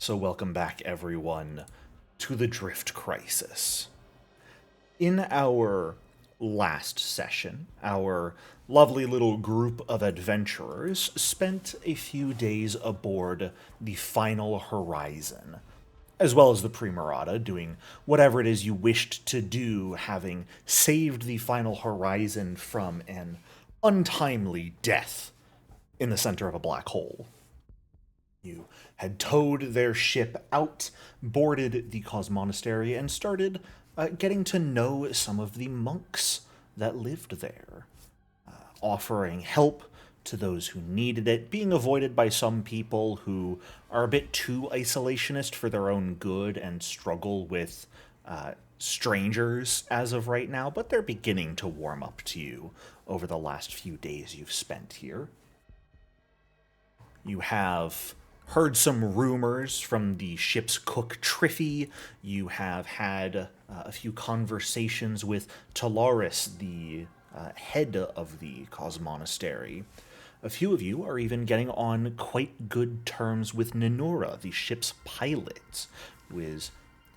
So welcome back, everyone, to the Drift Crisis. In our last session, our lovely little group of adventurers spent a few days aboard the Final Horizon, as well as the Primarata, doing whatever it is you wished to do, having saved the Final Horizon from an untimely death in the center of a black hole. You had towed their ship out, boarded the Cosmonastery, and started getting to know some of the monks that lived there, offering help to those who needed it, being avoided by some people who are a bit too isolationist for their own good and struggle with strangers as of right now, but they're beginning to warm up to you over the last few days you've spent here. You have heard some rumors from the ship's cook Triffy. You have had a few conversations with Talaris, the head of the Cosmonastery. A few of you are even getting on quite good terms with Ninura, the ship's pilot, who is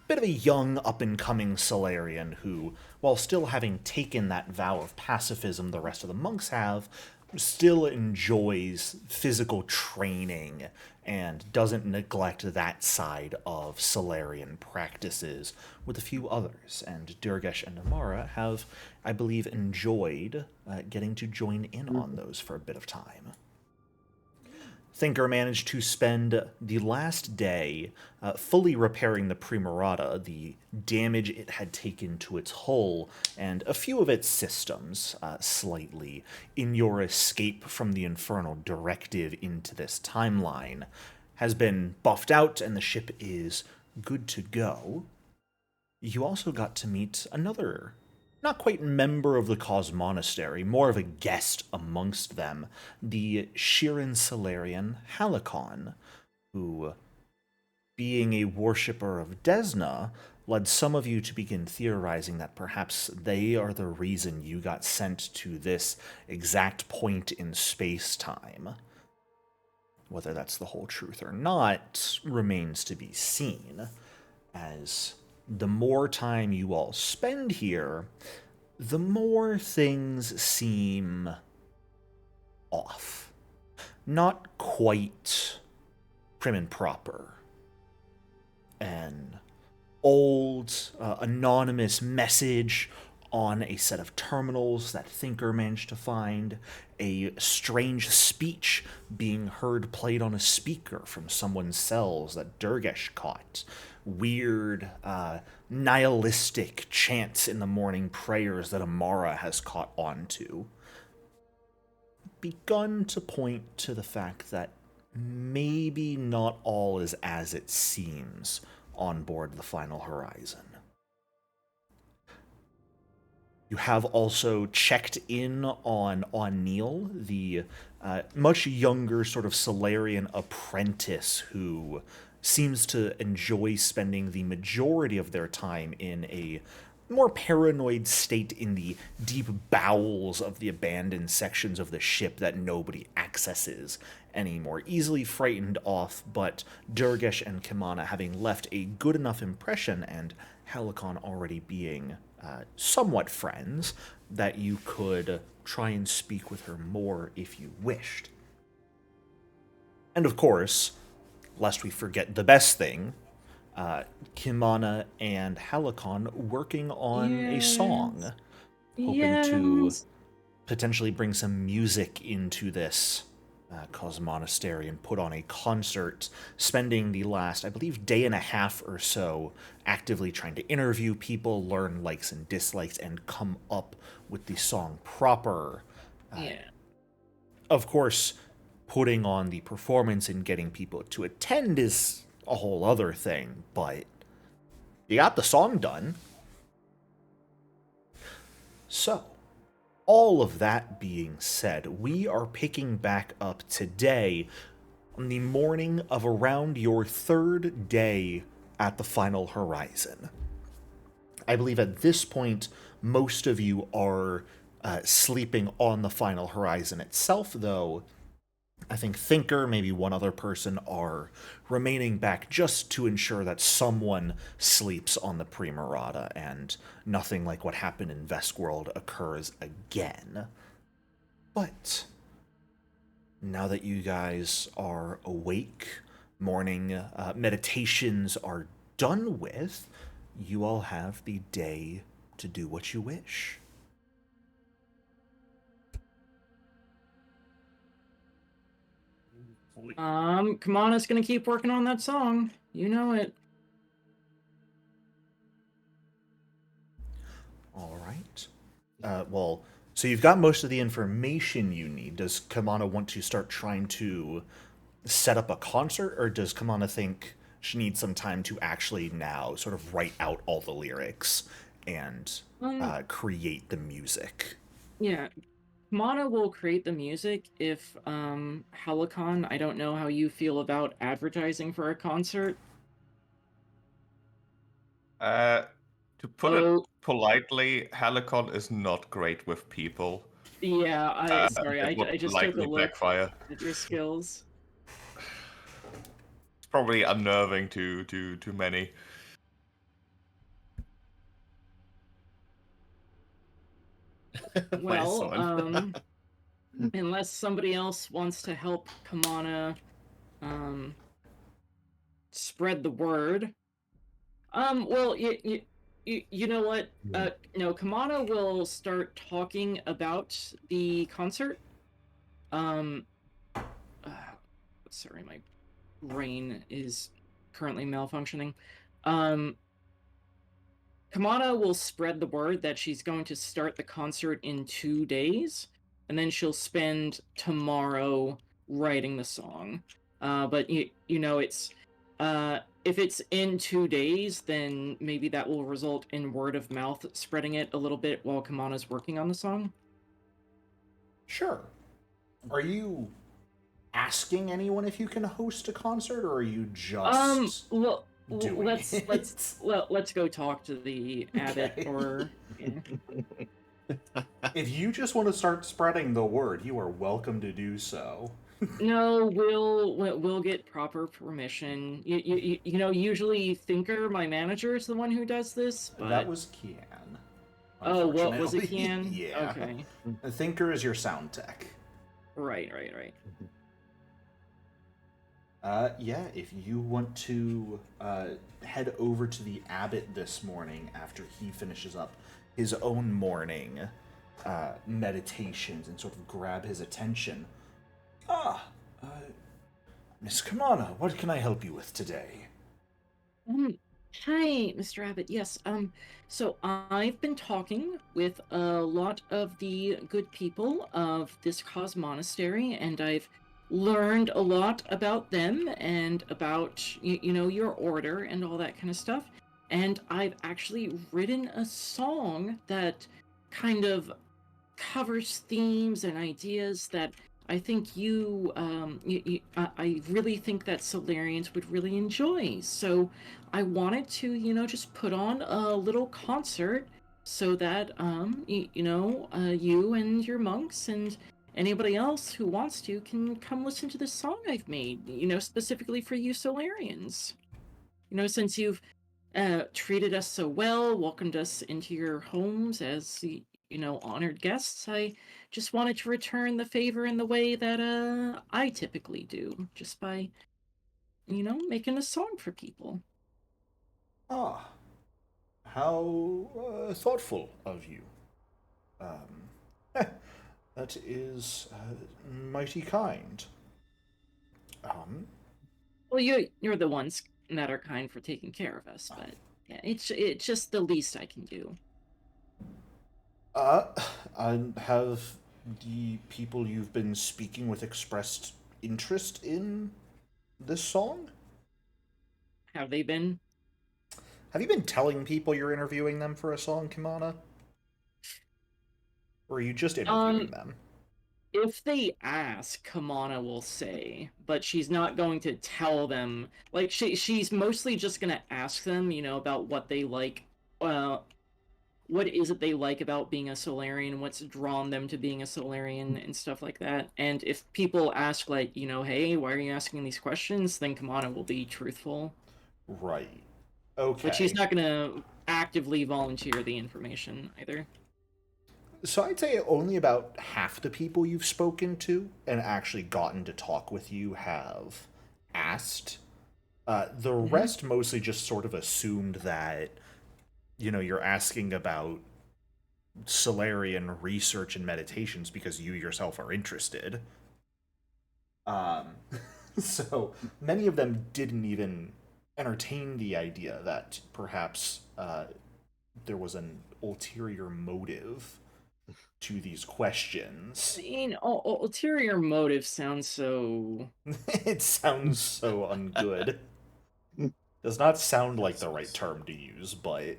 a bit of a young, up-and-coming Solarian who, while still having taken that vow of pacifism the rest of the monks have, still enjoys physical training and doesn't neglect that side of Solarian practices with a few others. And Durgesh and Amara have, I believe, enjoyed getting to join in on those for a bit of time. Thinker managed to spend the last day fully repairing the Primarata, the damage it had taken to its hull, and a few of its systems slightly, in your escape from the Infernal Directive into this timeline, has been buffed out and the ship is good to go. You also got to meet another, not quite member of the Cosmonastery, more of a guest amongst them, the Shirin Solarian Halicon, who, being a worshipper of Desna, led some of you to begin theorizing that perhaps they are the reason you got sent to this exact point in space-time. Whether that's the whole truth or not remains to be seen, as the more time you all spend here, the more things seem off. Not quite prim and proper. An old, anonymous message on a set of terminals that Thinker managed to find, a strange speech being heard played on a speaker from someone's cells that Durgesh caught, weird, nihilistic chants in the morning prayers that Amara has caught on to, begun to point to the fact that maybe not all is as it seems on board the Final Horizon. You have also checked in on O'Neill, the much younger sort of Solarian apprentice who seems to enjoy spending the majority of their time in a more paranoid state in the deep bowels of the abandoned sections of the ship that nobody accesses anymore. Easily frightened off, but Durgesh and Kimana having left a good enough impression, and Halicon already being somewhat friends, that you could try and speak with her more if you wished. And of course, lest we forget the best thing, Kimana and Halicon working on a song, hoping to potentially bring some music into this Cosmonastery and put on a concert, spending the last, I believe, day and a half or so actively trying to interview people, learn likes and dislikes, and come up with the song proper. Of course, putting on the performance and getting people to attend is a whole other thing, but you got the song done. So, all of that being said, we are picking back up today on the morning of around your third day at the Final Horizon. I believe at this point, most of you are sleeping on the Final Horizon itself, though, I think Thinker, maybe one other person, are remaining back just to ensure that someone sleeps on the Primarata and nothing like what happened in Vestworld occurs again. But now that you guys are awake, morning meditations are done with, you all have the day to do what you wish. Kamana's gonna keep working on that song. You know it. All right. Well, so you've got most of the information you need. Does Kamana want to start trying to set up a concert, or does Kamana think she needs some time to actually now sort of write out all the lyrics and Um, create the music? yeah. Kamana will create the music if Helicon, I don't know how you feel about advertising for a concert. Uh, to put it Oh, politely, Helicon is not great with people. yeah, sorry, It would I just took a likely look backfire. at your skills. It's probably unnerving to many. Nice Well, one. unless somebody else wants to help Kamana um spread the word. Well, you know what? No, Kamana will start talking about the concert. Um, uh, sorry, my brain is currently malfunctioning. Um, Kamana will spread the word that she's going to start the concert in 2 days, and then she'll spend tomorrow writing the song. But you know, if it's in 2 days, then maybe that will result in word of mouth spreading it a little bit while Kamana's working on the song. Sure. Are you asking anyone if you can host a concert, or are you just Well, doing it? let's go talk to the abbot Okay. or. Yeah. If you just want to start spreading the word, you are welcome to do so. No, we'll get proper permission. You know, usually Thinker, my manager, is the one who does this, That but was Kian. oh, what was it, Unfortunately. Kian? Yeah. Okay, Thinker is your sound tech. right. Yeah, if you want to head over to the abbot this morning after he finishes up his own morning meditations and sort of grab his attention. Ah, uh, Miss Kamana, what can I help you with today? Um, Hi, Mr. Abbott. Yes, so I've been talking with a lot of the good people of this cause monastery, and I've learned a lot about them and about, you know, your order and all that kind of stuff. And I've actually written a song that kind of covers themes and ideas that I think I really think that Solarians would really enjoy. So I wanted to, you know, just put on a little concert so that, you and your monks and anybody else who wants to can come listen to this song I've made, you know, specifically for you Solarians. You know, since you've treated us so well, welcomed us into your homes as you know honored guests. I just wanted to return the favor in the way that I typically do, just by making a song for people. Ah, how thoughtful of you. That is mighty kind. Um, Well, you're the ones that are kind for taking care of us, but yeah, it's just the least I can do. uh, and have the people you've been speaking with expressed interest in this song? Have they been? Have you been telling people you're interviewing them for a song, Kimana? Or are you just Um, interviewing them? if they ask, Kamana will say, but she's not going to tell them. Like she's mostly just gonna ask them, you know, about what they like, uh, what is it they like about being a Solarian, what's drawn them to being a Solarian and stuff like that. And if people ask like, hey, why are you asking these questions, then Kamana will be truthful. Right. But she's Okay. not gonna actively volunteer the information either. So I'd say only about half the people you've spoken to and actually gotten to talk with you have asked. The rest mostly just sort of assumed that, you're asking about Solarian research and meditations because you yourself are interested. Um, so many of them didn't even entertain the idea that perhaps there was an ulterior motive to these questions. Ulterior motive sounds so... It sounds so ungood. Does not sound like the right term to use, but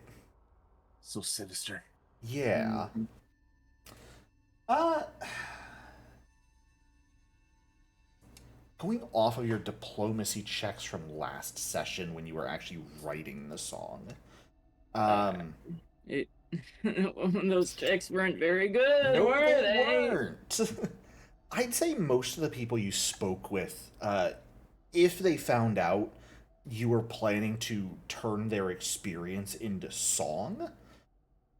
So sinister. yeah. Uh Going off of your diplomacy checks from last session when you were actually writing the song. It those checks weren't very good, No, were they they? weren't. I'd say most of the people you spoke with, if they found out you were planning to turn their experience into song,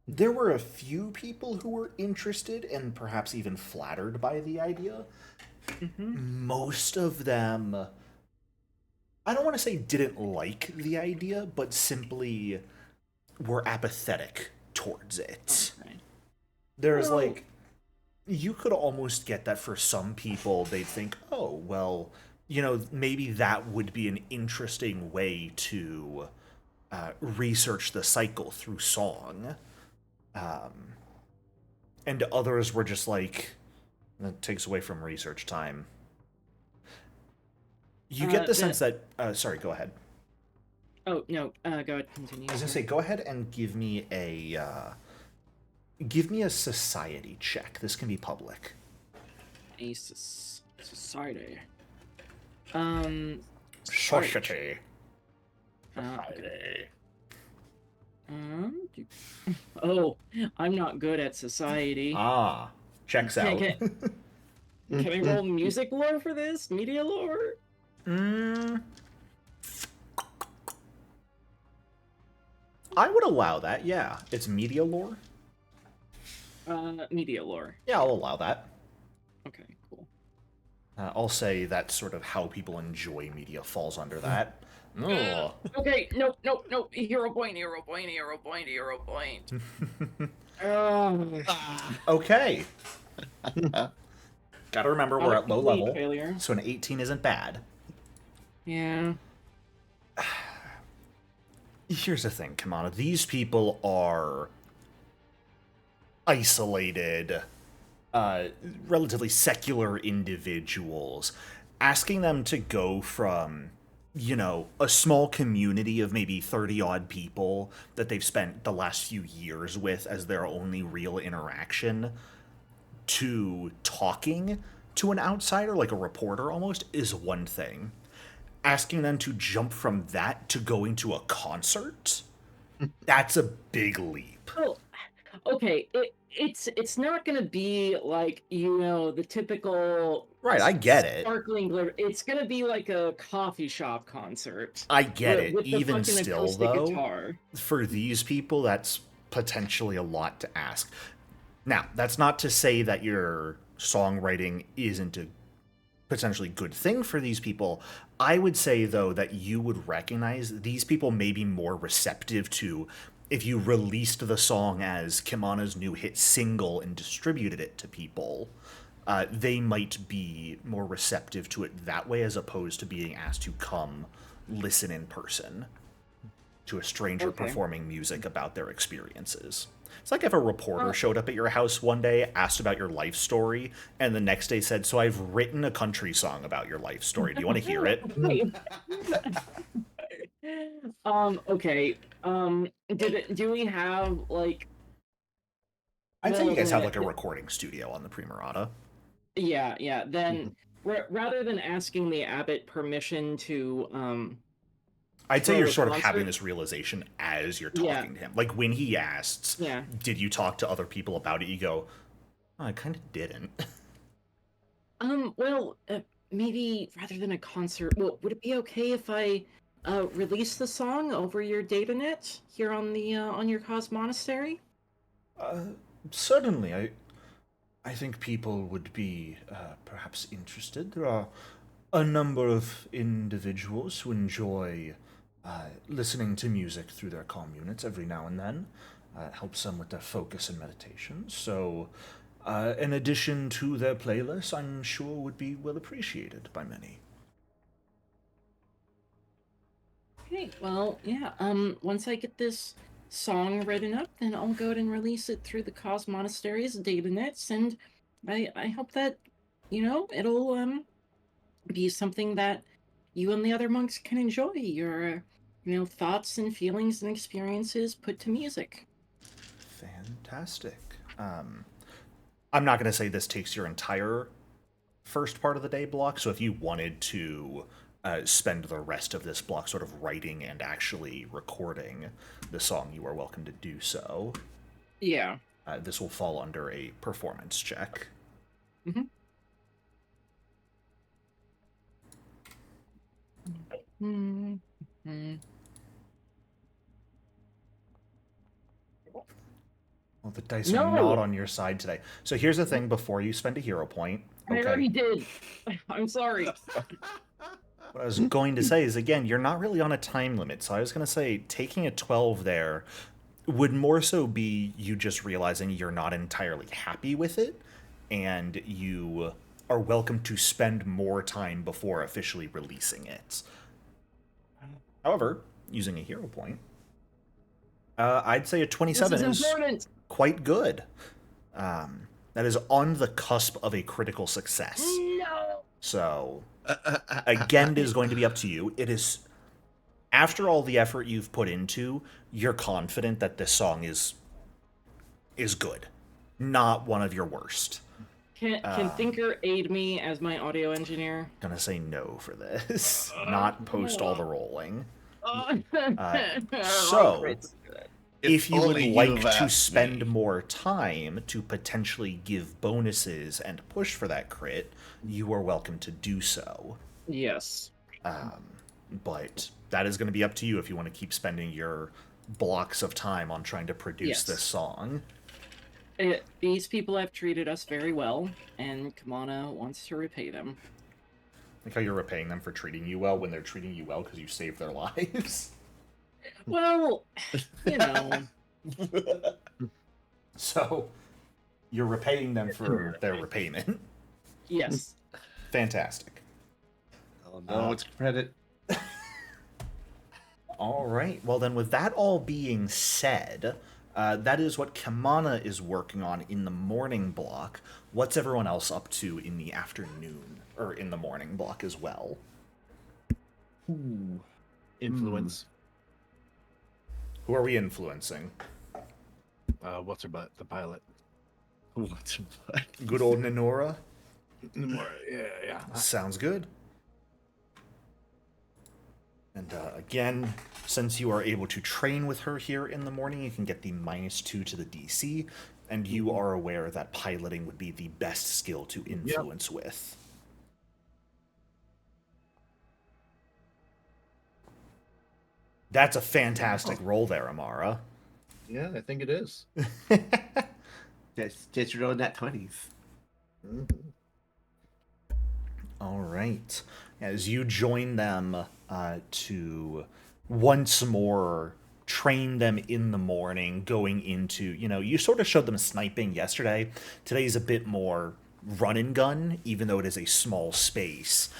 there were a few people who were interested and perhaps even flattered by the idea. Most of them, I don't want to say didn't like the idea, but simply were apathetic towards it. Okay. There's Well- like, you could almost get that for some people, they'd think, oh, well, maybe that would be an interesting way to research the cycle through song. And others were just like, that takes away from research time. You get the sense that, sorry, go ahead. Oh, no, go ahead, continue. I was gonna say, go ahead and give me a society check. This can be public. A society. Society. Okay. Oh, I'm not good at society. Ah, checks out. Can I roll music lore for this? Media lore? I would allow that, yeah. It's media lore? Media lore. Yeah, I'll allow that. Okay, cool. I'll say that's sort of how people enjoy media falls under that. Ugh. Okay, no. Hero point. Okay. Gotta remember, we're at low Complete level, failure. so an 18 isn't bad. Yeah. Here's the thing, Kamana. These people are isolated, relatively secular individuals. Asking them to go from, a small community of maybe 30-odd people that they've spent the last few years with as their only real interaction to talking to an outsider, like a reporter almost, is one thing. Asking them to jump from that to going to a concert, that's a big leap. Oh, okay. It's not gonna be like the typical Right, I get it. sparkling glitter. It's gonna be like a coffee shop concert. I get it. With the Even fucking still, acoustic though, guitar. for these people, that's potentially a lot to ask. Now, that's not to say that your songwriting isn't a potentially good thing for these people. I would say, though, that you would recognize these people may be more receptive to if you released the song as Kimana's new hit single and distributed it to people. They might be more receptive to it that way as opposed to being asked to come listen in person to a stranger performing music about their experiences. It's like if a reporter showed up at your house one day, asked about your life story, and the next day said, "So I've written a country song about your life story. Do you want to hear it?" Okay. Do we have like? I'd say you guys have like a recording studio on the Primarata. Yeah. Then rather than asking the abbot permission to I'd say throw you're a sort of concert? having this realization as you're Yeah. talking to him. Like when he asks, Yeah. did you talk to other people about it? You go, oh, I kind of didn't. Well, maybe rather than a concert, well, would it be okay if I release the song over your datanet here on your Cos Monastery? Certainly, I think people would be perhaps interested. There are a number of individuals who enjoy listening to music through their comm units every now and then. It helps them with their focus and meditation. So, in addition to their playlist, I'm sure would be well appreciated by many. Okay, well, yeah, once I get this song written up, then I'll go ahead and release it through the Cos Monastery's datanets, and I hope that, it'll, be something that you and the other monks can enjoy. Your, thoughts and feelings and experiences put to music. Fantastic. I'm not going to say this takes your entire first part of the day block, so if you wanted to spend the rest of this block sort of writing and actually recording the song, you are welcome to do so. Yeah. This will fall under a performance check. Mm-hmm. Mm-hmm. Well, the dice No! are not on your side today. So here's the thing before you spend a hero point. I already did. I'm sorry. What I was going to say is, again, you're not really on a time limit. So I was going to say taking a 12 there would more so be you just realizing you're not entirely happy with it, and you are welcome to spend more time before officially releasing it. However, using a hero point, I'd say a 27 This is is important. quite good. That is on the cusp of a critical success. No. So, again, it is going to be up to you. It is, after all the effort you've put into, you're confident that this song is good, not one of your worst. Can Thinker aid me as my audio engineer? Gonna say no for this. Not post all the rolling. So, if you would only like you've to asked spend me. more time to potentially give bonuses and push for that crit, you are welcome to do so. Yes. But that is going to be up to you if you want to keep spending your blocks of time on trying to produce Yes. this song. These people have treated us very well, and Kamana wants to repay them. Like how you're repaying them for treating you well when they're treating you well because you saved their lives. Well, you know. So, you're repaying them for their repayment. Yes. Fantastic. Oh no, it's credit. All right. Well, then, with that all being said, that is what Kamana is working on in the morning block. What's everyone else up to in the afternoon, or in the morning block as well? Ooh. Influence. Who are we influencing? What's her butt? The pilot. What's her butt? Good old Nenora? Yeah. Sounds good. And again, since you are able to train with her here in the morning, you can get the -2 to the DC, and you are aware that piloting would be the best skill to influence with. That's a fantastic roll there, Amara. Yeah, I think it is. Just rolling that 20s. All right. As you join them to once more train them in the morning, going into, you sort of showed them sniping yesterday. Today's a bit more run and gun, even though it is a small space.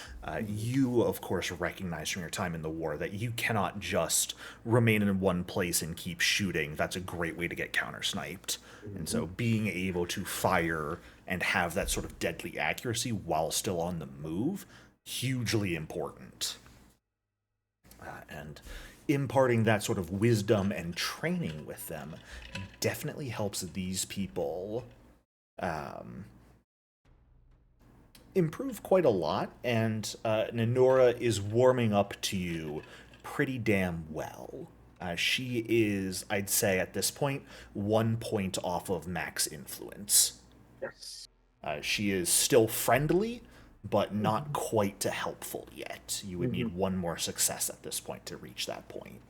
You, of course, recognize from your time in the war that you cannot just remain in one place and keep shooting. That's a great way to get counter-sniped. And so being able to fire and have that sort of deadly accuracy while still on the move, hugely important. And imparting that sort of wisdom and training with them definitely helps these people improve quite a lot, and Nenora is warming up to you pretty damn well. She is, I'd say at this point, 1 point off of max influence. Yes. She is still friendly, but not quite to helpful yet. You would need one more success at this point to reach that point.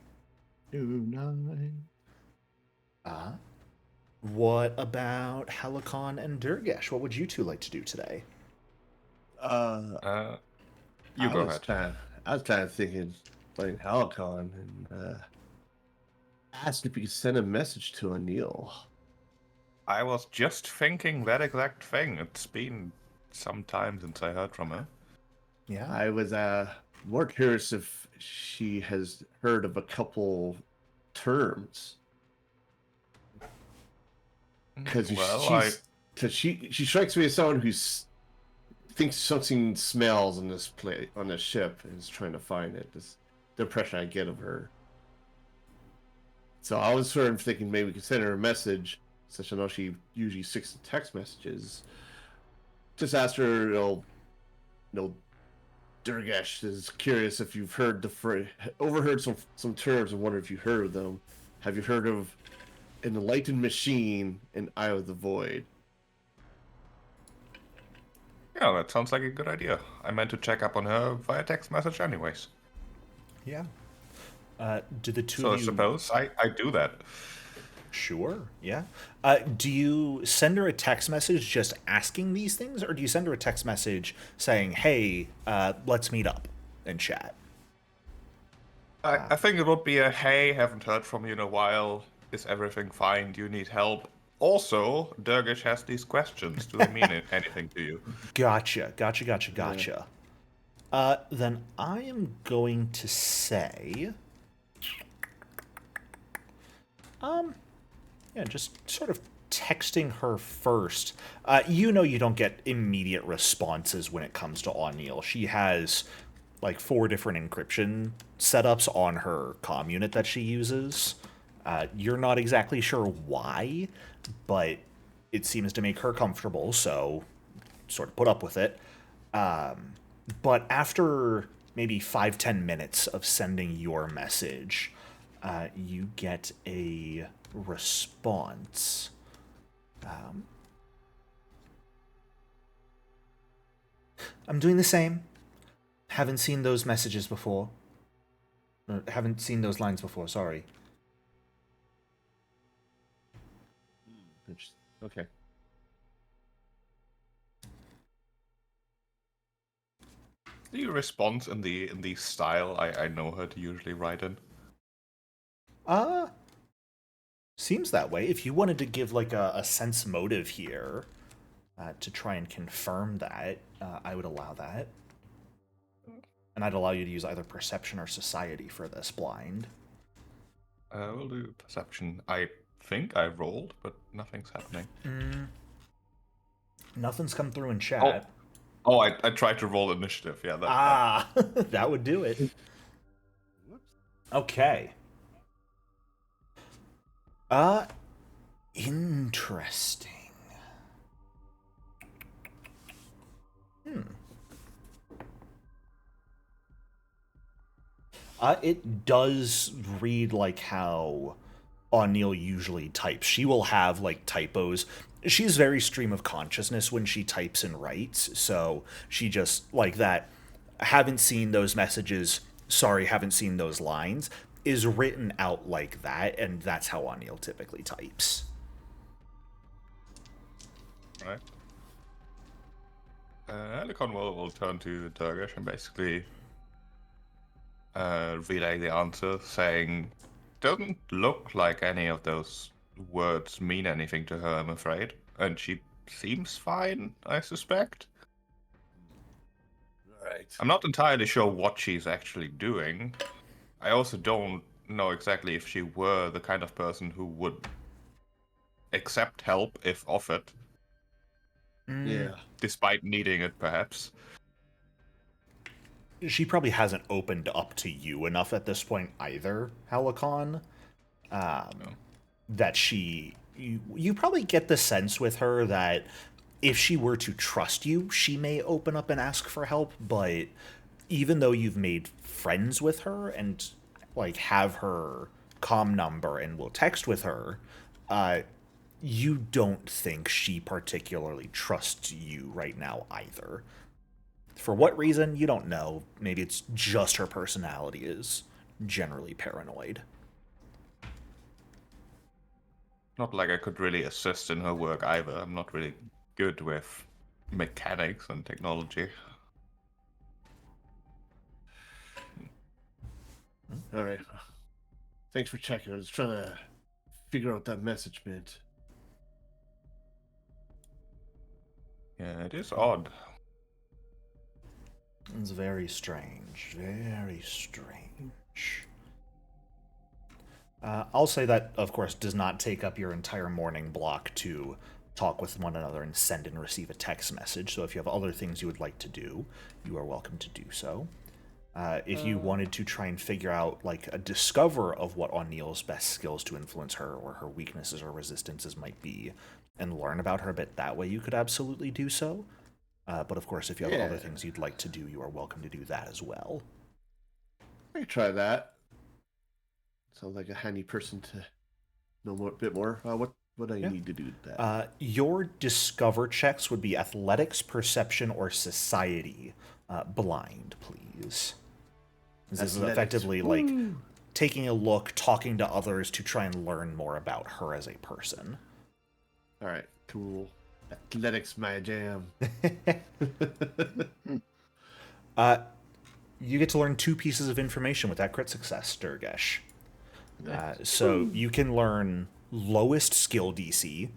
2-9. What about Helicon and Durgesh? What would you two like to do today? You go ahead. I was kind of thinking playing Halicon and asked if you could send a message to Anil. I was just thinking that exact thing. It's been some time since I heard from her. Yeah. I was more curious if she has heard of a couple terms. Because she strikes me as someone who thinks something smells on this ship and is trying to find it. That's the impression I get of her. So I was sort of thinking maybe we could send her a message, since I know she usually sticks to text messages. Just ask her, Durgesh is curious if you've heard overheard some terms and wonder if you heard of them. Have you heard of an enlightened machine and Eye of the Void? Yeah, that sounds like a good idea. I meant to check up on her via text message anyways. Yeah. Do the two So I of you... suppose I do that. Sure, yeah. Do you send her a text message just asking these things, or do you send her a text message saying, hey, let's meet up and chat? I think it would be a, hey, haven't heard from you in a while. Is everything fine? Do you need help? Also, Durgish has these questions. Do they mean anything to you? Gotcha. Then I am going to say... just sort of texting her first. You don't get immediate responses when it comes to O'Neill. She has like 4 different encryption setups on her comm unit that she uses. You're not exactly sure why, but it seems to make her comfortable, so sort of put up with it. But after maybe 5-10 minutes of sending your message, you get a response. I'm doing the same. Haven't seen those messages before. Or haven't seen those lines before, sorry. Okay. Do you respond in the style I know her to usually write in? Seems that way. If you wanted to give like a sense motive here to try and confirm that, I would allow that. And I'd allow you to use either perception or society for this blind. We'll do perception. I think I rolled, but nothing's happening. Nothing's come through in chat. Oh, I tried to roll initiative. Yeah. That. That would do it. Okay. Interesting. It does read like how O'Neill usually types. She will have like typos. She's very stream of consciousness when she types and writes, so she just like that. Haven't seen those messages. Sorry, haven't seen those lines. Is written out like that, and that's how O'Neill typically types. Right. Helicon will turn to Turgish and basically relay the answer, saying, doesn't look like any of those words mean anything to her, I'm afraid. And she seems fine, I suspect. Right. I'm not entirely sure what she's actually doing. I also don't know exactly if she were the kind of person who would accept help if offered. Yeah. Despite needing it, perhaps. She probably hasn't opened up to you enough at this point either, Helicon. That you probably get the sense with her that if she were to trust you, she may open up and ask for help, but even though you've made friends with her and like have her comm number and will text with her, you don't think she particularly trusts you right now either. For what reason, you don't know. Maybe it's just her personality is generally paranoid. Not like I could really assist in her work either. I'm not really good with mechanics and technology. All right. Thanks for checking. I was trying to figure out what that message meant. Yeah, it is odd. It's very strange. Very strange. I'll say that, of course, does not take up your entire morning block to talk with one another and send and receive a text message. So if you have other things you would like to do, you are welcome to do so. If you wanted to try and figure out, like, a discover of what O'Neill's best skills to influence her or her weaknesses or resistances might be, and learn about her a bit that way, you could absolutely do so. But of course, if you have other things you'd like to do, you are welcome to do that as well. I could try that. Sounds like a handy person to know a bit more. What do I need to do that? Your discover checks would be athletics, perception, or society. Blind, please. This is effectively like taking a look, talking to others to try and learn more about her as a person. All right, cool. Athletics, my jam. You get to learn 2 pieces of information with that crit success, Durgesh. So you can learn lowest skill DC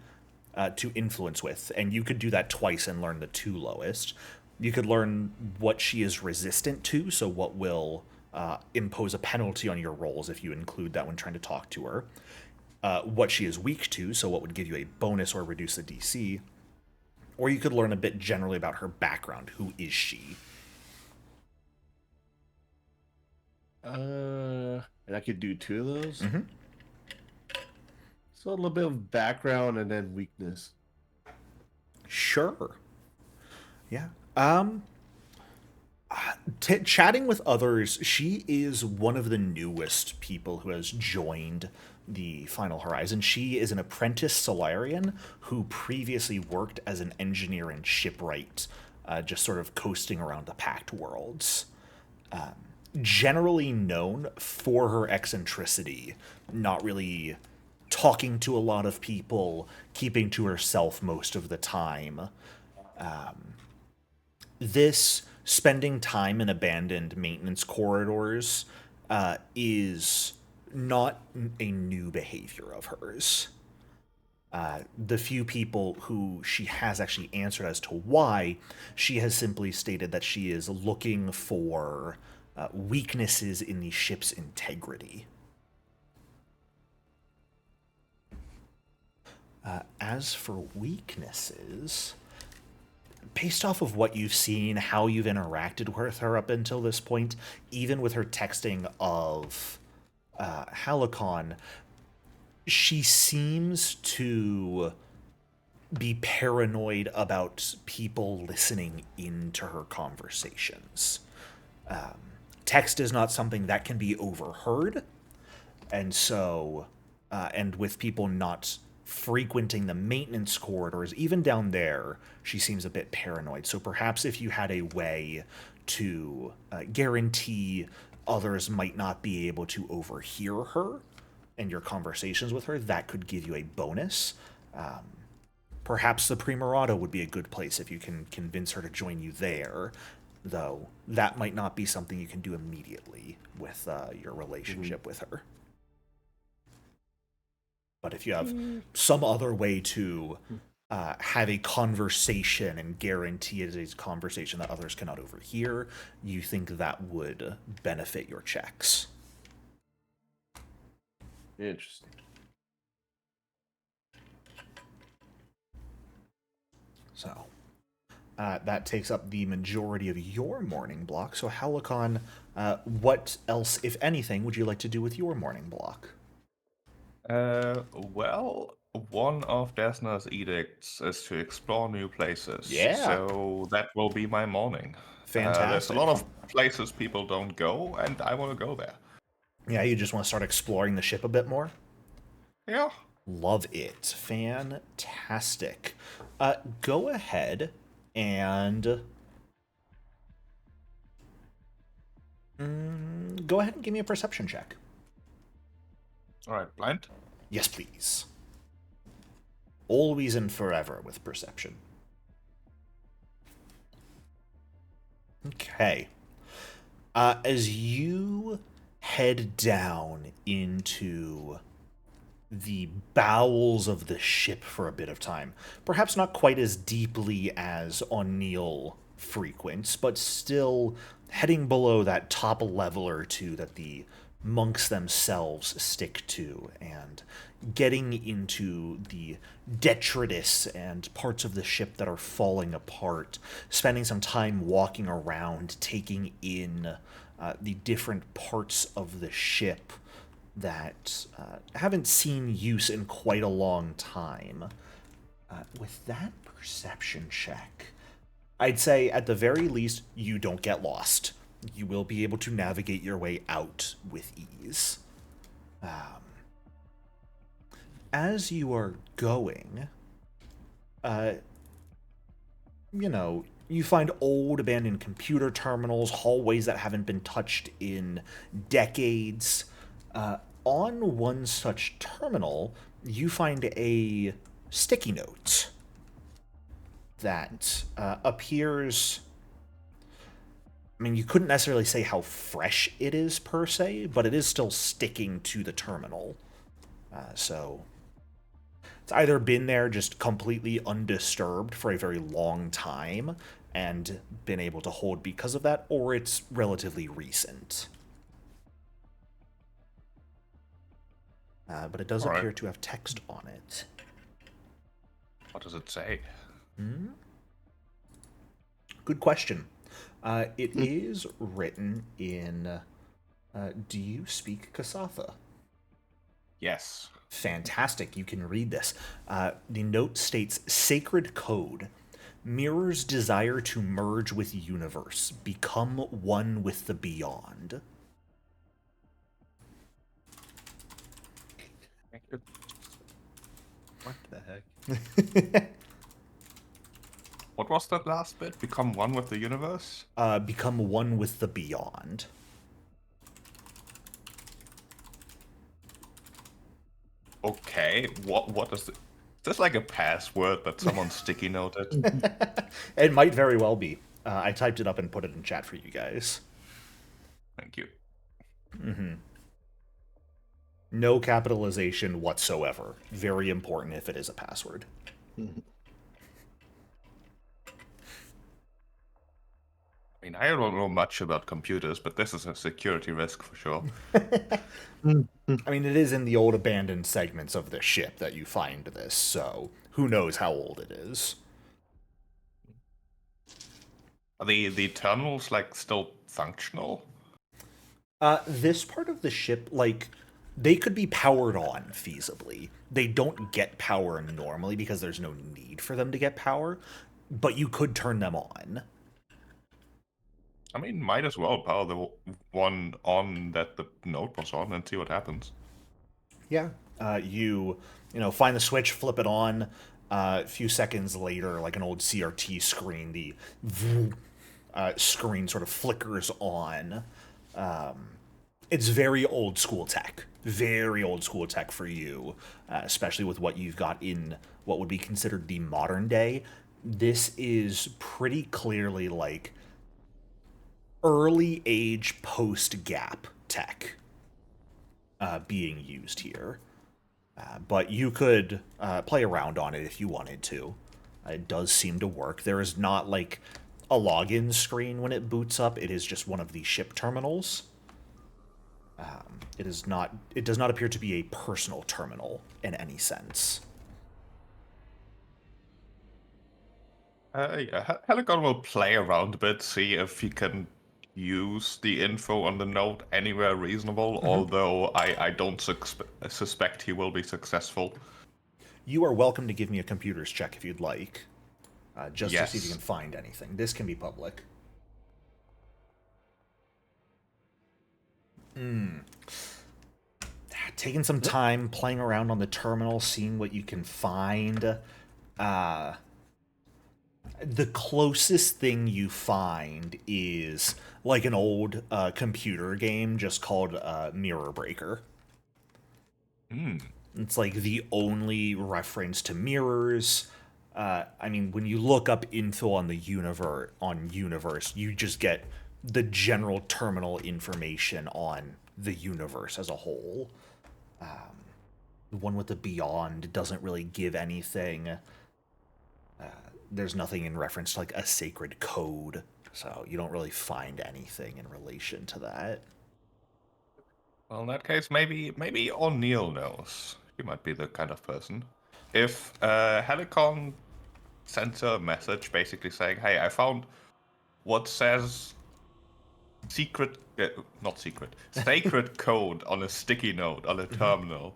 to influence with, and you could do that twice and learn the 2 lowest. You could learn what she is resistant to, so what will impose a penalty on your rolls if you include that when trying to talk to her. What she is weak to, so what would give you a bonus or reduce the DC. Or you could learn a bit generally about her background. Who is she? And I could do 2 of those? Mm-hmm. So a little bit of background and then weakness. Sure. Yeah. Chatting with others, she is one of the newest people who has joined the Final Horizon. She is an apprentice Solarian who previously worked as an engineer and shipwright, just sort of coasting around the Pact Worlds. Generally known for her eccentricity, not really talking to a lot of people, keeping to herself most of the time. This spending time in abandoned maintenance corridors is not a new behavior of hers. The few people who she has actually answered as to why, she has simply stated that she is looking for weaknesses in the ship's integrity. As for weaknesses, based off of what you've seen, how you've interacted with her up until this point, even with her texting of Halicon, she seems to be paranoid about people listening into her conversations. Text is not something that can be overheard, and so, and with people not frequenting the maintenance corridors, even down there, she seems a bit paranoid. So perhaps if you had a way to guarantee others might not be able to overhear her and your conversations with her, that could give you a bonus. Perhaps the Primarata would be a good place if you can convince her to join you there, though that might not be something you can do immediately with your relationship with her. But if you have some other way to have a conversation and guarantee it is a conversation that others cannot overhear, you think that would benefit your checks. Interesting. So that takes up the majority of your morning block. So Halicon, what else, if anything, would you like to do with your morning block? Well, one of Desna's edicts is to explore new places. Yeah. So that will be my morning. Fantastic. There's a lot of places people don't go, and I want to go there. Yeah, you just want to start exploring the ship a bit more? Yeah. Love it. Fantastic. Go ahead and... go ahead and give me a perception check. All right, blind. Yes, please. Always and forever with perception. Okay. As you head down into the bowels of the ship for a bit of time, perhaps not quite as deeply as O'Neill frequents, but still heading below that top level or two that the monks themselves stick to, and getting into the detritus and parts of the ship that are falling apart, spending some time walking around, taking in the different parts of the ship that haven't seen use in quite a long time. With that perception check, I'd say at the very least, you don't get lost. You will be able to navigate your way out with ease. As you are going, you find old abandoned computer terminals, hallways that haven't been touched in decades. On one such terminal, you find a sticky note that appears... I mean, you couldn't necessarily say how fresh it is, per se, but it is still sticking to the terminal. So it's either been there just completely undisturbed for a very long time and been able to hold because of that, or it's relatively recent. But it does appear to have text on it. What does it say? Good question. It is written in... do you speak Kasatha? Yes. Fantastic, you can read this. The note states, "Sacred code. Mirrors desire to merge with universe. Become one with the beyond." What the heck? What was that last bit? Become one with the universe? Become one with the beyond. Okay, what is it? Is this like a password that someone sticky noted? It might very well be. I typed it up and put it in chat for you guys. Thank you. No capitalization whatsoever. Very important if it is a password. I mean, I don't know much about computers, but this is a security risk for sure. I mean, it is in the old abandoned segments of the ship that you find this, so who knows how old it is. Are the terminals, like, still functional? This part of the ship, like, they could be powered on feasibly. They don't get power normally because there's no need for them to get power, but you could turn them on. I mean, might as well power the one on that the note was on and see what happens. Yeah. You find the switch, flip it on. A few seconds later, like an old CRT screen, the screen sort of flickers on. It's very old school tech. Very old school tech for you, especially with what you've got in what would be considered the modern day. This is pretty clearly like early age post-gap tech being used here. But you could play around on it if you wanted to. It does seem to work. There is not like a login screen when it boots up. It is just one of the ship terminals. It does not appear to be a personal terminal in any sense. Yeah, Heligon will play around a bit, see if he can use the info on the note anywhere reasonable, although I don't suspect he will be successful. You are welcome to give me a computer's check if you'd like, just to see if you Yes. can find anything. This can be public. taking some time playing around on the terminal, seeing what you can find. The closest thing you find is like an old computer game just called Mirror Breaker. It's like the only reference to mirrors. I mean, when you look up info on the universe, you just get the general terminal information on the universe as a whole. The one with the Beyond doesn't really give anything. There's nothing in reference to like a sacred code, so you don't really find anything in relation to that. Well, in that case, maybe O'Neill knows. He might be the kind of person. If Helicon sends a message basically saying, "Hey, I found what says sacred code on a sticky note on a terminal."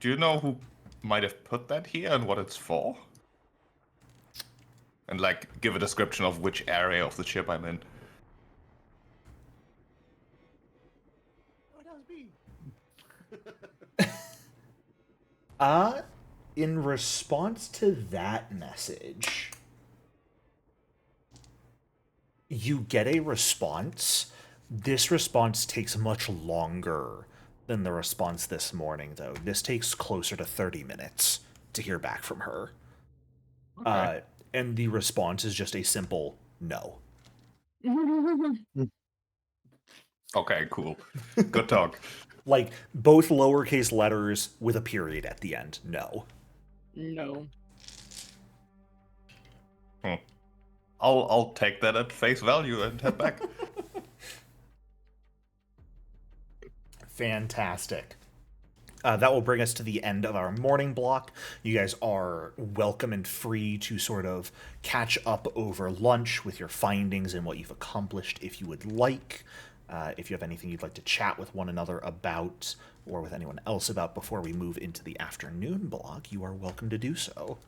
Do you know who might have put that here and what it's for? And like give a description of which area of the ship I'm in. In response to that message, you get a response. This response takes much longer than the response this morning, though. This takes closer to 30 minutes to hear back from her. Okay. And the response is just a simple no. Okay, cool. Good talk. Like, both lowercase letters with a period at the end. No. No. I'll take that at face value and head back. Fantastic. That will bring us to the end of our morning block. You guys are welcome and free to sort of catch up over lunch with your findings and what you've accomplished if you would like. If you have anything you'd like to chat with one another about or with anyone else about before we move into the afternoon block, you are welcome to do so.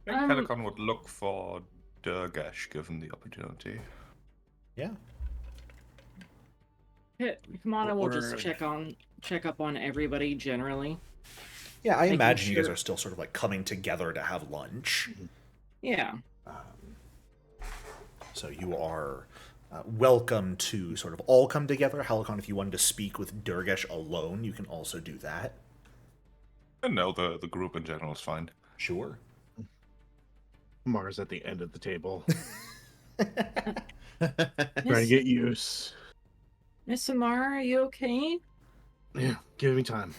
I think Helicon would look for Durgash given the opportunity. Yeah. Come on, we'll just check up on everybody generally. Yeah, I Making imagine you guys sure- are still sort of like coming together to have lunch. Yeah. So you are welcome to sort of all come together. Helicon, if you wanted to speak with Durgash alone, you can also do that. And no, the group in general is fine. Sure. Mars at the end of the table. Miss, Trying to get use. Miss Amara, are you okay? Yeah, give me time.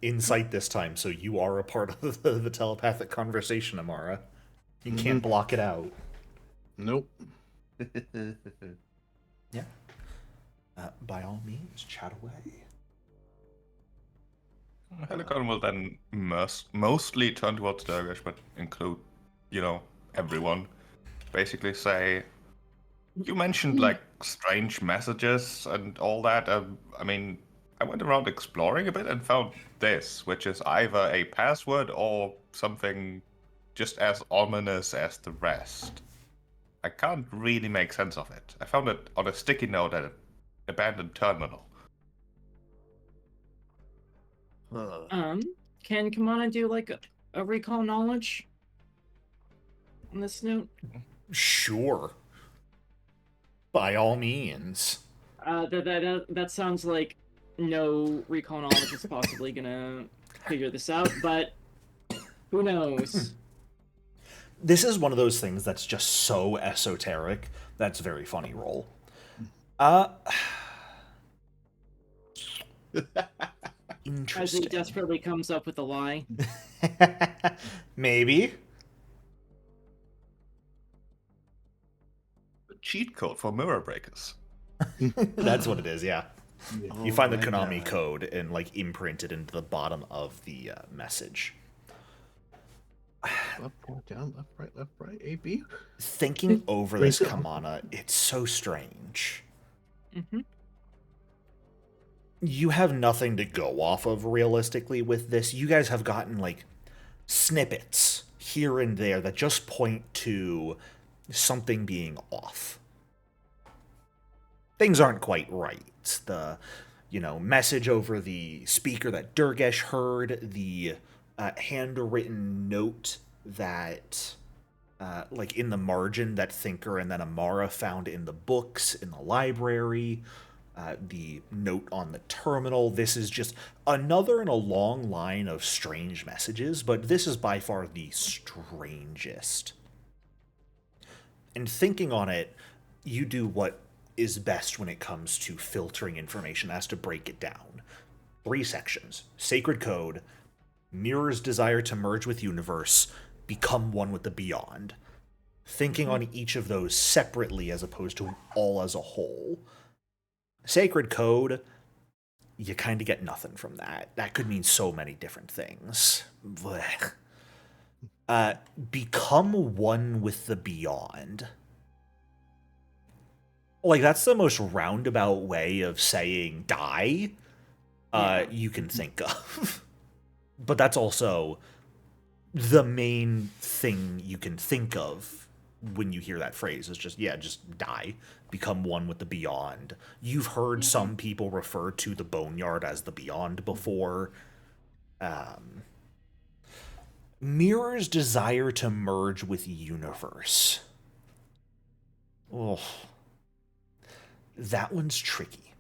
Insight this time, so you are a part of the telepathic conversation, Amara. You can't block it out. Nope. Yeah. By all means, chat away. Helicon will then mostly turn towards Durgash, but include, everyone. Basically say, you mentioned like strange messages and all that. I mean, I went around exploring a bit and found this, which is either a password or something just as ominous as the rest. I can't really make sense of it. I found it on a sticky note at an abandoned terminal. Can Kamana do like a recall knowledge on this note? Sure. By all means. That sounds like no recall knowledge is possibly gonna figure this out, but who knows? This is one of those things that's just so esoteric. That's very funny roll. Interesting. As he desperately comes up with a lie. Maybe. The cheat code for mirror breakers. That's what it is, yeah. Yeah. You find the my Konami God. code and like imprinted into the bottom of the message. Up, down, left, right, A, B. Thinking over this, Break it. Kamana, it's so strange. Mm-hmm. You have nothing to go off of realistically with this. You guys have gotten like snippets here and there that just point to something being off. Things aren't quite right. message over the speaker that Durgesh heard, the handwritten note that, like in the margin, that Thinker and then Amara found in the books in the library, the note on the terminal. This is just another in a long line of strange messages, but this is by far the strangest. And thinking on it, you do what is best when it comes to filtering information, as to break it down. 3 sections: sacred code, mirror's desire to merge with universe, become one with the beyond. Thinking on each of those separately as opposed to all as a whole. Sacred code, you kind of get nothing from that. That could mean so many different things. Become one with the beyond. Like, that's the most roundabout way of saying die you can think of. But that's also the main thing you can think of when you hear that phrase, is just die. Become one with the beyond. You've heard some people refer to the boneyard as the beyond before. Mirror's desire to merge with universe. Oh. That one's tricky.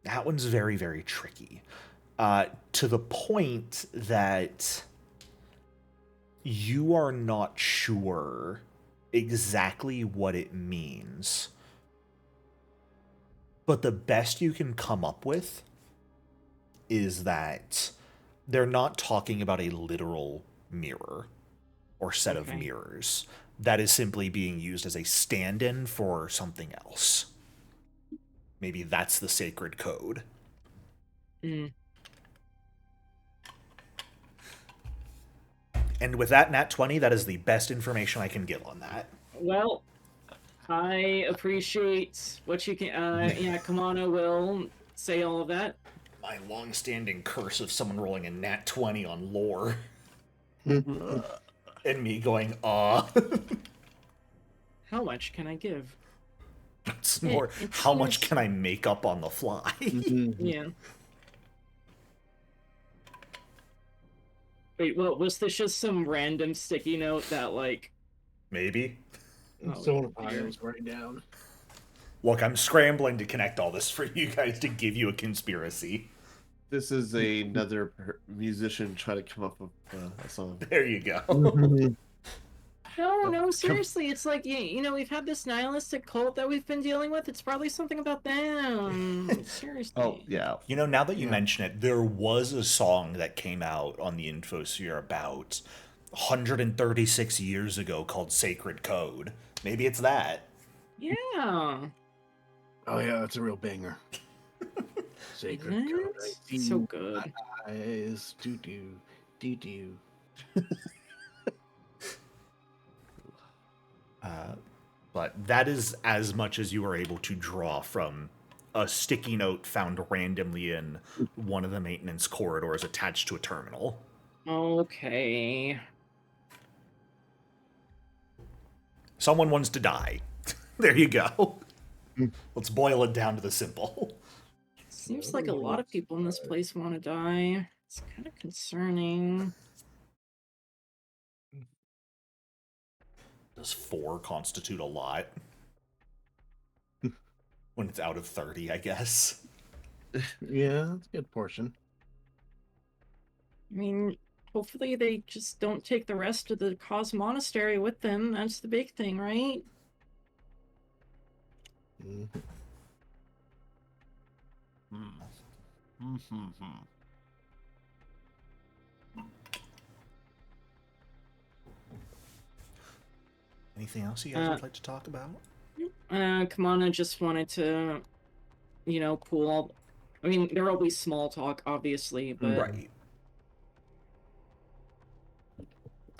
That one's very, very tricky. To the point that you are not sure exactly what it means. But the best you can come up with is that they're not talking about a literal mirror or set of mirrors. That is simply being used as a stand-in for something else. Maybe that's the sacred code. And with that nat 20, that is the best information I can give on that. Well, I appreciate what you can. Kamana will say all of that. My long-standing curse of someone rolling a nat 20 on lore. And me going, How much can I give? It's more, how much can I make up on the fly? Yeah. Wait, what, was this just some random sticky note that, like... Maybe. So I was writing down. Look, I'm scrambling to connect all this for you guys to give you a conspiracy. This is another musician trying to come up with a song. There you go. No, seriously, it's like, we've had this nihilistic cult that we've been dealing with. It's probably something about them. Seriously. Oh, yeah. Now that you mention it, there was a song that came out on the Infosphere about 136 years ago called Sacred Code. Maybe it's that. Yeah. Oh, yeah, it's a real banger. Sacred Code. So good. Eyes, doo-doo. But that is as much as you are able to draw from a sticky note found randomly in one of the maintenance corridors attached to a terminal. Okay. Someone wants to die. There you go. Let's boil it down to the simple. Seems like a lot of people in this place want to die. It's kind of concerning. Does 4 constitute a lot? When it's out of 30, I guess. Yeah, that's a good portion. I mean, hopefully they just don't take the rest of the Cos Monastery with them. That's the big thing, right? Anything else you guys would like to talk about? Kamana just wanted to, pool all... I mean, there will be small talk, obviously, but... Right.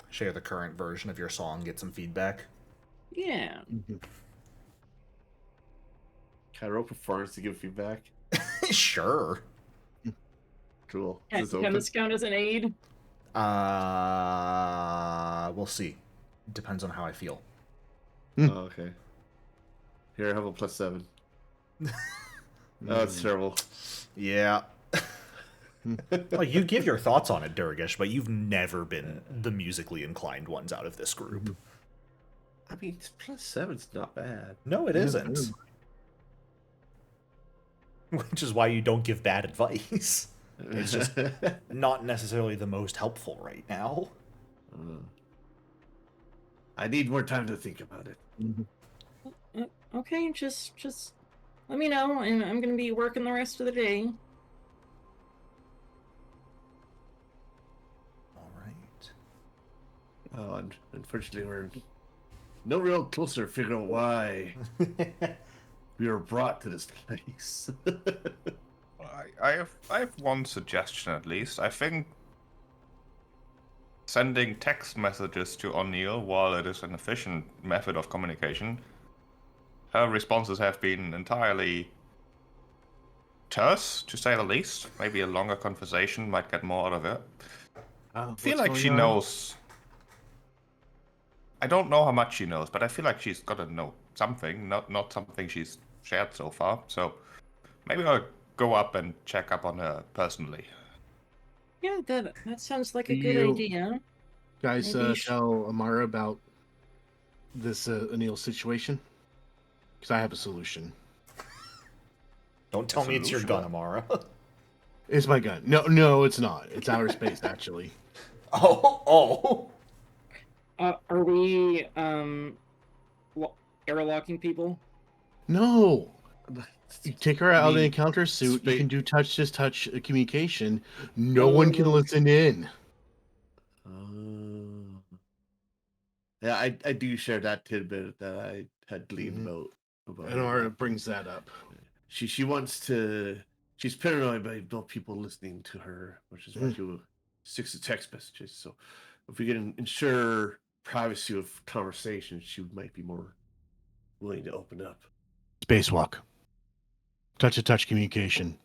Share the current version of your song, get some feedback. Yeah. Can I roll performance to give feedback? Sure. Cool. Can this count as an aid? We'll see. Depends on how I feel. Oh, okay. Here, I have a +7. Oh, it's terrible. Yeah. Well, you give your thoughts on it, Durgish, but you've never been the musically inclined ones out of this group. I mean, +7's not bad. No, it isn't. Which is why you don't give bad advice. It's just not necessarily the most helpful right now. I need more time to think about it. Okay, just let me know, and I'm gonna be working the rest of the day. All right. Oh, and unfortunately, we're no real closer to figuring out why we were brought to this place. I have one suggestion at least. I think sending text messages to O'Neill, while it is an efficient method of communication, her responses have been entirely terse, to say the least. Maybe a longer conversation might get more out of it. I feel like she knows. I don't know how much she knows, but I feel like she's got to know something, not something she's shared so far. So maybe I'll go up and check up on her personally. Yeah, that sounds like a good idea. Guys, tell Amara about this Anil situation, because I have a solution. Don't tell me it's your gun, Amara. It's my gun. No, it's not. It's outer space, actually. Oh. Are we airlocking people? No. You take her out of the encounter suit. You can do touch communication. No one can listen in. Yeah, I do share that tidbit that I had gleaned about. And Amara brings that up. She wants to. She's paranoid about people listening to her, which is why she sticks to text messages. So, if we can ensure privacy of conversation, she might be more willing to open up. Spacewalk. Touch-to-touch communication.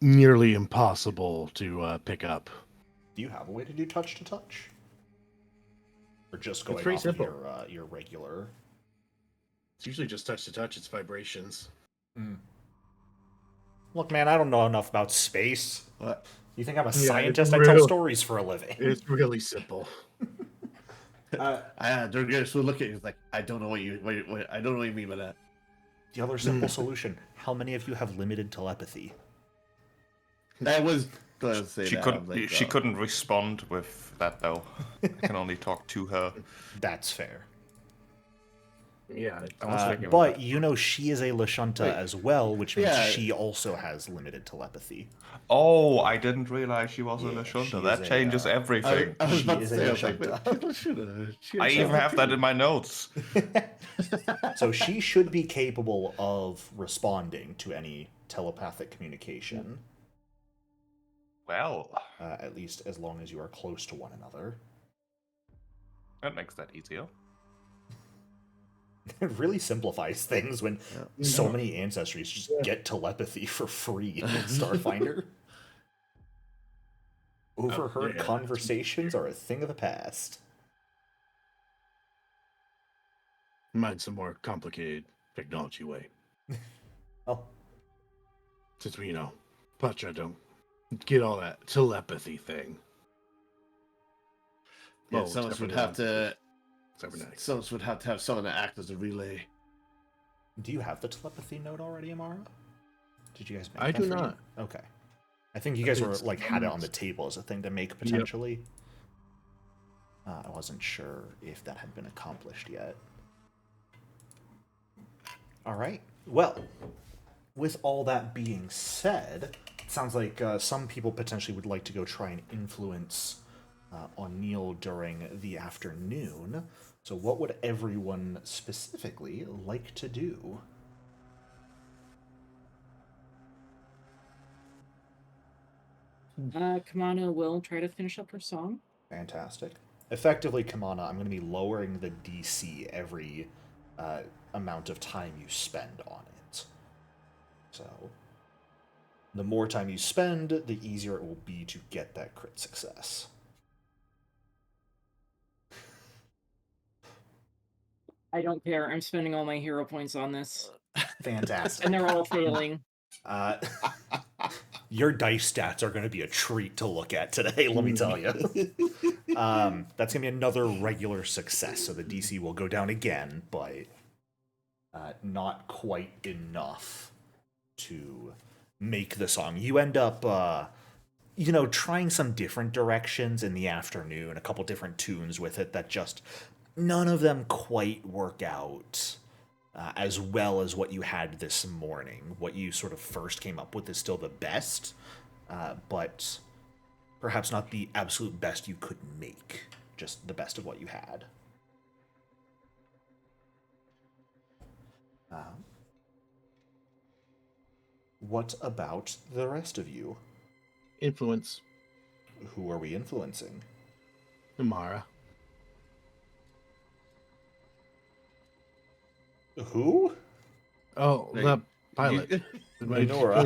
Nearly impossible to pick up. Do you have a way to do touch-to-touch? Or just going pretty off simple. Of your regular? It's usually just touch-to-touch. It's vibrations. Look, man, I don't know enough about space. What? You think I'm a scientist? I real. tell stories for a living. It's really simple. They're gonna look at you like, I don't know what you I don't know what you mean by that. The other simple solution: how many of you have limited telepathy? That was gonna say She that. couldn't. Like, she couldn't respond with that though. I can only talk to her. That's fair. Yeah. But you know she is a Lashunta as well, which means she also has limited telepathy. Oh, I didn't realize she was a she Lashunta. is That changes everything. I was She about to is a say, I was like, Lashunta. I even have that in my notes. So she should be capable of responding to any telepathic communication. Well, At least as long as you are close to one another. that makes that easier. It really simplifies things when so many ancestries just get telepathy for free in Starfinder. Overheard conversations are a thing of the past. Mine's a more complicated technology way. Oh. Since we, Patra don't get all that telepathy thing. Yeah, someone would have to. Cybernetics. Someone would have to have someone to act as a relay. Do you have the telepathy node already, Amara? Did you guys make I that do for you? not. Okay. I think you guys were had it on the table as a thing to make potentially. Yep. I wasn't sure if that had been accomplished yet. All right. Well, with all that being said, it sounds like some people potentially would like to go try and influence O'Neill during the afternoon. So what would everyone specifically like to do? Kamana will try to finish up her song. Fantastic. Effectively, Kamana, I'm going to be lowering the DC every amount of time you spend on it. So, the more time you spend, the easier it will be to get that crit success. I don't care. I'm spending all my hero points on this, Fantastic. and they're all failing. Your dice stats are going to be a treat to look at today, let me tell you. That's going to be another regular success, so the DC will go down again, but not quite enough to make the song. You end up, trying some different directions in the afternoon, a couple different tunes with it that just none of them quite work out as well as what you had this morning. What you sort of first came up with is still the best, but perhaps not the absolute best you could make, just the best of what you had. What about the rest of you? Influence. Who are we influencing? Amara. Who? Oh, Right. the pilot. Minora.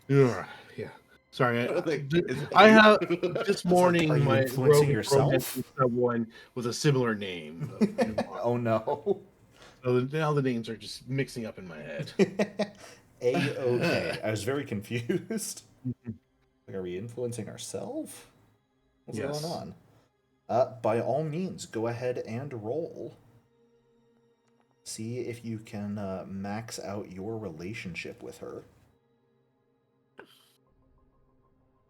Yeah. Sorry, Is I it- have this morning Are you my influencing rogue yourself? romancing someone with a similar name. Oh no. So now the names are just mixing up in my head. A-okay. I was very confused. Like, are we influencing ourselves? What's Yes. going on? By all means, go ahead and roll. See if you can max out your relationship with her.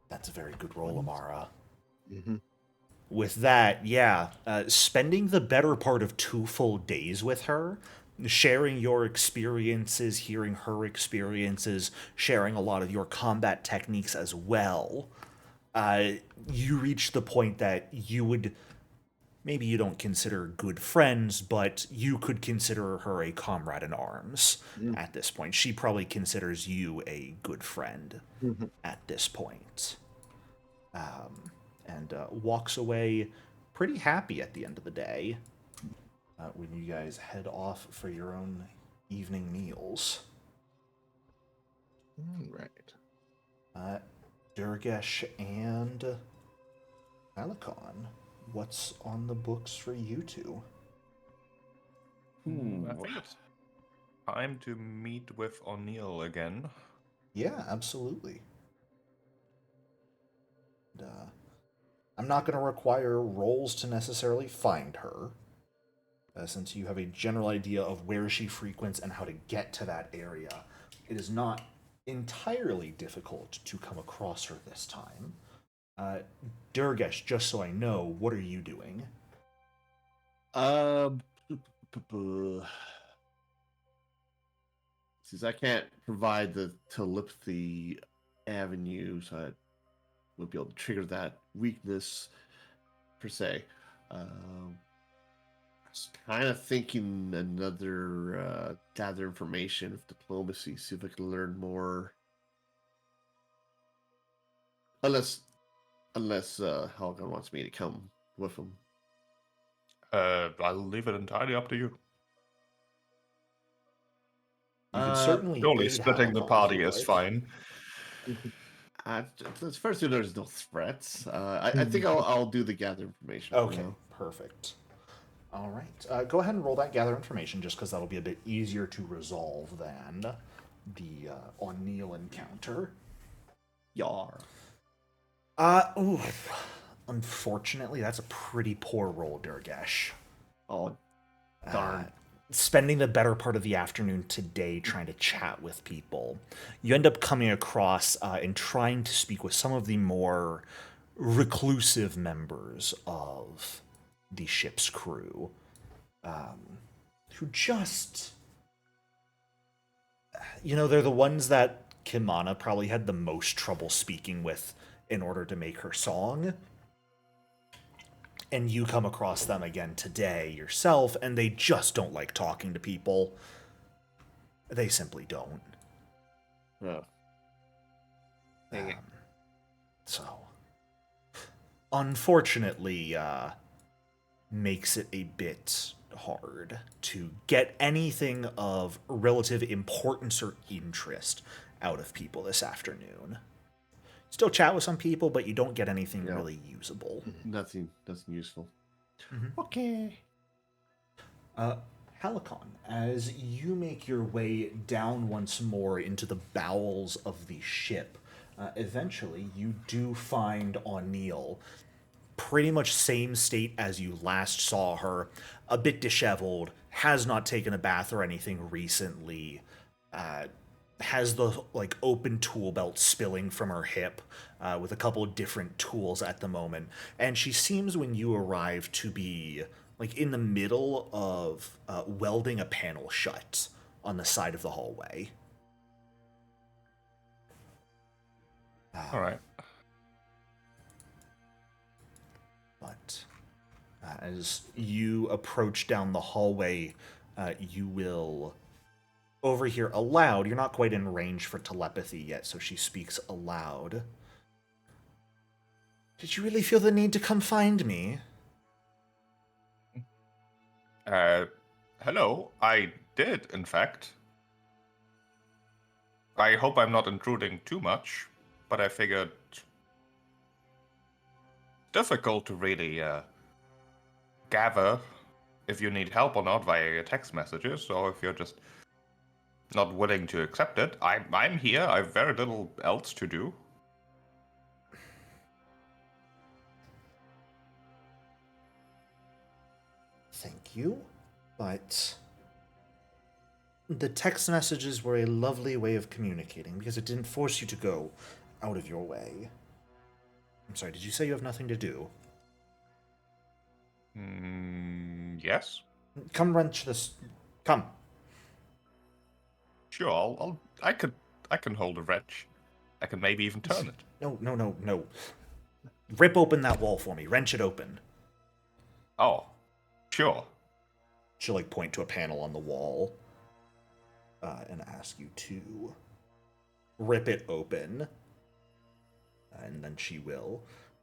That's a very good roll, Amara. Mm-hmm. With that, yeah, spending the better part of 2 full days with her, sharing your experiences, hearing her experiences, sharing a lot of your combat techniques as well, you reach the point that you would, maybe you don't consider good friends, but you could consider her a comrade in arms at this point. She probably considers you a good friend at this point. And walks away pretty happy at the end of the day when you guys head off for your own evening meals. All right. Durgesh and Alicon, what's on the books for you two? I think it's time to meet with O'Neill again. Yeah, absolutely. And, I'm not going to require rolls to necessarily find her, since you have a general idea of where she frequents and how to get to that area. It is not entirely difficult to come across her this time. Durgesh, just so I know, what are you doing? Since I can't provide the telepathy avenue, so I would be able to trigger that weakness per se. I was kind of thinking another gather information with diplomacy, see if I can learn more. Unless Helga wants me to come with him. I'll leave it entirely up to you. You can certainly Only aid splitting the Halicon if party you'd is like. fine. As far as there's no threats, I think I'll do the gather information. for Okay, now. perfect. All right. Go ahead and roll that gather information, just because that'll be a bit easier to resolve than the O'Neill encounter. Yar. Unfortunately, that's a pretty poor roll, Durgesh. Oh, darn. Spending the better part of the afternoon today trying to chat with people, you end up coming across and trying to speak with some of the more reclusive members of the ship's crew, who just, they're the ones that Kimana probably had the most trouble speaking with in order to make her song. And you come across them again today yourself, and they just don't like talking to people. They simply don't. Oh. Dang it. So, unfortunately, makes it a bit hard to get anything of relative importance or interest out of people this afternoon. Still chat with some people, but you don't get anything really usable. Nothing useful. Okay. Halicon, as you make your way down once more into the bowels of the ship, eventually you do find O'Neill pretty much same state as you last saw her, a bit disheveled, has not taken a bath or anything recently, has the like open tool belt spilling from her hip, with a couple of different tools at the moment, and she seems when you arrive to be like in the middle of welding a panel shut on the side of the hallway. All right. But as you approach down the hallway, you will overhear aloud. You're not quite in range for telepathy yet, so she speaks aloud. Did you really feel the need to come find me? Hello. I did, in fact. I hope I'm not intruding too much, but I figured difficult to really gather if you need help or not via your text messages, or if you're just not willing to accept it. I'm here. I have very little else to do. Thank you, but the text messages were a lovely way of communicating because it didn't force you to go out of your way. I'm sorry, did you say you have nothing to do? Yes. Come wrench this. Come. Sure. I can hold a wrench. I can maybe even turn it. No. Rip open that wall for me. Wrench it open. Oh, sure. She'll like point to a panel on the wall and ask you to rip it open. And then she will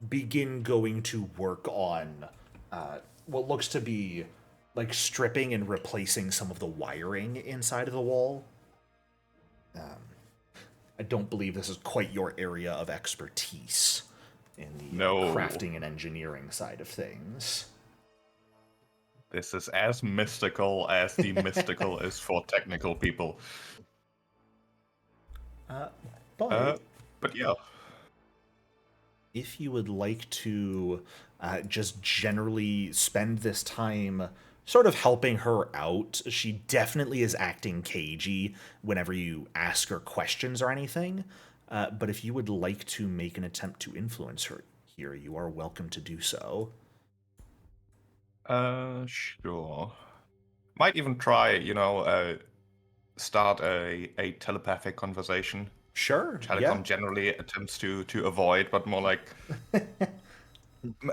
begin going to work on what looks to be like stripping and replacing some of the wiring inside of the wall. I don't believe this is quite your area of expertise in the crafting and engineering side of things. This is as mystical as the mystical is for technical people. But yeah. if you would like to just generally spend this time sort of helping her out, she definitely is acting cagey whenever you ask her questions or anything. But if you would like to make an attempt to influence her here, you are welcome to do so. Sure. Might even try, start a telepathic conversation. Sure, Telecom generally attempts to avoid, but more like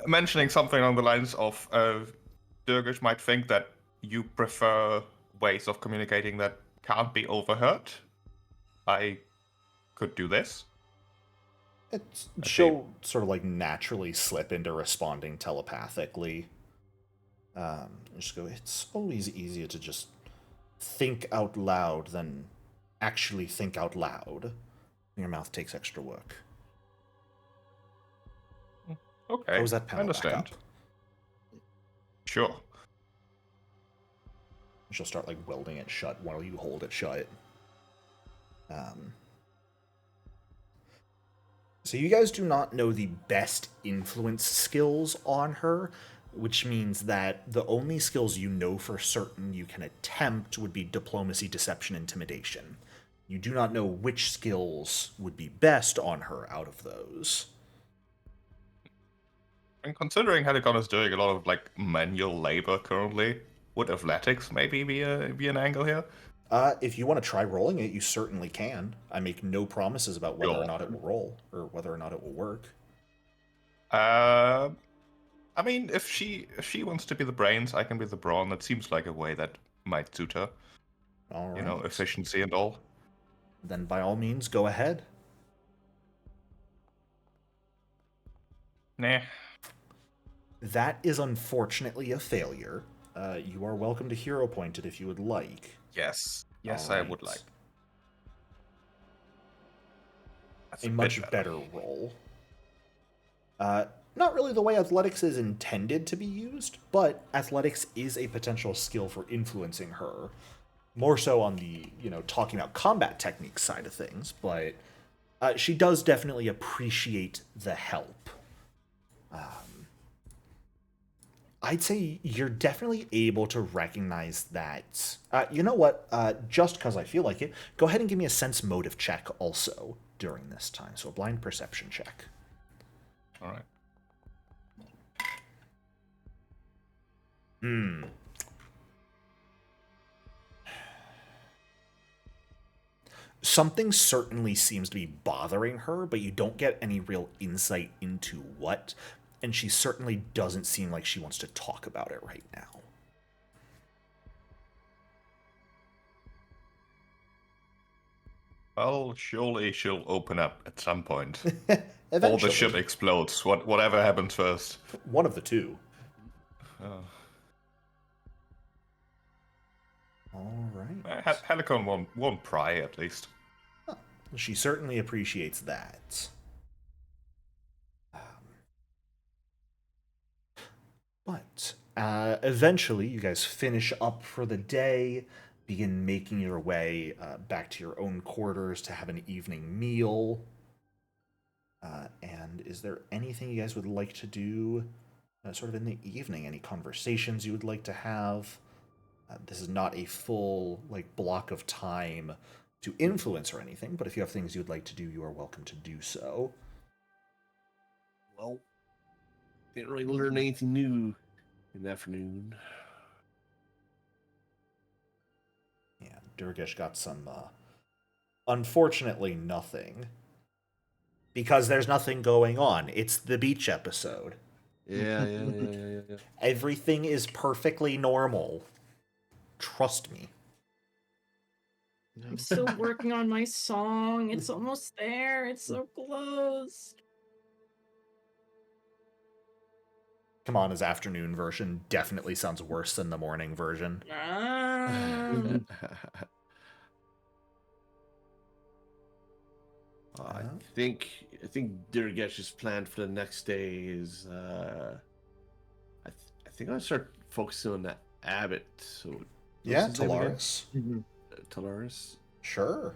mentioning something along the lines of Durgish might think that you prefer ways of communicating that can't be overheard. I could do this. She'll sort of like naturally slip into responding telepathically. Just go, it's always easier to just think out loud than actually think out loud. Your mouth takes extra work. Okay, Close that panel back up. Sure. She'll start like welding it shut while you hold it shut. So you guys do not know the best influence skills on her, which means that the only skills you know for certain you can attempt would be diplomacy, deception, intimidation. You do not know which skills would be best on her out of those. And considering Helicon is doing a lot of like manual labor currently, would athletics maybe be an angle here? If you want to try rolling it, you certainly can. I make no promises about whether or not it will roll, or whether or not it will work. I mean, if she wants to be the brains, I can be the brawn. That seems like a way that might suit her. All right. You know, efficiency and all. Then by all means, go ahead. Nah. That is unfortunately a failure. You are welcome to hero point it if you would like. Yes. Yes, All I right. would like. That's a much better roll. not really the way athletics is intended to be used, but athletics is a potential skill for influencing her. More so on the, talking about combat techniques side of things, but she does definitely appreciate the help. I'd say you're definitely able to recognize that. You know what? Just because I feel like it, go ahead and give me a sense motive check also during this time. So a blind perception check. All right. Something certainly seems to be bothering her, but you don't get any real insight into what. And she certainly doesn't seem like she wants to talk about it right now. Well, surely she'll open up at some point. Eventually. Or the ship explodes. Whatever happens first. One of the two. Oh. All right. Helicon won't pry, at least. She certainly appreciates that. But eventually, you guys finish up for the day, begin making your way back to your own quarters to have an evening meal. And is there anything you guys would like to do sort of in the evening? Any conversations you would like to have? This is not a full block of time to influence or anything, but if you have things you would like to do, you are welcome to do so. Well, didn't really learn anything new in the afternoon. Yeah, Durgesh got some, unfortunately, nothing. Because there's nothing going on. It's the beach episode. Yeah. Everything is perfectly normal. Trust me. I'm still working on my song. It's almost there. It's so close. Come on, his afternoon version definitely sounds worse than the morning version. I think Durgesh's plan for the next day is I think I'll start focusing on that Abbott. So Yeah, Talaris. Talaris. Sure.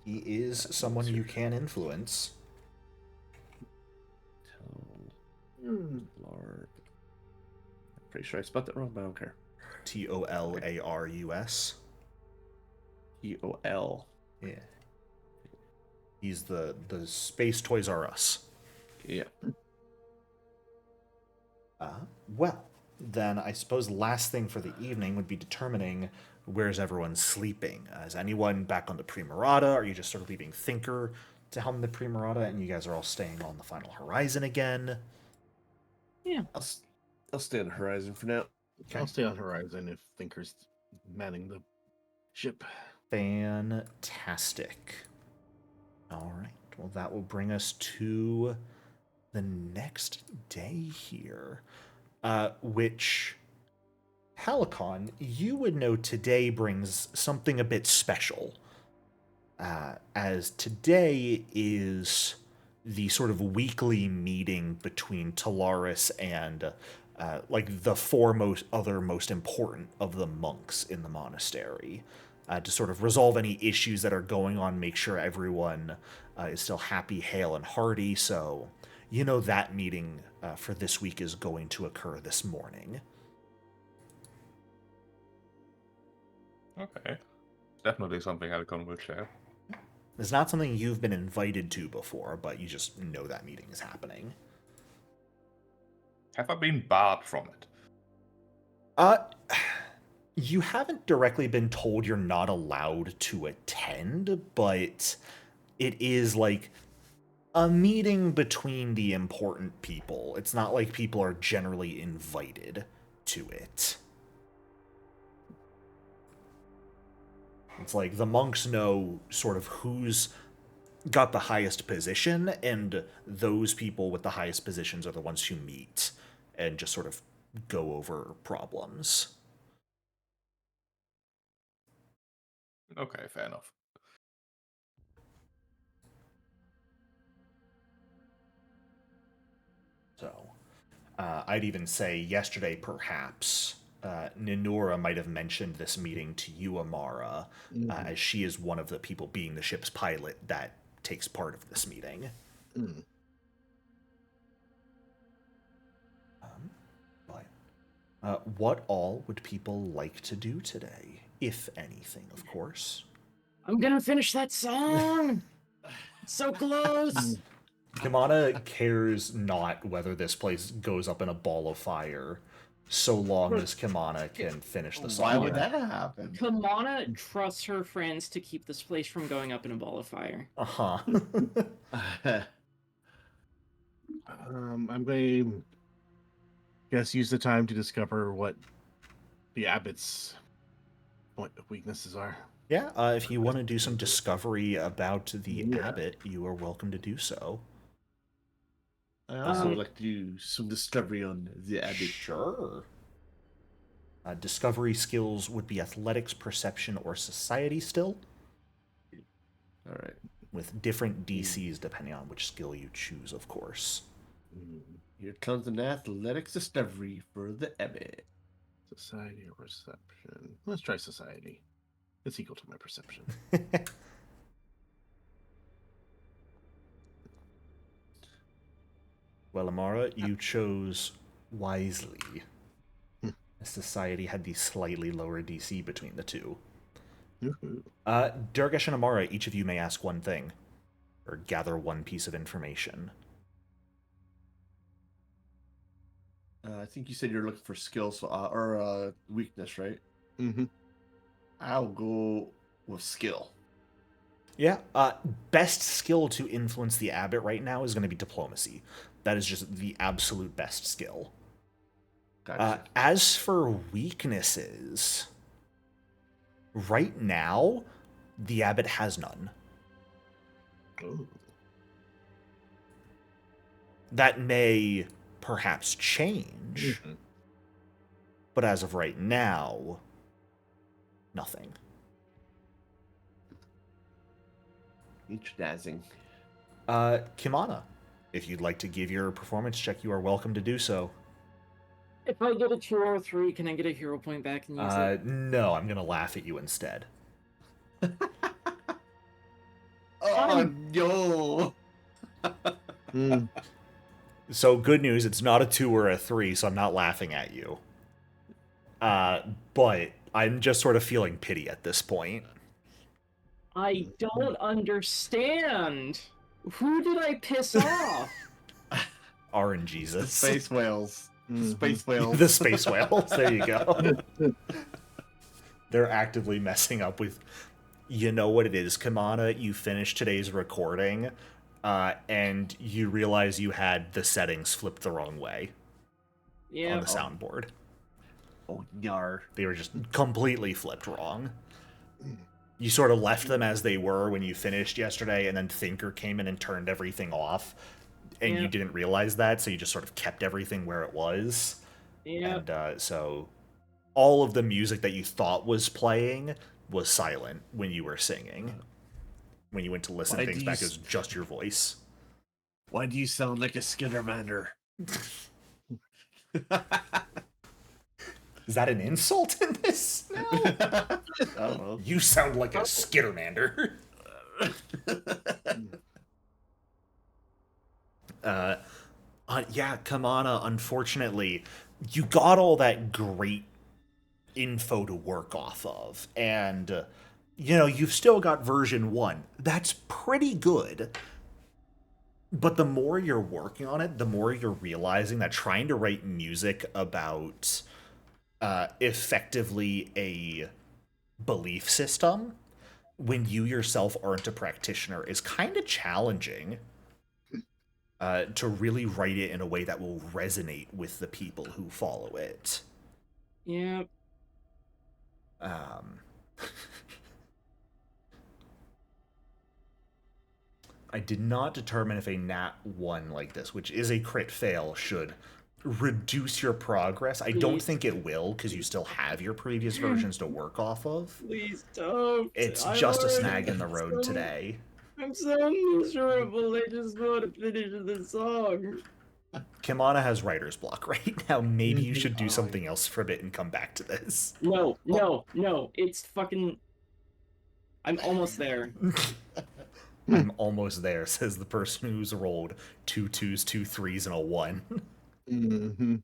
He is someone you can influence. Lord. I'm pretty sure I spelled that wrong, but I don't care. Tolarus. EOL. Yeah. He's the Space Toys R Us. Yeah. Well, then I suppose last thing for the evening would be determining where's everyone sleeping. Is anyone back on the Primarata? Are you just sort of leaving Thinker to helm the Primarata, and you guys are all staying on the Final Horizon again? Yeah. I'll stay on the horizon for now. Okay. I'll stay on Horizon if Thinker's manning the ship. Fantastic. All right. Well, that will bring us to the next day here, which, Helicon, you would know today brings something a bit special, as today is the sort of weekly meeting between Talaris and the four most important of the monks in the monastery, to sort of resolve any issues that are going on, make sure everyone is still happy, hale, and hearty. So, that meeting for this week is going to occur this morning. Okay. Definitely something Helicon will share. It's not something you've been invited to before, but you just know that meeting is happening. Have I been barred from it? You haven't directly been told you're not allowed to attend, but it is a meeting between the important people. It's not like people are generally invited to it. It's like the monks know sort of who's got the highest position, and those people with the highest positions are the ones who meet and just sort of go over problems. Okay, fair enough. I'd even say yesterday, perhaps, Ninura might have mentioned this meeting to you, Amara, as she is one of the people being the ship's pilot that takes part of this meeting. But what all would people like to do today, if anything, of course? I'm gonna finish that song. So close. Kimana cares not whether this place goes up in a ball of fire, so long as Kimana can finish the song. Why would that happen? Kamana trusts her friends to keep this place from going up in a ball of fire. Uh-huh. I'm going to use the time to discover what the abbot's weaknesses are. Yeah, if you want to do some discovery about the abbot, you are welcome to do so. I also would like to do some discovery on the abbot. Sure. Discovery skills would be athletics, perception, or society still, All right. with different DCs depending on which skill you choose, of course. Here comes an athletics discovery for the abbot. Society or perception? Let's try society. It's equal to my perception. Well, Amara, you chose wisely. Society had the slightly lower DC between the two. Durgesh and Amara, each of you may ask one thing, or gather one piece of information. I think you said you're looking for skills or weakness, right? Mm-hmm. I'll go with skill. Yeah, best skill to influence the abbot right now is going to be diplomacy. That is just the absolute best skill. Gotcha. As for weaknesses, right now, the abbot has none. Oh. That may perhaps change, but as of right now, nothing. Interesting. Kimana, if you'd like to give your performance check, you are welcome to do so. If I get a 2 or a 3, can I get a hero point back and use it? No, I'm gonna laugh at you instead. Oh, no. So good news, it's not a 2 or a 3, so I'm not laughing at you. But I'm just sort of feeling pity at this point. I don't understand. Who did I piss off? RNGesus. Space whales. Space whales. The space whales. There you go. They're actively messing up with... You know what it is, Kimana? You finished today's recording, and you realize you had the settings flipped the wrong way on the soundboard. Oh, yar. They were just completely flipped wrong. You sort of left them as they were when you finished yesterday, and then Thinker came in and turned everything off, and you didn't realize that, so you just sort of kept everything where it was. Yeah. And so all of the music that you thought was playing was silent when you were singing. When you went to listen to things back, it was just your voice. Why do you sound like a Skittermander? Is that an insult in this? No. I don't know. You sound like a Skittermander. Yeah, Kamana, unfortunately, you got all that great info to work off of, and, you've still got version 1. That's pretty good. But the more you're working on it, the more you're realizing that trying to write music about effectively a belief system when you yourself aren't a practitioner is kind of challenging. To really write it in a way that will resonate with the people who follow it. Yep. I did not determine if a nat 1 like this, which is a crit fail, should reduce your progress. I don't think it will, because you still have your previous versions to work off of. Please don't. It's just a snag in the road today. I'm so miserable. I just want to finish the song. Kimana has writer's block right now. Maybe you should do Oh, something else for a bit and come back to this. No, no, no. It's fucking. I'm almost there. I'm almost there, says the person who's rolled 2 2s, 2 3s, and a 1. Mm-hmm.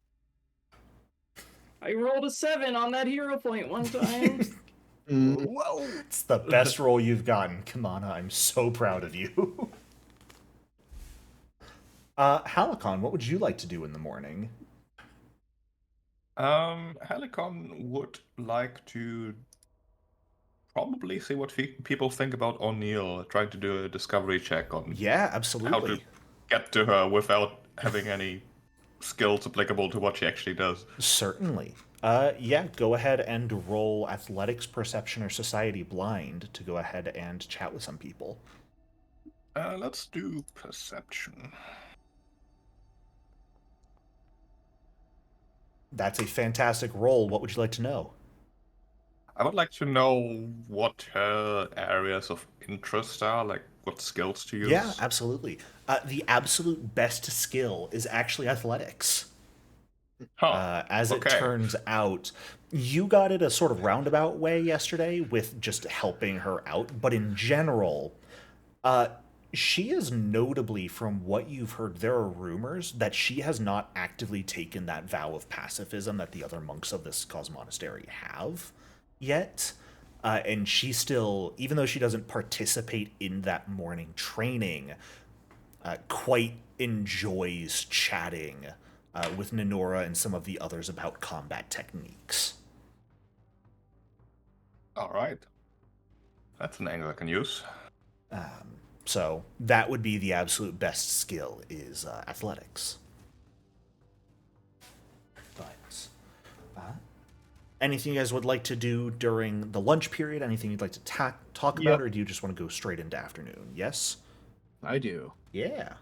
I rolled a 7 on that hero point one time. Whoa! It's the best roll you've gotten. Kimana, I'm so proud of you. Halicon, what would you like to do in the morning? Helicon would like to probably see what people think about O'Neill trying to do a discovery check on Yeah, how to absolutely. get to her without having any skills applicable to what she actually does. Certainly. Yeah, go ahead and roll athletics, perception, or society blind to go ahead and chat with some people. Let's do perception. That's a fantastic roll. What would you like to know? I would like to know what her areas of interest are, like what skills to use. Yeah, absolutely. The absolute best skill is actually athletics. Huh. As it Okay. turns out, you got it a sort of roundabout way yesterday with just helping her out, but in general, she is notably, from what you've heard, there are rumors that she has not actively taken that vow of pacifism that the other monks of this cos monastery have yet. And she still, even though she doesn't participate in that morning training, quite enjoys chatting with Nenora and some of the others about combat techniques. All right. That's an angle I can use. So that would be the absolute best skill is athletics. But anything you guys would like to do during the lunch period? Anything you'd like to talk about, Yep. or do you just want to go straight into afternoon? Yes? I do. Yeah.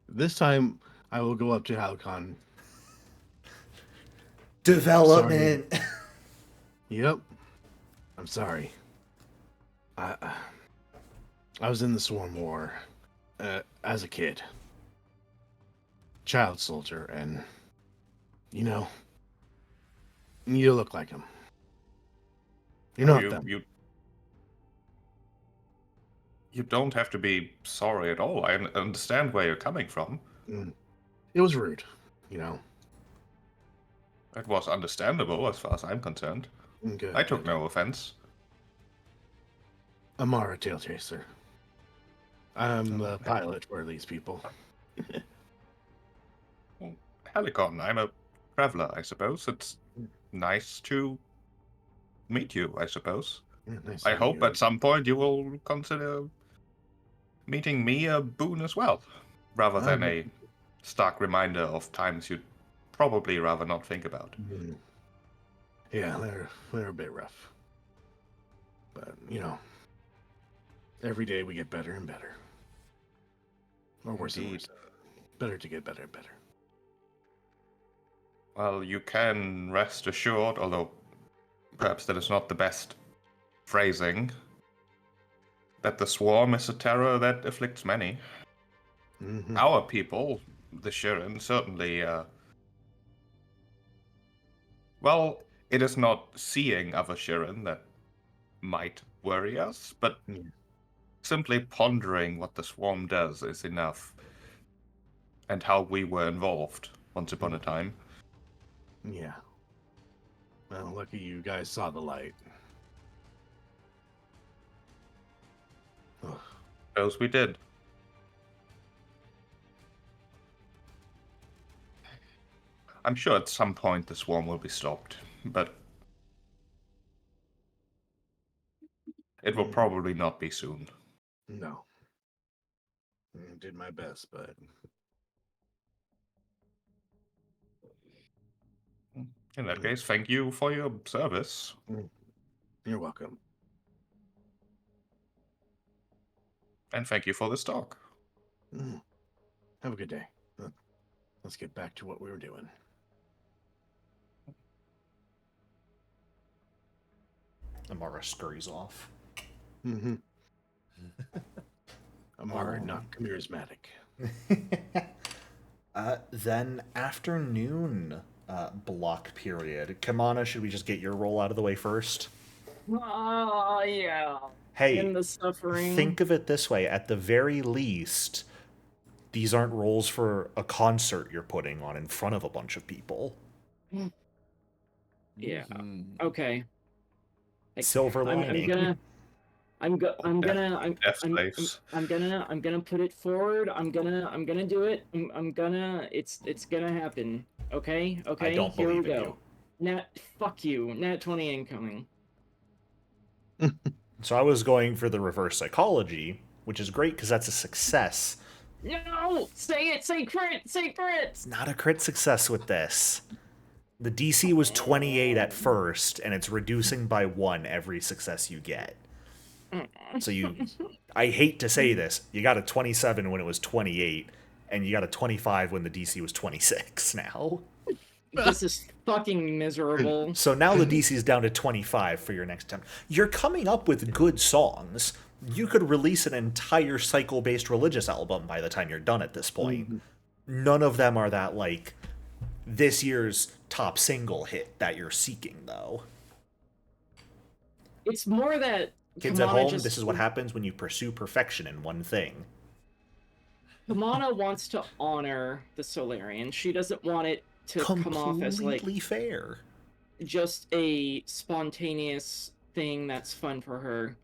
This time, I will go up to Halcon. Development. Yep. I'm sorry. I was in the Swarm War as a kid. Child soldier, and, you know, you look like him. You're not them. You don't have to be sorry at all. I understand where you're coming from. It was rude, you know. It was understandable as far as I'm concerned. Good. I took no offense. Amara Tail Chaser. I'm the pilot for these people. Well, Helicon, I'm a traveler, I suppose. It's nice to meet you, I suppose. Yeah, nice I to meet hope you. at some point you will consider meeting me a boon as well, rather than a stark reminder of times you'd probably rather not think about. Yeah, they're a bit rough. But, you know, every day we get better and better. Or worse and worse. Better to get better and better. Well, you can rest assured, although perhaps that is not the best phrasing, that the Swarm is a terror that afflicts many. Mm-hmm. Our people, the Shirin, certainly, well, it is not seeing other Shirin that might worry us, but simply pondering what the Swarm does is enough, and how we were involved once upon a time. Yeah. Well, lucky you guys saw the light. Ugh. Those we did. I'm sure at some point the Swarm will be stopped, but it will probably not be soon. No. I did my best, but... In that case, thank you for your service. You're welcome. And thank you for this talk. Have a good day. Let's get back to what we were doing. Amara scurries off. Amara, not charismatic. Then afternoon block period. Kamana, should we just get your roll out of the way first? Oh, yeah. Hey, In the suffering. think of it this way. At the very least, these aren't rolls for a concert you're putting on in front of a bunch of people. Yeah. Mhm. Okay. Silver lining. I'm gonna put it forward. I'm gonna do it. It's gonna happen. Okay? Okay, don't here we believe in go. Fuck you. Nat 20 incoming. So I was going for the reverse psychology, which is great because that's a success. No! Say it! Say crit! Say crit! It's not a crit success with this. The DC was 28 at first, and it's reducing by 1 every success you get. So I hate to say this, you got a 27 when it was 28, and you got a 25 when the DC was 26 now. This is fucking miserable. So now the DC is down to 25 for your next attempt. You're coming up with good songs. You could release an entire cycle-based religious album by the time you're done at this point. None of them are that, like, this year's top single hit that you're seeking, though. It's more that Kids Kamana at home, just, this is what happens when you pursue perfection in one thing. Kamana wants to honor the Solarian. She doesn't want it to come off as like Completely fair. just a spontaneous thing that's fun for her.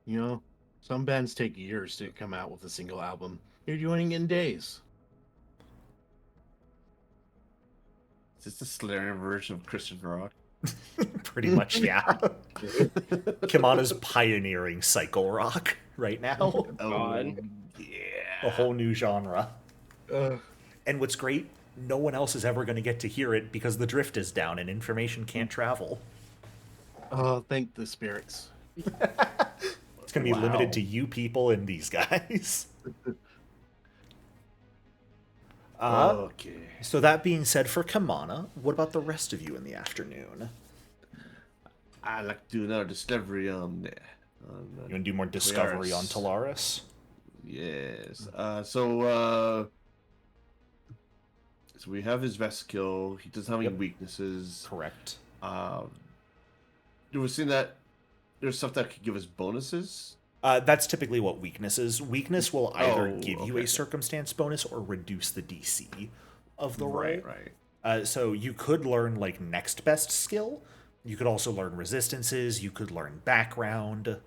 You know, some bands take years to come out with a single album. You're doing it in days. Is this the Solarian version of Christian rock? Pretty much, yeah. Kamana's pioneering cycle rock right now. Oh, God. Yeah. A whole new genre. And what's great, no one else is ever going to get to hear it because the drift is down and information can't travel. Oh, thank the spirits. It's going to be limited to you people and these guys. Okay. So that being said, for Kamana, what about the rest of you in the afternoon? I'd like to do another discovery on You want to do more discovery on Polaris. Talaris? Yes. So we have his vesicle. He doesn't have any weaknesses. Correct. Do we see that there's stuff that could give us bonuses? That's typically what weakness is. Weakness will either give you okay. a circumstance bonus or reduce the DC of the roll. Right. So you could learn like next best skill. You could also learn resistances. You could learn background.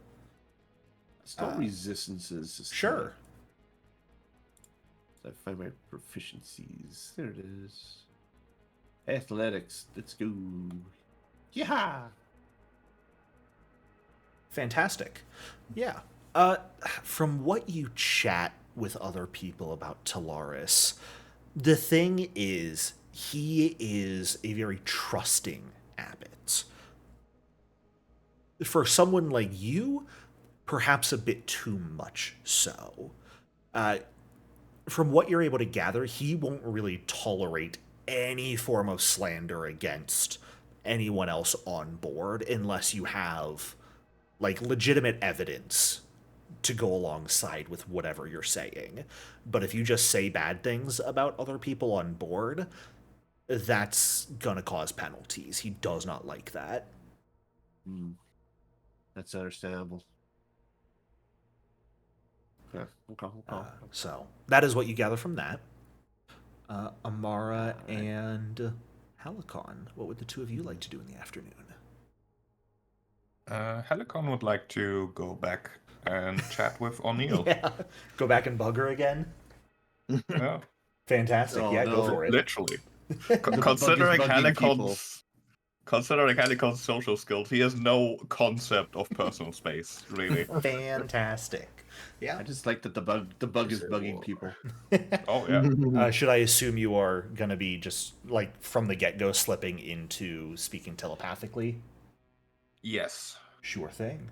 Still resistances. Just Sure. I find my proficiencies. There it is. Athletics. Let's go. Yeah. Fantastic. Yeah. From what you chat with other people about Talaris, the thing is, he is a very trusting abbot. For someone like you, perhaps a bit too much so. From what you're able to gather, he won't really tolerate any form of slander against anyone else on board unless you have like legitimate evidence to go alongside with whatever you're saying. But if you just say bad things about other people on board, that's gonna cause penalties. He does not like that. That's understandable. Yeah. Okay. So that is what you gather from that. Amara and Helicon, what would the two of you like to do in the afternoon? Helicon would like to go back and chat with O'Neill. Yeah. Go back and bug her again? Yeah, Fantastic. Oh, yeah, no. go for it. literally. bug is Considering bugging people. Helicon's social skills, he has no concept of personal space, really. Fantastic. Yeah. I just like that the bug is bugging people. Oh yeah. Should I assume you are going to be just, like, from the get-go slipping into speaking telepathically? Yes. Sure thing.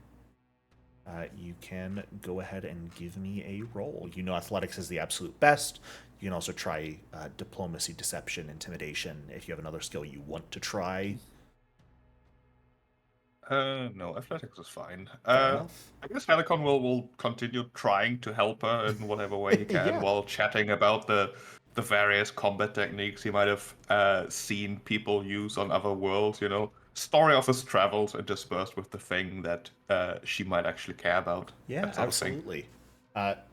You can go ahead and give me a roll. You know athletics is the absolute best. You can also try diplomacy, deception, intimidation if you have another skill you want to try. No, athletics is fine. Fair enough. I guess Helicon will continue trying to help her in whatever way he can Yeah. while chatting about the the various combat techniques he might have seen people use on other worlds. Story of his travels interspersed with the thing that she might actually care about. Yeah, That sort of thing. absolutely.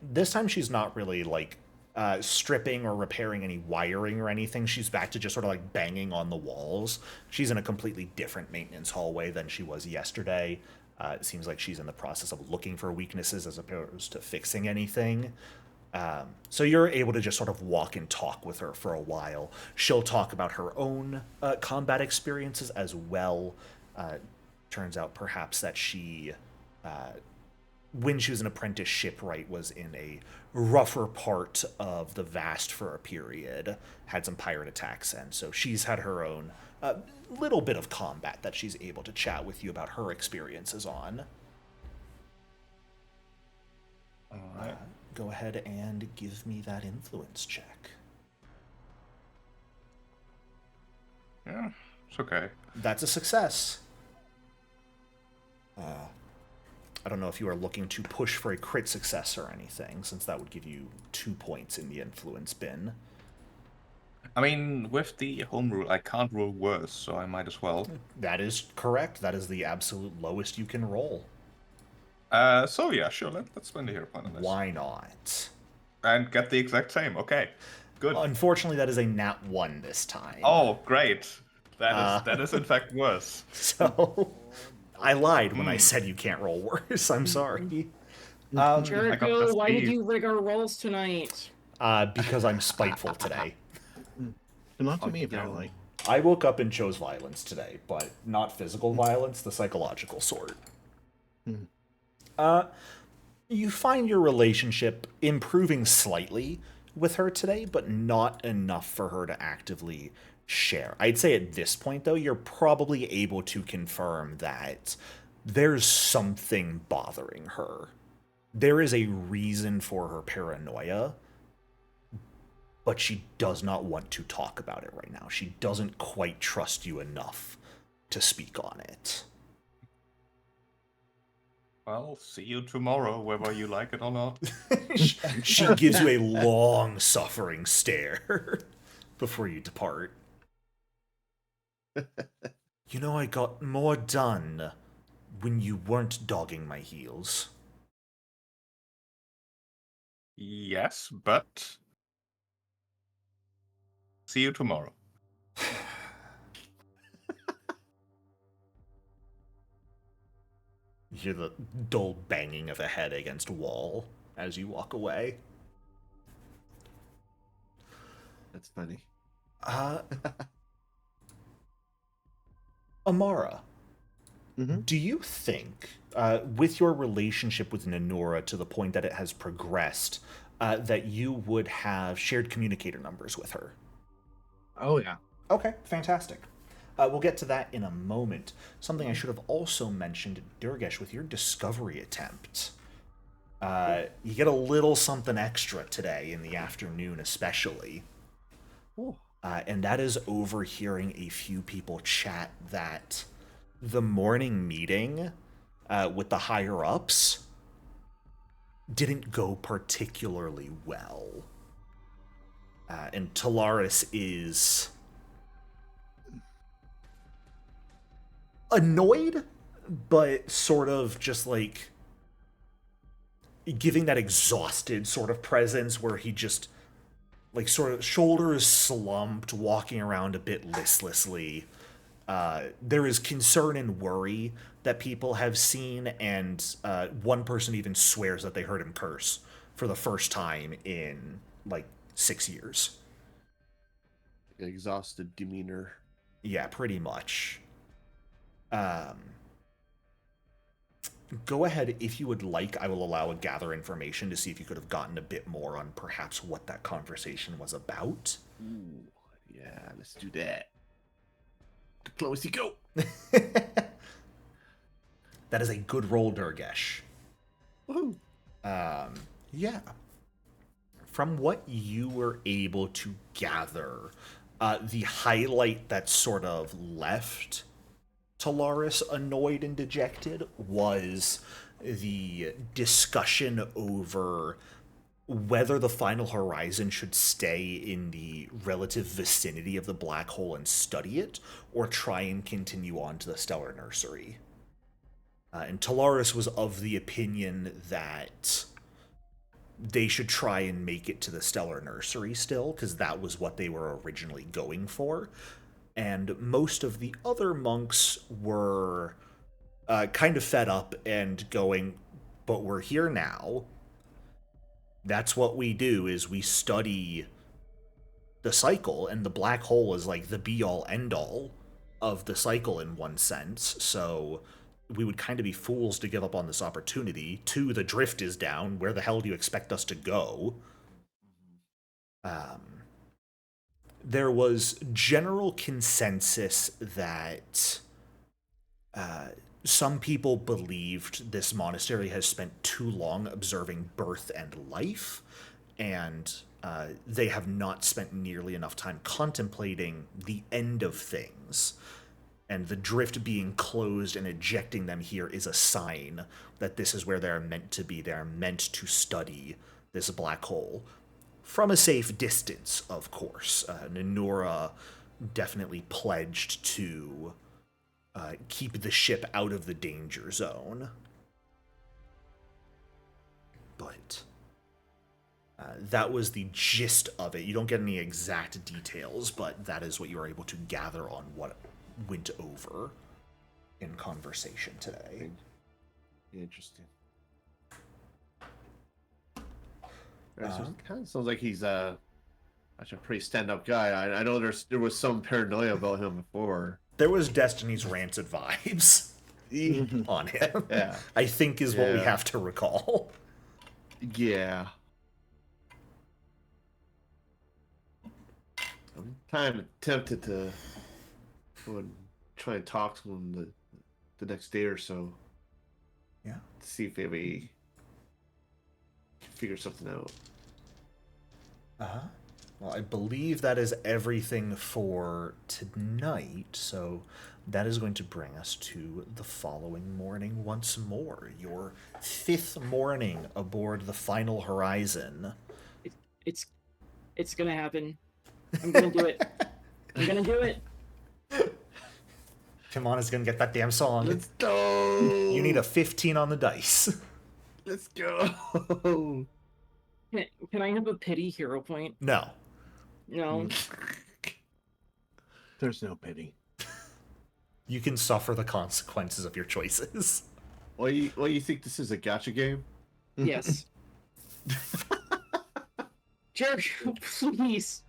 This time she's not really like stripping or repairing any wiring or anything. She's back to just sort of like banging on the walls. She's in a completely different maintenance hallway than she was yesterday. It seems like she's in the process of looking for weaknesses as opposed to fixing anything. So you're able to just sort of walk and talk with her for a while. She'll talk about her own combat experiences as well. Turns out perhaps that she, when she was an apprentice shipwright, was in a rougher part of the Vast for a period, had some pirate attacks, and so she's had her own little bit of combat that she's able to chat with you about her experiences on. All right. Go ahead and give me that influence check. Yeah, it's okay. That's a success. I don't know if you are looking to push for a crit success or anything, since that would give you 2 points in the influence bin. I mean, with the home rule, I can't roll worse, so I might as well. That is correct. That is the absolute lowest you can roll. So yeah, sure. Let's spend a hero point on this. Why not? And get the exact same. Okay, good. Unfortunately, that is a nat 1 this time. Oh, great. That is in fact worse. So, I lied when I said you can't roll worse. I'm sorry. Jericho, why did speed. you rig our rolls tonight? Because I'm spiteful today. Not to me, apparently. I woke up and chose violence today, but not physical violence, the psychological sort. You find your relationship improving slightly with her today, but not enough for her to actively share. I'd say at this point, though, you're probably able to confirm that there's something bothering her. There is a reason for her paranoia, but she does not want to talk about it right now. She doesn't quite trust you enough to speak on it. Well, see you tomorrow, whether you like it or not. She gives you a long, suffering stare before you depart. You know, I got more done when you weren't dogging my heels. Yes, but see you tomorrow. You hear the dull banging of a head against a wall as you walk away. That's funny. Amara, Mhm. do you think, with your relationship with Nanora to the point that it has progressed, that you would have shared communicator numbers with her? Oh, yeah. Okay, fantastic. We'll get to that in a moment. Something I should have also mentioned, Durgesh, with your discovery attempt. You get a little something extra today in the afternoon, especially. And that is overhearing a few people chat that the morning meeting with the higher ups didn't go particularly well. And Talaris is annoyed, but sort of just like giving that exhausted sort of presence where he just like sort of shoulders slumped, walking around a bit listlessly. There is concern and worry that people have seen, and one person even swears that they heard him curse for the first time in like 6 years. Exhausted demeanor. Yeah, pretty much. Go ahead, if you would like, I will allow a gather information to see if you could have gotten a bit more on perhaps what that conversation was about. Ooh, yeah, let's do that. Diplomacy, go! That is a good roll, Durgesh. Woohoo! Yeah. From what you were able to gather, the highlight that sort of left Talaris annoyed and dejected was the discussion over whether the final horizon should stay in the relative vicinity of the black hole and study it, or try and continue on to the stellar nursery. And Talaris was of the opinion that they should try and make it to the stellar nursery still, because that was what they were originally going for. And most of the other monks were kind of fed up and going, but we're here now. That's what we do, is we study the cycle, and the black hole is like the be-all, end-all of the cycle in one sense, so we would kind of be fools to give up on this opportunity. 2, the drift is down. Where the hell do you expect us to go? There was general consensus that some people believed this monastery has spent too long observing birth and life, and they have not spent nearly enough time contemplating the end of things. And the drift being closed and ejecting them here is a sign that this is where they're meant to be. They're meant to study this black hole. From a safe distance, of course. Nanura definitely pledged to keep the ship out of the danger zone. But that was the gist of it. You don't get any exact details, but that is what you were able to gather on what went over in conversation today. Interesting. So it kind of sounds like he's actually a pretty stand-up guy. I know there was some paranoia about him before. There was Destiny's rancid vibes on him. Yeah, I think is what we have to recall. Yeah. I'm kind of tempted to go and try and talk to him the next day or so. Yeah. To see if maybe can figure something out. Well, I believe that is everything for tonight, so that is going to bring us to the following morning once more. Your 5th morning aboard the final horizon. It's gonna happen. I'm gonna do it. I'm gonna do it. Kimana's gonna get that damn song. Let's go! You need a 15 on the dice. Let's go! Can I have a pity hero point? No. No. There's no pity. You can suffer the consequences of your choices. Well, you think this is a gacha game? Yes. Jerk, please.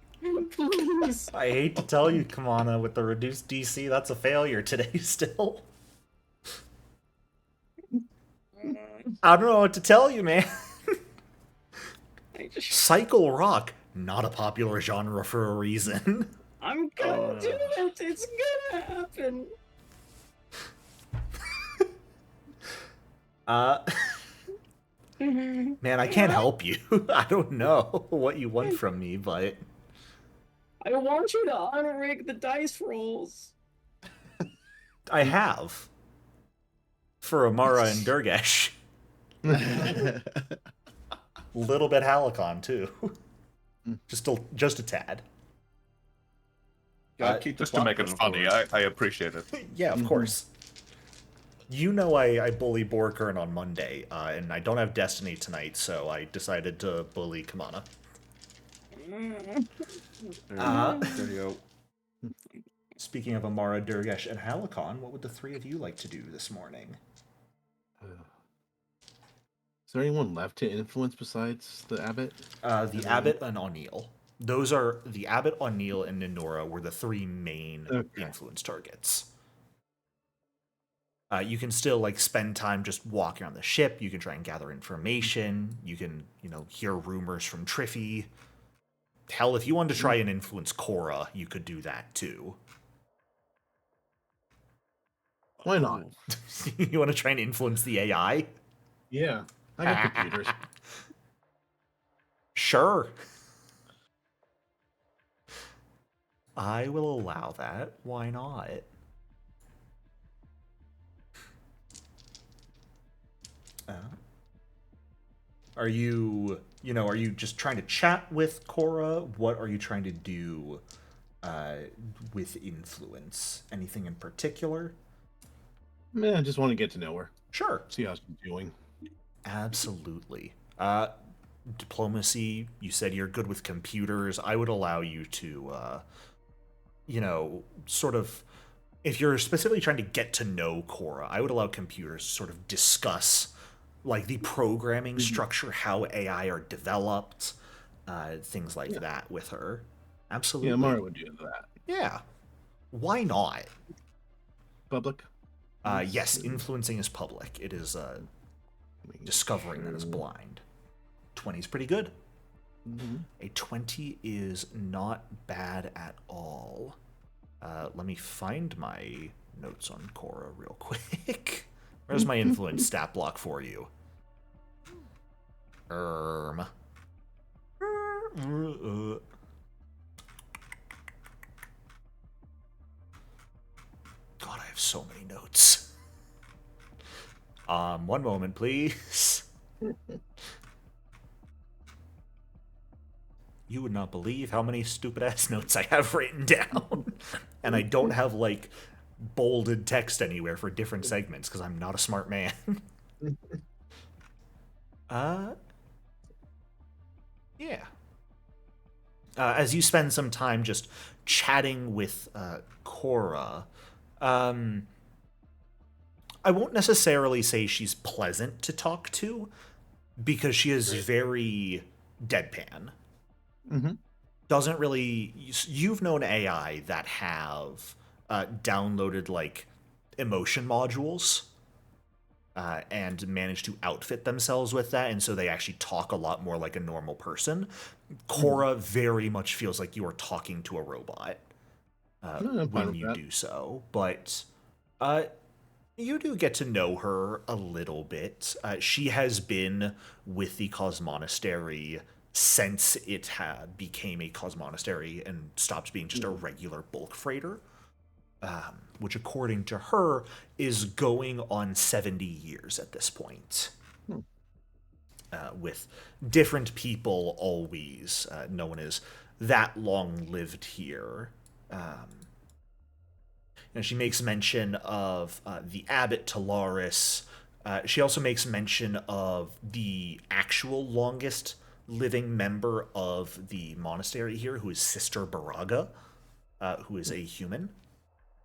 Please. I hate to tell you, Kimana, with the reduced DC, that's a failure today still. I don't know what to tell you, man. Cycle rock, not a popular genre for a reason. I'm gonna do it. It's gonna happen. Man, I can't help you. I don't know what you want from me, but I want you to unrig the dice rolls. I have. For Amara and Durgesh. Little bit Halicon, too. Just a tad. Just to make it funny, I appreciate it. Yeah, of course. You know I bully Borkern on Monday, and I don't have Destiny tonight, so I decided to bully Kimana. There you go. Speaking of Amara, Durgesh, and Halicon, what would the 3 of you like to do this morning? Is there anyone left to influence besides the abbot? The Abbot and O'Neill. Those are the Abbot, O'Neill, and Nanura were the 3 main influence targets. You can still spend time just walking around the ship. You can try and gather information. You can, hear rumors from Triffy. Hell, if you wanted to try and influence Cora, you could do that too. Why not? You want to try and influence the AI? Yeah, I got computers. Sure. I will allow that. Why not? Are you just trying to chat with Cora? What are you trying to do with influence? Anything in particular? Man, I just want to get to know her. Sure. See how she's doing. Absolutely. Diplomacy, you said you're good with computers. I would allow you to, sort of, if you're specifically trying to get to know Cora, I would allow computers to sort of discuss, like, the programming structure, how AI are developed, things like that with her. Absolutely. Yeah, Mara would do that. Yeah. Why not? Public? Yes, influencing is public. It is discovering that is blind. 20 is pretty good. A 20 is not bad at all. Let me find my notes on Cora real quick. Where's my influence stat block for you? God, I have so many notes. One moment, please. You would not believe how many stupid-ass notes I have written down. And I don't have, like, bolded text anywhere for different segments, because I'm not a smart man. Yeah. As you spend some time just chatting with Cora, I won't necessarily say she's pleasant to talk to, because she is very deadpan. Doesn't really... You've known AI that have downloaded, like, emotion modules and managed to outfit themselves with that, and so they actually talk a lot more like a normal person. Cora very much feels like you are talking to a robot when you do so, but you do get to know her a little bit. She has been with the Cosmonastery since it became a Cosmonastery and stopped being just a regular bulk freighter, which according to her is going on 70 years at this point. With different people always. No one is that long lived here. And she makes mention of the abbot Talaris. She also makes mention of the actual longest living member of the monastery here, who is Sister Baraga, who is a human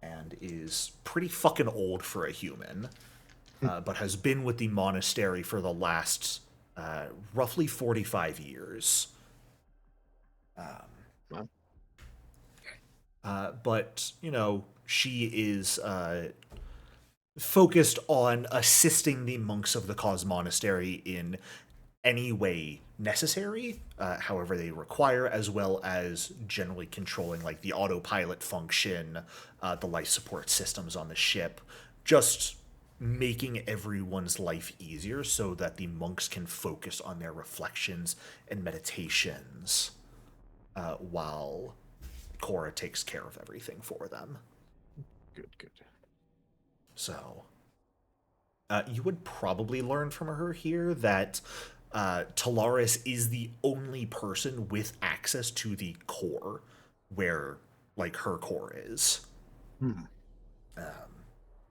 and is pretty fucking old for a human, but has been with the monastery for the last roughly 45 years. But, she is focused on assisting the monks of the Cos Monastery in any way necessary, however they require, as well as generally controlling, like, the autopilot function, the life support systems on the ship, just making everyone's life easier so that the monks can focus on their reflections and meditations while Cora takes care of everything for them. Good. So, you would probably learn from her here that Talaris is the only person with access to the core where, like, her core is.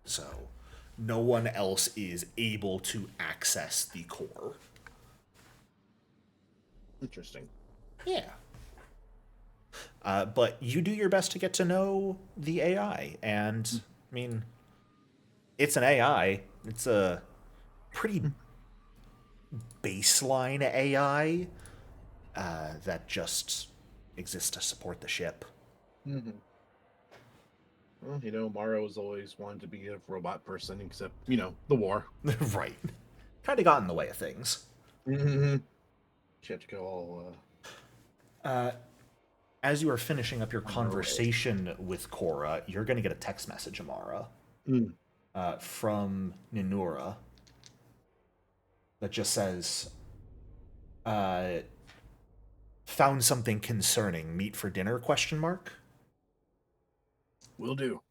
So, no one else is able to access the core. Interesting. Yeah. But you do your best to get to know the AI, and, I mean, it's an AI. It's a pretty baseline AI that just exists to support the ship. Well, Mara was always wanted to be a robot person, except, the war. Right. Kind of got in the way of things. She had to go all... As you are finishing up your conversation with Cora, you're going to get a text message, Amara, from Ninura that just says, found something concerning. Meet for dinner, ? Will do.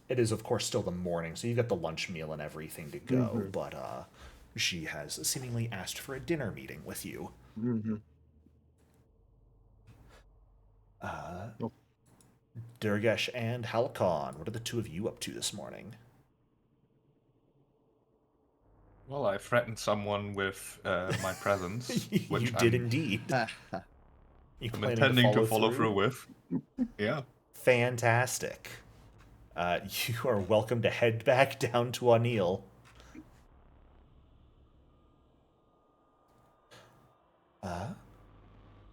It is, of course, still the morning, so you got the lunch meal and everything to go, but she has seemingly asked for a dinner meeting with you. Mm-hmm. Durgesh and Halcon, what are the two of you up to this morning? Well, I threatened someone with my presence, You which did I'm, indeed. You I'm planning intending to to follow through with. Yeah. Fantastic. You are welcome to head back down to O'Neill.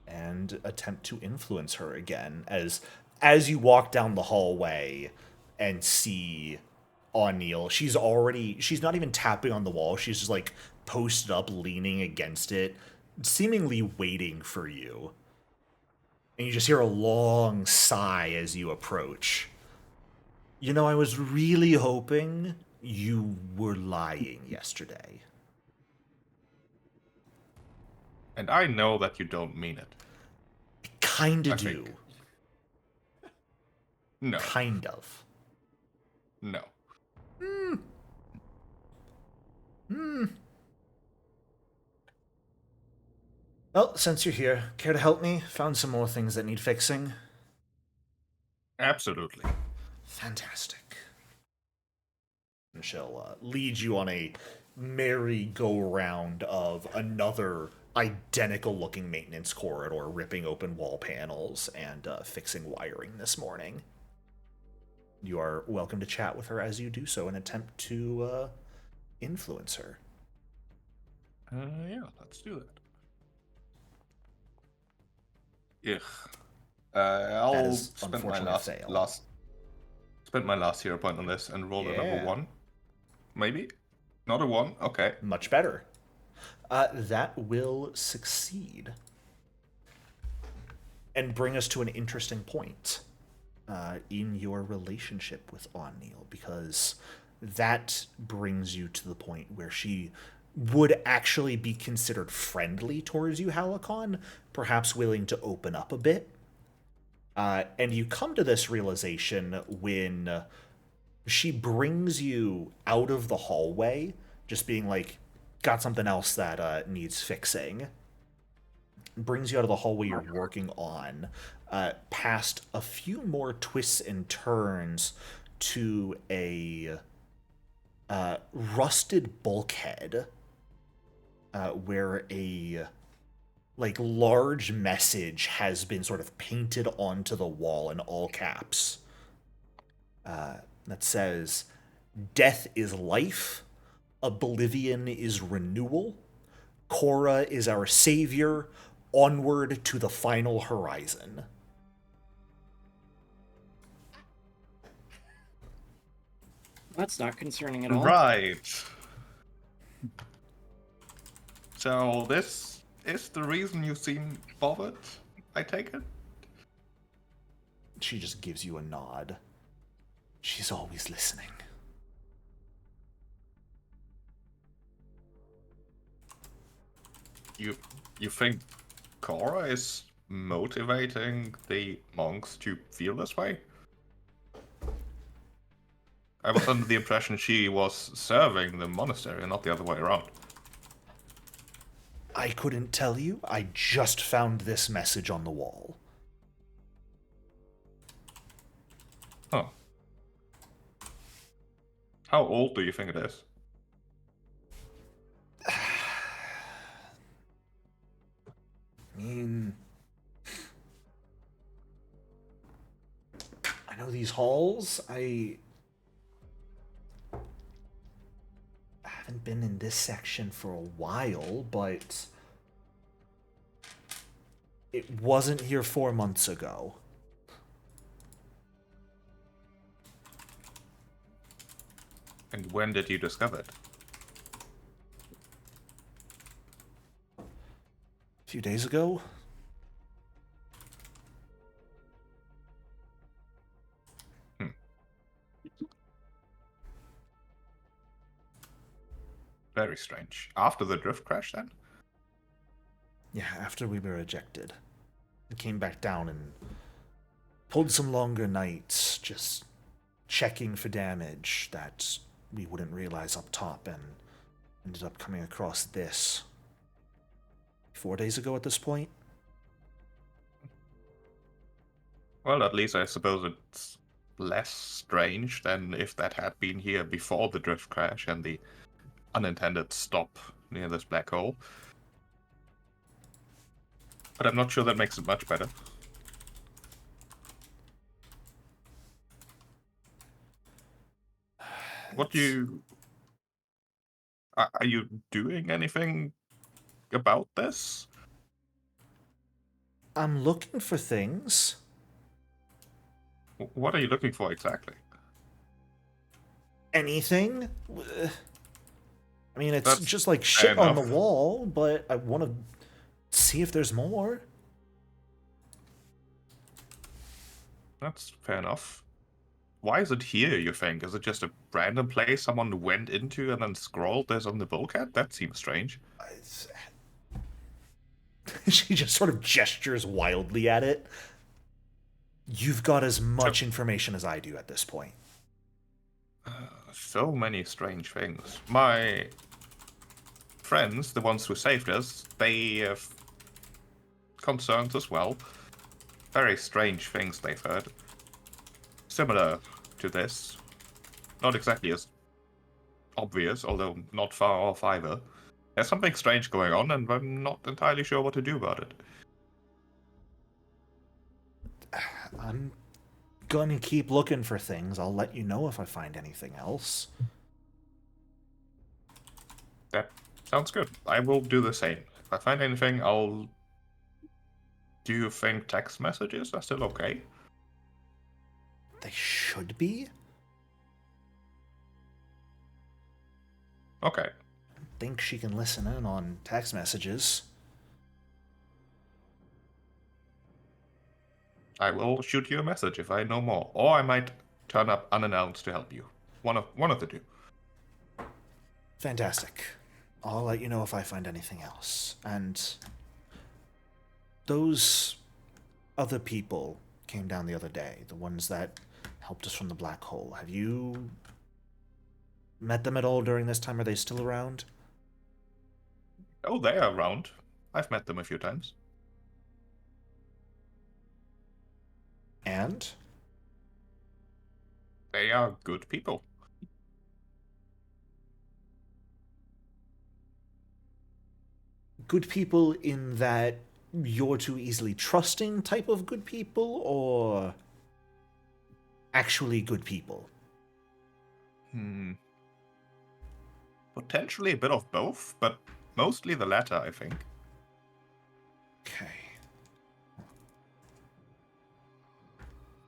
And attempt to influence her again as you walk down the hallway and see O'Neill. She's not even tapping on the wall. She's just like posted up, leaning against it, seemingly waiting for you. And you just hear a long sigh as you approach. You know, I was really hoping you were lying yesterday. And I know that you don't mean it. Kinda I do. think. No. Kind of. No. Well, since you're here, care to help me? Found some more things that need fixing. Absolutely. Fantastic. And she'll lead you on a merry-go-round of another identical-looking maintenance corridor, ripping open wall panels and fixing wiring this morning. You are welcome to chat with her as you do so and attempt to influence her. Yeah, let's do that. Ugh. I'll is spend my unfortunately a fail. spend my last hero point on this and roll another Yeah. 1. Maybe? Not a 1? Okay. Much better. That will succeed. And bring us to an interesting point in your relationship with O'Neill, because that brings you to the point where she would actually be considered friendly towards you, Halcon, perhaps willing to open up a bit. And you come to this realization when she brings you out of the hallway, just being like, got something else that needs fixing. Brings you out of the hallway you're working on, past a few more twists and turns to a rusted bulkhead, where a large message has been sort of painted onto the wall in all caps. That says, "Death is life, oblivion is renewal, Korra is our savior, onward to the final horizon." That's not concerning at all. Right. So this is the reason you seem bothered, I take it? She just gives you a nod. She's always listening. You think Korra is motivating the monks to feel this way? I was under the impression she was serving the monastery and not the other way around. I couldn't tell you. I just found this message on the wall. Huh. How old do you think it is? I mean, I know these halls. I haven't been in this section for a while, but it wasn't here 4 months ago. And when did you discover it? A few days ago. Very strange. After the drift crash, then? Yeah, after we were ejected. I came back down and pulled some longer nights, just checking for damage that we wouldn't realize up top, and ended up coming across this 4 days ago at this point. Well, at least I suppose it's less strange than if that had been here before the drift crash and the unintended stop near this black hole. But I'm not sure that makes it much better. What do you... Are you doing anything about this? I'm looking for things. What are you looking for exactly? Anything? I mean, it's That's just like fair shit on the enough. wall, but I want to see if there's more. That's fair enough. Why is it here, you think? Is it just a random place someone went into and then scrolled this on the bulkhead? That seems strange. It's- She just sort of gestures wildly at it. You've got as much information as I do at this point. So many strange things. My friends, the ones who saved us, they have concerns as well. Very strange things they've heard. Similar to this. Not exactly as obvious, although not far off either. There's something strange going on, and I'm not entirely sure what to do about it. I'm gonna keep looking for things. I'll let you know if I find anything else. That sounds good. I will do the same. If I find anything, I'll... Do you think text messages are still okay? They should be? Okay. Think she can listen in on text messages. I will shoot you a message if I know more. Or I might turn up unannounced to help you. One of the two. Fantastic. I'll let you know if I find anything else. And those other people came down the other day, the ones that helped us from the black hole. Have you met them at all during this time? Are they still around? Oh, they are around. I've met them a few times. And? They are good people. Good people in that you're too easily trusting type of good people, or actually good people? Potentially a bit of both, but mostly the latter, I think. Okay.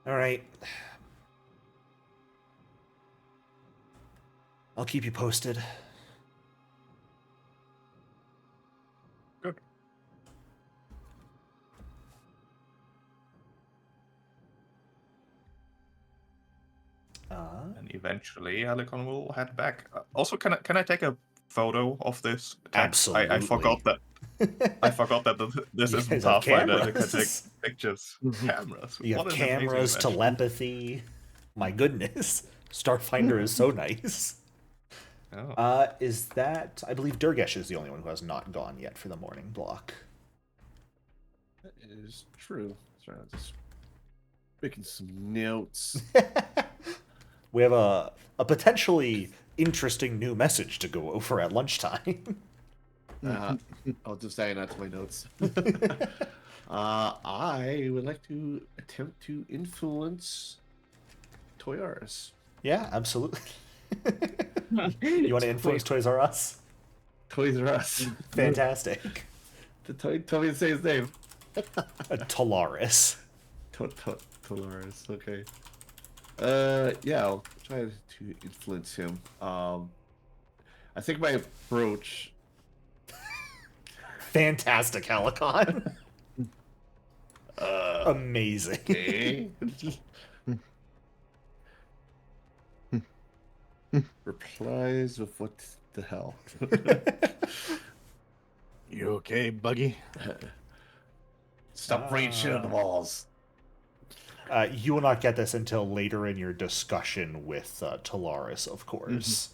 Alright. I'll keep you posted. Good. And eventually, Helicon will head back. Also, can I take a photo of this text? I Absolutely. forgot that. I forgot that this You isn't guys have Pathfinder. And I can take cameras. pictures. Cameras. You have What an amazing cameras, invention. telepathy. My goodness. Starfinder is so nice. Oh. Is that... I believe Durgesh is the only one who has not gone yet for the morning block. That is true. Sorry, I'm just making some notes. We have a potentially interesting new message to go over at lunchtime. I'll just add that to my notes. I would like to attempt to influence Toyaris. Yeah, absolutely. You want to influence Toys R Us? Toys R Us. Fantastic. Tell me to say his name. Talaris. Toyaris. Okay. Yeah, I'll try to influence him. I think my approach. Fantastic, Helicon. Amazing. Okay. Replies with what the hell? You okay, Buggy? Stop bringing shit on the walls. You will not get this until later in your discussion with Talaris, of course.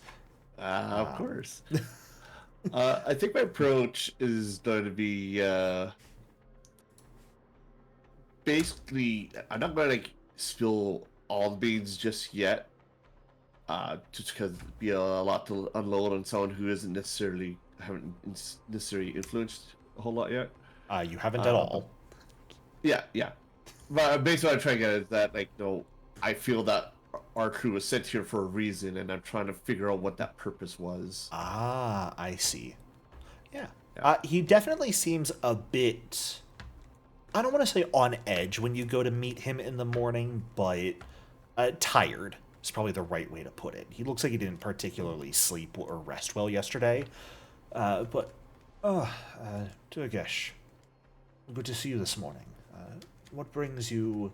Of course. I think my approach is going to be basically. I'm not going to like, spill all the beans just yet, just because it'd be a lot to unload on someone who isn't necessarily haven't necessarily influenced a whole lot yet. You haven't at all. Yeah. But basically, what I'm trying to get at is that, like, I feel that our crew was sent here for a reason, and I'm trying to figure out what that purpose was. Ah, I see. Yeah. Yeah. He definitely seems a bit, I don't want to say on edge when you go to meet him in the morning, but tired is probably the right way to put it. He looks like he didn't particularly sleep or rest well yesterday. Durgesh, good to see you this morning. What brings you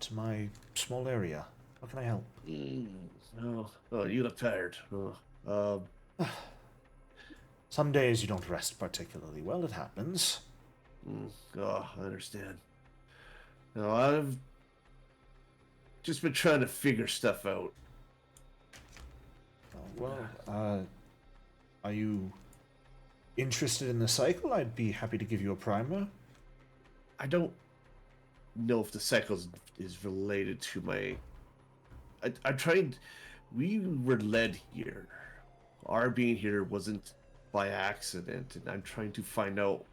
to my small area? How can I help? Oh, you look tired. Some days you don't rest particularly well, it happens. I understand. No, I've just been trying to figure stuff out. Are you interested in the cycle? I'd be happy to give you a primer. I don't know if the cycle is related to my. I'm trying. We were led here. Our being here wasn't by accident, and I'm trying to find out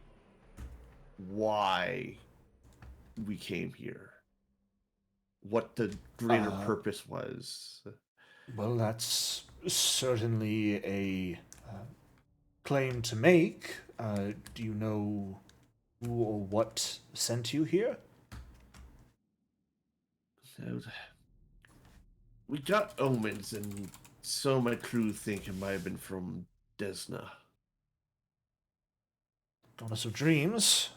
why we came here. What the greater purpose was. Well, that's certainly a claim to make. Do you know who or what sent you here? We got omens, and some of my crew think it might have been from Desna. Goddess of Dreams.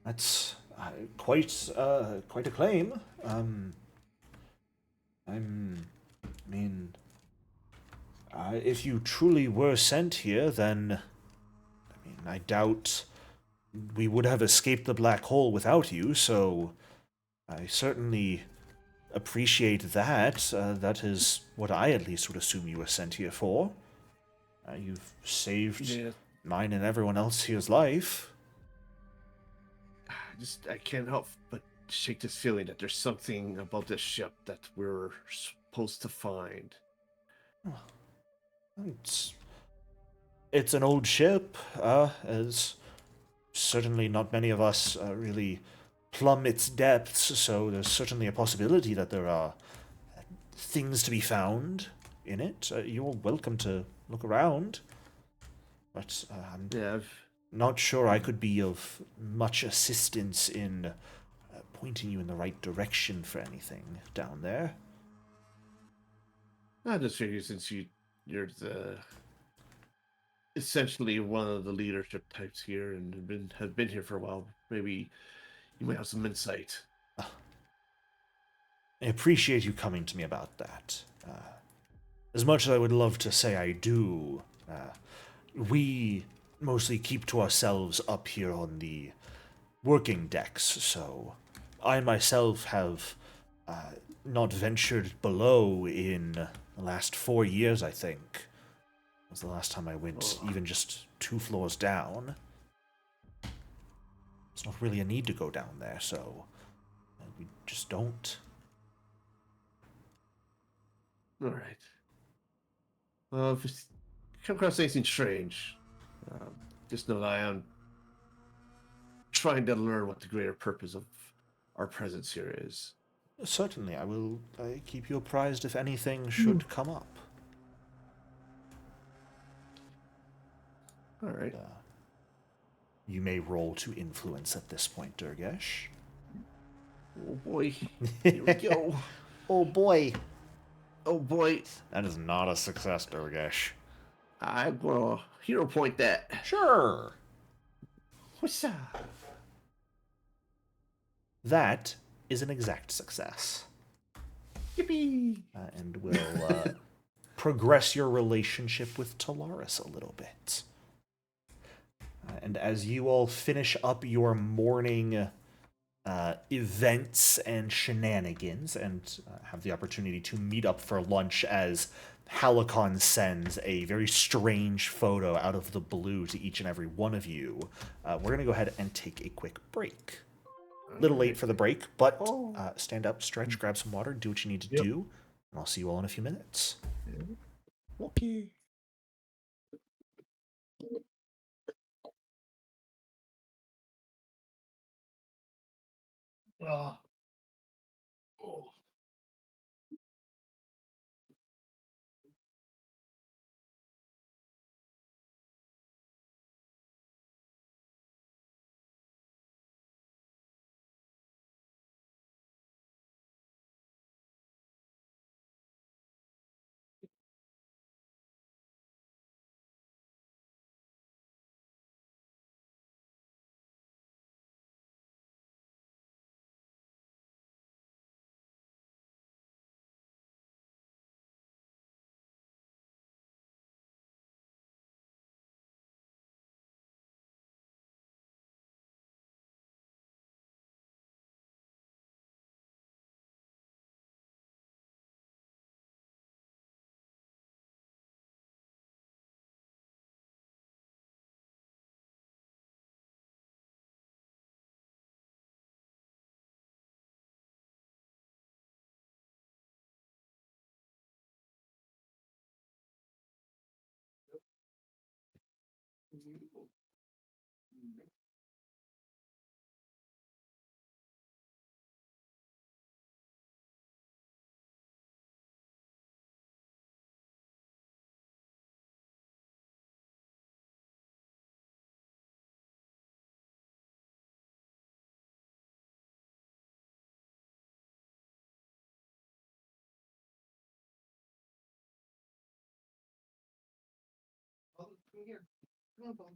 That's quite a claim. If you truly were sent here, then I doubt we would have escaped the black hole without you. So I certainly appreciate that. That is what I at least would assume you were sent here for. You've saved mine and everyone else here's life. I can't help but shake this feeling that there's something about this ship that we're supposed to find. It's an old ship, as certainly not many of us really plumb its depths, so there's certainly a possibility that there are things to be found in it. You're welcome to look around, but I'm not sure I could be of much assistance in pointing you in the right direction for anything down there. I just figure since you're essentially one of the leadership types here and have been here for a while, maybe you might have some insight. I appreciate you coming to me about that. As much as I would love to say I do, we mostly keep to ourselves up here on the working decks, so I myself have not ventured below in the last 4 years, I think. Was the last time I went even just 2 floors down. It's not really a need to go down there, so we just don't. All right. Well, if you come across anything strange, just know that I am trying to learn what the greater purpose of our presence here is. Certainly, I will keep you apprised if anything should come up. All right. You may roll to influence at this point, Durgesh. Oh boy. Here we go. Oh boy. Oh boy. That is not a success, Durgesh. I'm gonna hero point that. Sure. What's up? That is an exact success. Yippee! And will progress your relationship with Talaris a little bit. And as you all finish up your morning events and shenanigans and have the opportunity to meet up for lunch as Halicon sends a very strange photo out of the blue to each and every one of you. We're going to go ahead and take a quick break. A little late for the break, but stand up, stretch, grab some water, do what you need to do, and I'll see you all in a few minutes. Okay. Oh. Here. Come on, Bob.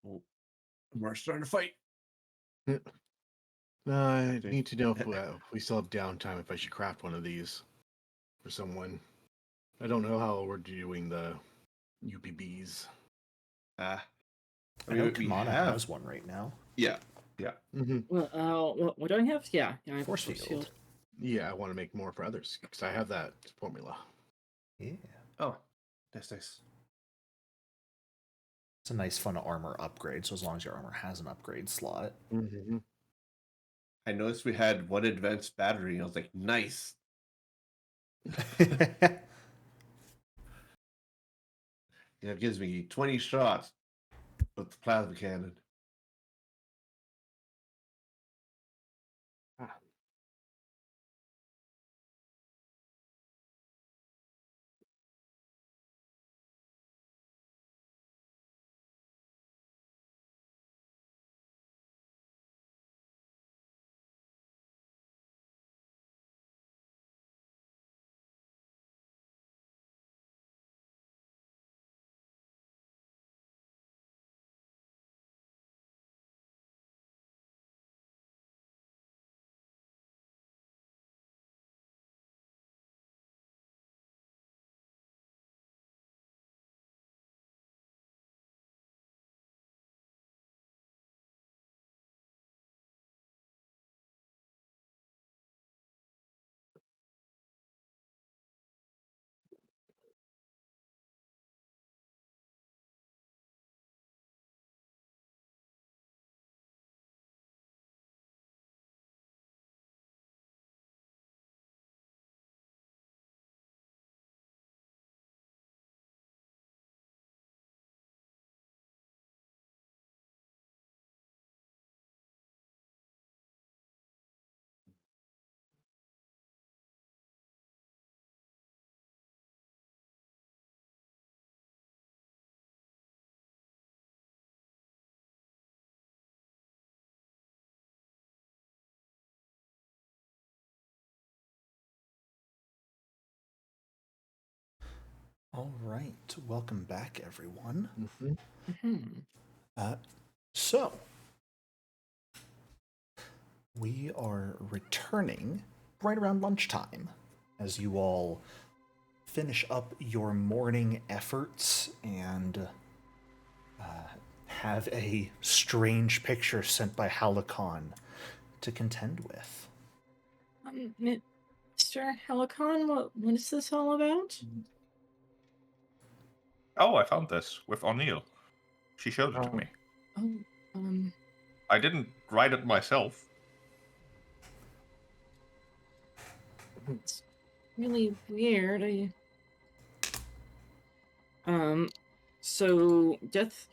Oh, we're starting to fight. I need to know if we still have downtime, if I should craft one of these for someone. I don't know how we're doing the UPBs. I know Kamana has one right now. Yeah. Mm-hmm. What do I have? Yeah, I have Force field. Yeah, I want to make more for others because I have that formula. Yeah. Oh, that's nice. It's a nice, fun armor upgrade, so as long as your armor has an upgrade slot. Mm-hmm. I noticed we had one advanced battery. I was like, nice. Yeah, it gives me 20 shots with the plasma cannon. All right, welcome back, everyone. Mhm. So, we are returning right around lunchtime as you all finish up your morning efforts and have a strange picture sent by Halicon to contend with. Mr. Helicon, what is this all about? Oh, I found this with O'Neill. She showed it to me. Oh, I didn't write it myself. it's really weird. So death.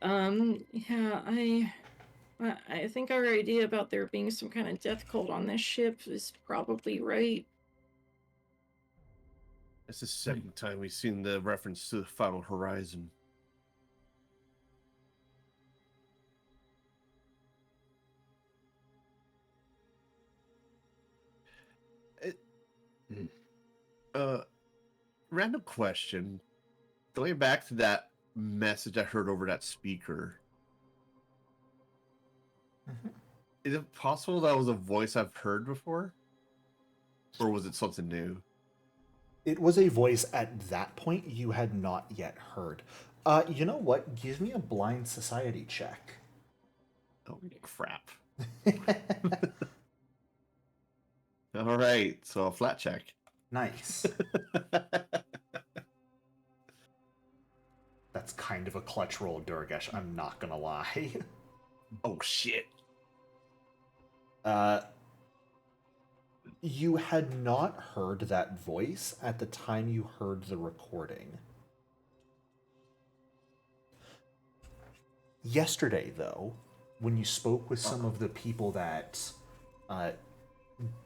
Yeah, I think our idea about there being some kind of death cult on this ship is probably right. It's the second time we've seen the reference to the Final Horizon. Random question. Going back to that message I heard over that speaker. Is it possible that was a voice I've heard before? Or was it something new? It was a voice at that point you had not yet heard. You know what? Give me a blind society check. Oh, crap. All right, so a flat check. Nice. That's kind of a clutch roll, Durgesh, I'm not gonna lie. Oh, shit. You had not heard that voice at the time you heard the recording. Yesterday, though, when you spoke with some of the people that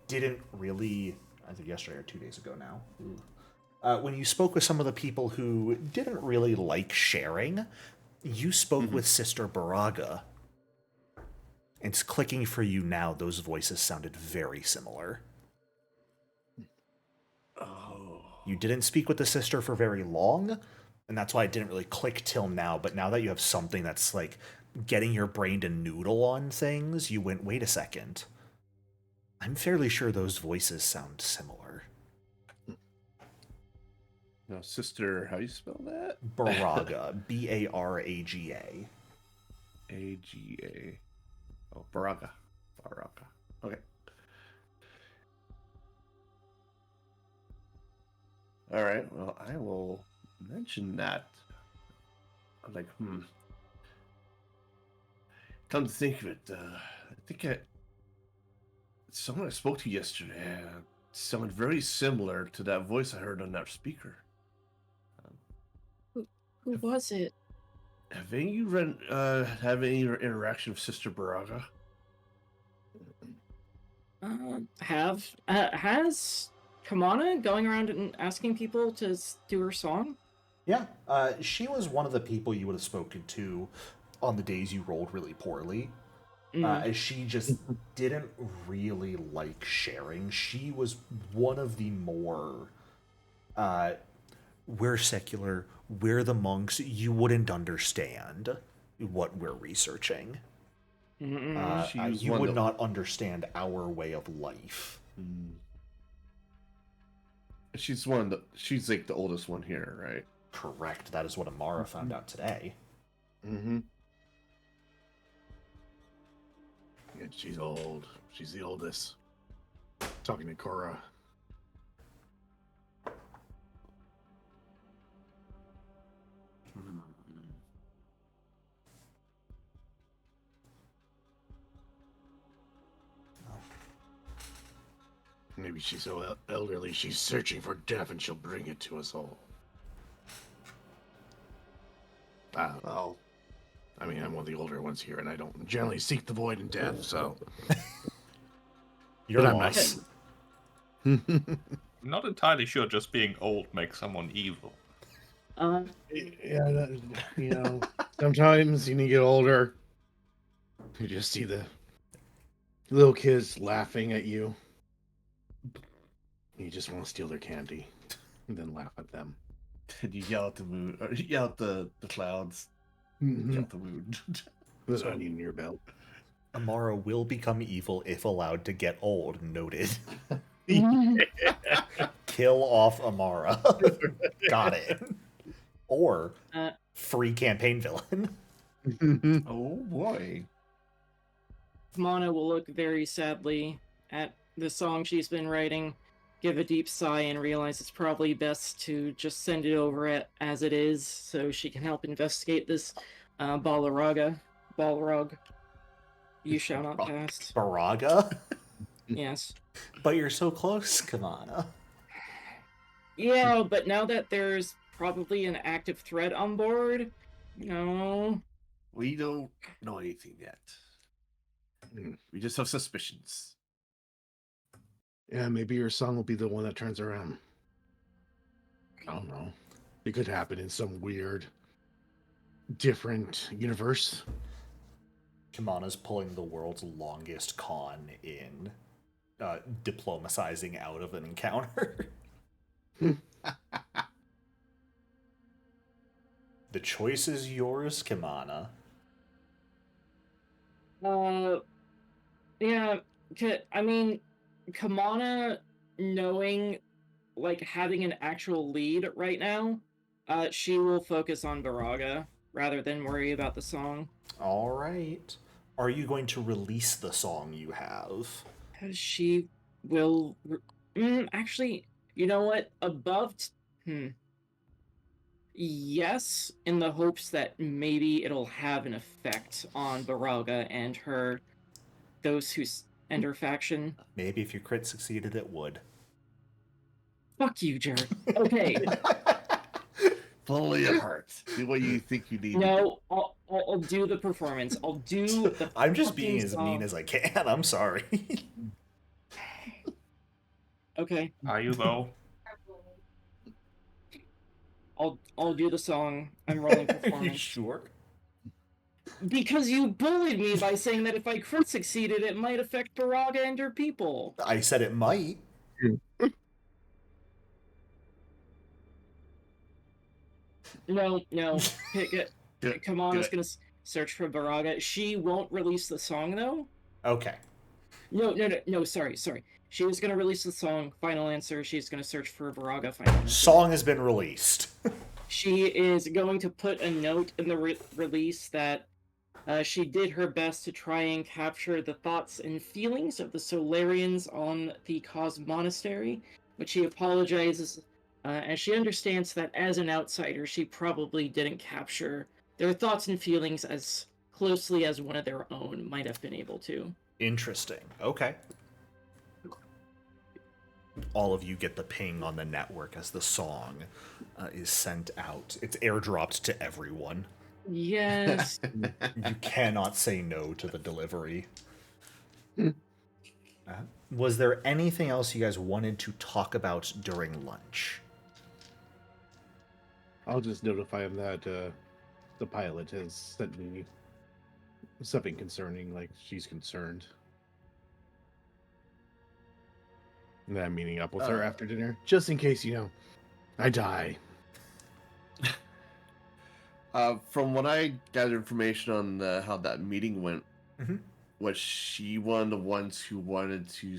didn't really, I think yesterday or 2 days ago now, when you spoke with some of the people who didn't really like sharing, you spoke with Sister Baraga. It's clicking for you now. Those voices sounded very similar. Oh. You didn't speak with the sister for very long, and that's why it didn't really click till now. But now that you have something that's like getting your brain to noodle on things, you went, wait a second. I'm fairly sure those voices sound similar. Now, sister, how do you spell that? Baraga. Baraga. A-G-A. Oh, Baraga. Baraga. Okay. All right. Well, I will mention that. I'm like, Come to think of it, I think someone I spoke to yesterday sounded very similar to that voice I heard on that speaker. Who was it? Have any of you have any interaction with Sister Baraga? Has Kamana going around and asking people to do her song? Yeah, she was one of the people you would have spoken to on the days you rolled really poorly. As she just didn't really like sharing. She was one of the more, we're secular, we're the monks, you wouldn't understand what we're researching. You would not understand our way of life. She's she's like the oldest one here, right? Correct. That is what Amara found out today. Mm-hmm. Yeah, she's old. She's the oldest. Talking to Cora. Maybe she's so elderly she's searching for death and she'll bring it to us all. Well, I mean, I'm one of the older ones here, and I don't generally seek the void and death, so. Your But I'm loss. I'm not entirely sure just being old makes someone evil. Yeah, you know, sometimes when you get older, you just see the little kids laughing at you. You just want to steal their candy. and then laugh at them. And you yell at the moon, or you yell at the clouds. Yell at the moon. Put an onion in your belt. Amara will become evil if allowed to get old. Noted. Kill off Amara. Got it. Or free campaign villain. Oh boy. Kamana will look very sadly at the song she's been writing, give a deep sigh, and realize it's probably best to just send it over as it is so she can help investigate this Balrog. You shall not pass. Baraga? Yes. But you're so close, Kamana. Yeah, but now that there's probably an active threat on board, no. We don't know anything yet. We just have suspicions. Yeah, maybe your song will be the one that turns around. I don't know. It could happen in some weird, different universe. Kamana's pulling the world's longest con in diplomatizing out of an encounter. The choice is yours, Kamana. Yeah, I mean, Kamana knowing, like, having an actual lead right now, she will focus on Baraga rather than worry about the song. All right. Are you going to release the song you have? She will... actually, you know what? Yes, in the hopes that maybe it'll have an effect on Baraga and her... and her faction. Maybe if your crit succeeded, it would. Fuck you, jerk. Okay. Fully apart. Do what you think you need. No, I'll do the performance. I'll do the. I'm just being as song. mean as I can. I'm sorry. Okay. Are you though? I'll do the song. I'm rolling Are performance. you sure? Because you bullied me by saying that if I crit succeeded, it might affect Baraga and her people. I said it might. No. Kamana's gonna search for Baraga. She won't release the song though. Okay. No. Sorry. She was gonna release the song. Final answer. She's gonna search for Baraga. Final answer. Song has been released. She is going to put a note in the release that she did her best to try and capture the thoughts and feelings of the Solarians on the Cos Monastery, but she apologizes as she understands that as an outsider, she probably didn't capture their thoughts and feelings as closely as one of their own might have been able to. Interesting. Okay. All of you get the ping on the network as the song is sent out. It's airdropped to everyone. Yes. You cannot say no to the delivery. Was there anything else you guys wanted to talk about during lunch? I'll just notify him that the pilot has sent me something concerning, like she's concerned. And then I'm meeting up with her after dinner, just in case, I die. From what I gathered information on how that meeting went, was she one of the ones who wanted to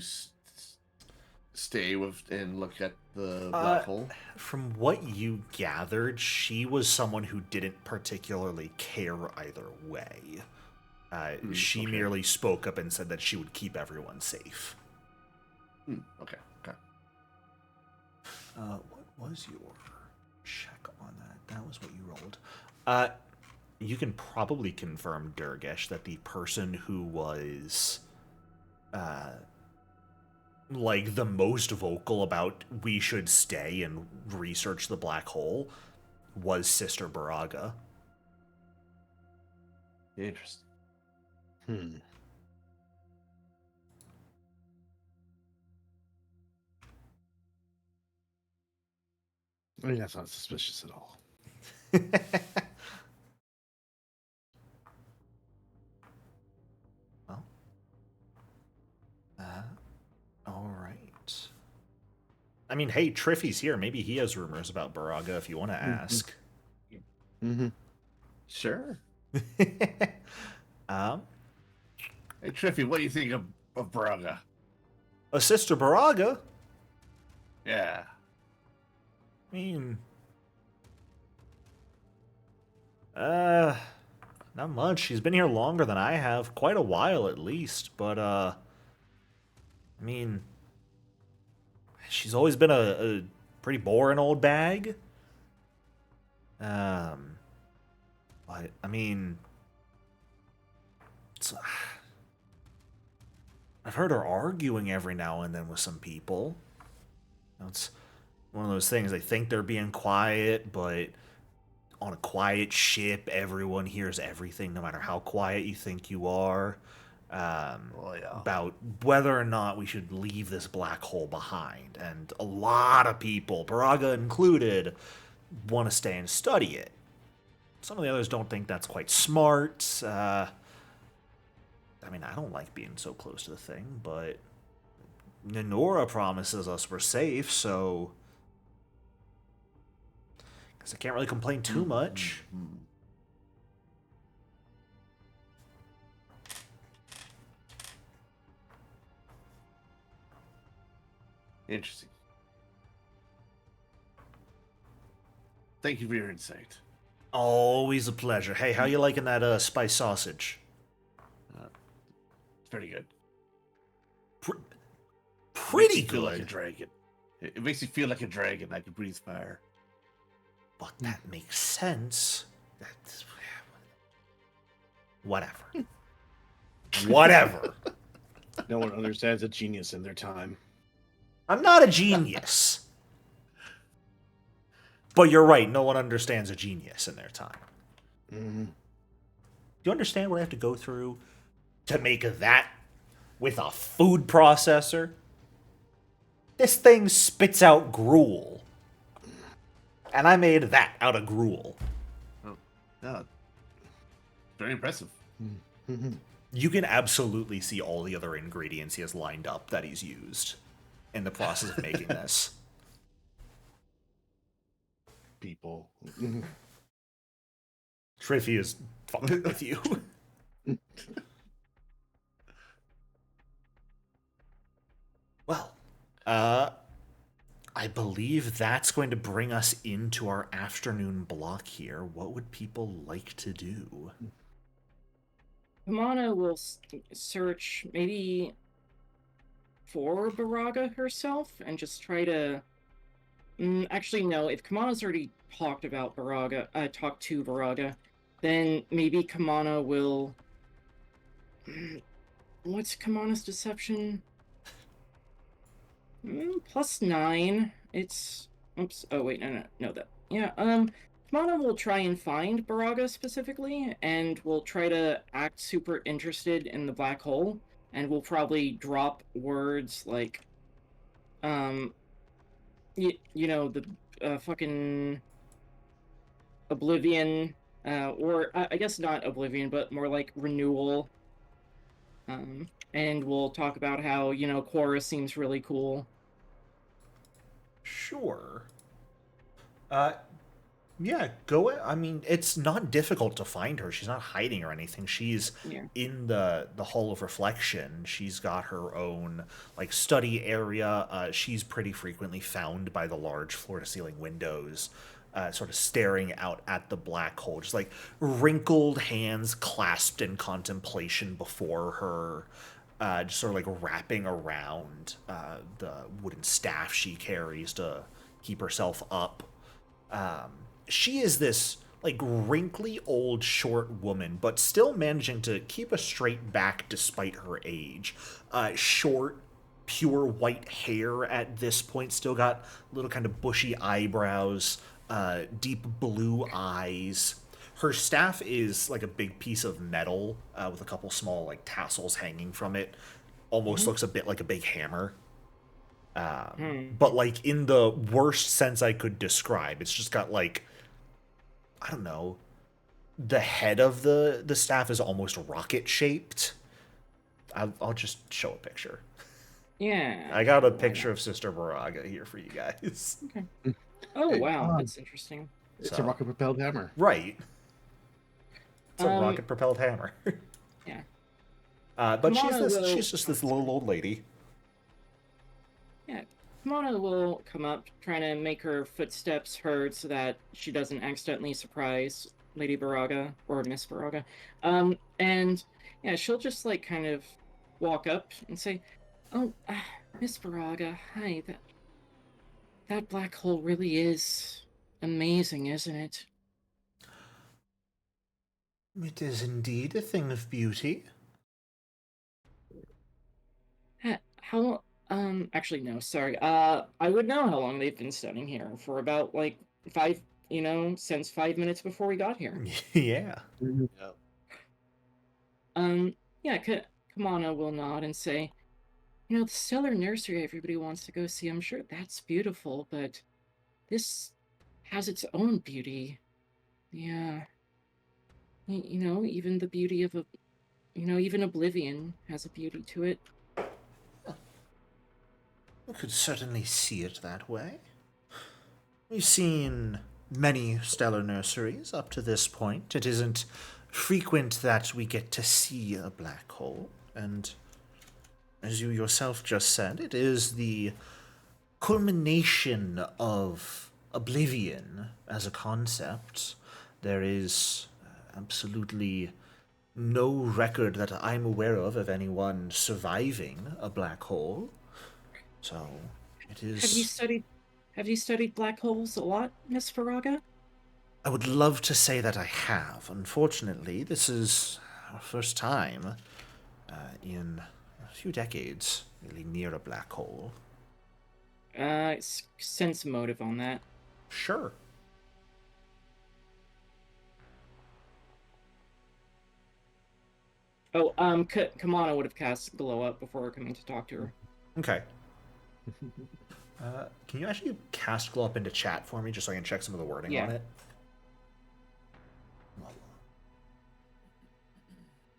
stay with and look at the black hole? From what you gathered, she was someone who didn't particularly care either way. She merely spoke up and said that she would keep everyone safe. Okay. What was your check on that? That was what you rolled. You can probably confirm, Durgish, that the person who was the most vocal about we should stay and research the black hole was Sister Baraga. Interesting. I mean, that's not suspicious at all. Well, all right. I mean, hey, Triffy's here. Maybe he has rumors about Baraga if you want to ask. Mm-hmm. Sure. um, Hey, Triffy, what do you think of Braga? a sister Baraga? Yeah. I mean, not much. She's been here longer than I have, quite a while at least. But I mean, she's always been a pretty boring old bag. But I mean, it's, I've heard her arguing every now and then with some people. It's one of those things. They think they're being quiet, but on a quiet ship, everyone hears everything, no matter how quiet you think you are. About whether or not we should leave this black hole behind. And a lot of people, Baraga included, want to stay and study it. Some of the others don't think that's quite smart. I mean, I don't like being so close to the thing, but Nenora promises us we're safe, so guess I can't really complain too much. Interesting. Thank you for your insight. Always a pleasure. Hey, how you liking that spice sausage? It's very good. Pretty Makes you feel like a good. dragon. It makes you feel like a dragon. I can breathe fire. But that makes sense. That's... Whatever. Whatever. No one understands a genius in their time. I'm not a genius. But you're right, no one understands a genius in their time. Mm-hmm. Do you understand what I have to go through to make that with a food processor? This thing spits out gruel. And I made that out of gruel. Oh, yeah. Very impressive. Mm-hmm. You can absolutely see all the other ingredients he has lined up that he's used in the process of making this. People. Mm-hmm. Triffy is fucking with you. Well, I believe that's going to bring us into our afternoon block here. What would people like to do? Kamana will search maybe for Baraga herself and just try to. Actually, no. If Kamana's already talked about Baraga, talked to Baraga, then maybe Kamana will. What's Kamana's deception? +9. It's. Oops. Oh wait, no. That. Yeah. Kamana will try and find Baraga specifically, and will try to act super interested in the black hole, and will probably drop words like, you know, the fucking Oblivion, or I guess not Oblivion, but more like renewal. And we'll talk about how, you know, Quora seems really cool. Sure. Yeah, go. I mean, it's not difficult to find her. She's not hiding or anything. She's in the Hall of Reflection. She's got her own like study area. She's pretty frequently found by the large floor-to-ceiling windows, sort of staring out at the black hole, just like wrinkled hands clasped in contemplation before her. Just sort of like wrapping around the wooden staff she carries to keep herself up. She is this like wrinkly old short woman, but still managing to keep a straight back despite her age. Short, pure white hair at this point, still got little kind of bushy eyebrows, deep blue eyes. Her staff is like a big piece of metal with a couple small like tassels hanging from it. Almost looks a bit like a big hammer. But like in the worst sense I could describe, it's just got like, I don't know, the head of the staff is almost rocket shaped. I'll just show a picture. Yeah. I got a why picture not? of Sister Moraga here for you guys. Okay. Oh, Hey, wow. come on. That's interesting. It's a So- rocket propelled hammer. Right. It's a Um, rocket-propelled hammer. Yeah. But she's Kamana will. she's just this little old lady. Yeah. Kamana will come up, trying to make her footsteps heard so that she doesn't accidentally surprise Lady Baraga or Miss Baraga. And yeah, she'll just like kind of walk up and say, "Oh, Miss Baraga, hi. That black hole really is amazing, isn't it?" It is indeed a thing of beauty. How actually no, sorry. I would know how long they've been studying here for about like five, since 5 minutes before we got here. Yeah. Yeah. Yeah, Kamana will nod and say, the stellar nursery everybody wants to go see, I'm sure that's beautiful, but this has its own beauty. Yeah. Even the beauty of even Oblivion has a beauty to it. We could certainly see it that way. We've seen many stellar nurseries up to this point. It isn't frequent that we get to see a black hole, and as you yourself just said, it is the culmination of oblivion as a concept. There is absolutely no record that I'm aware of anyone surviving a black hole. So it is. Have you studied black holes a lot, Miss Faraga? I would love to say that I have. Unfortunately, this is our first time in a few decades really near a black hole. Sense motive on that. Sure. Oh, Kamana would have cast Glow Up before coming to talk to her. Okay. Can you actually cast Glow Up into chat for me, just so I can check some of the wording on it?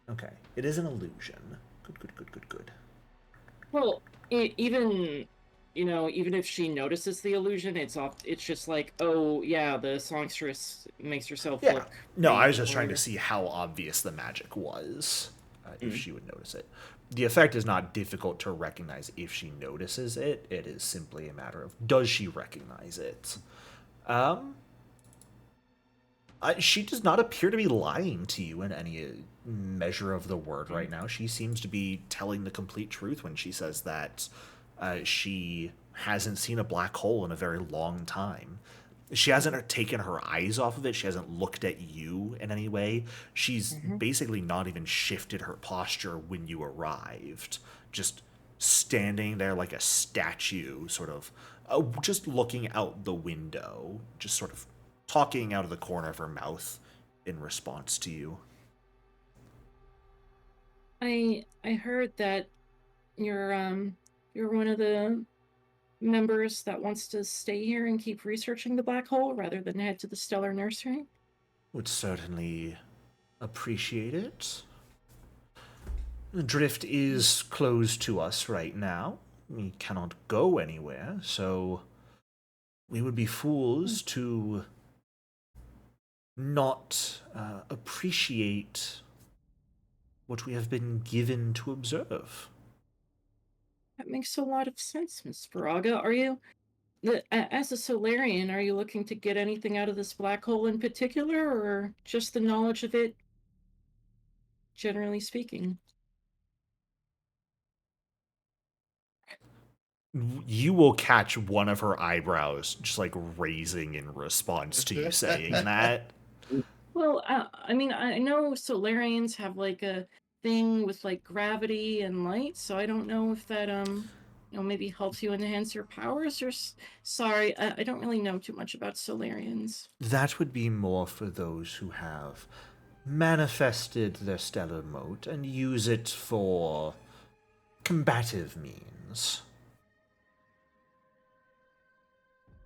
Okay. It is an illusion. Good. Well, even if she notices the illusion, it's just like, oh yeah, the songstress makes herself Yeah. look. No, I was fake just trying or- to see how obvious the magic was, if she would notice it. The effect is not difficult to recognize if she notices it. It is simply a matter of, does she recognize it? She does not appear to be lying to you in any measure of the word right now. She seems to be telling the complete truth when she says that she hasn't seen a black hole in a very long time. She hasn't taken her eyes off of it. She hasn't looked at you in any way. She's basically not even shifted her posture when you arrived. Just standing there like a statue, sort of, just looking out the window, just sort of talking out of the corner of her mouth in response to you. I heard that you're one of the members that wants to stay here and keep researching the black hole rather than head to the stellar nursery. Would certainly appreciate it. The drift is closed to us right now. We cannot go anywhere, so we would be fools to not appreciate what we have been given to observe. That makes a lot of sense, Miss Faraga. Are you, as a Solarian, are you looking to get anything out of this black hole in particular, or just the knowledge of it, generally speaking? You will catch one of her eyebrows just like raising in response to you saying that. Well, I mean, I know Solarians have like a thing with like gravity and light, so I don't know if that maybe helps you enhance your powers. Or sorry, I don't really know too much about Solarians. That would be more for those who have manifested their stellar mote and use it for combative means.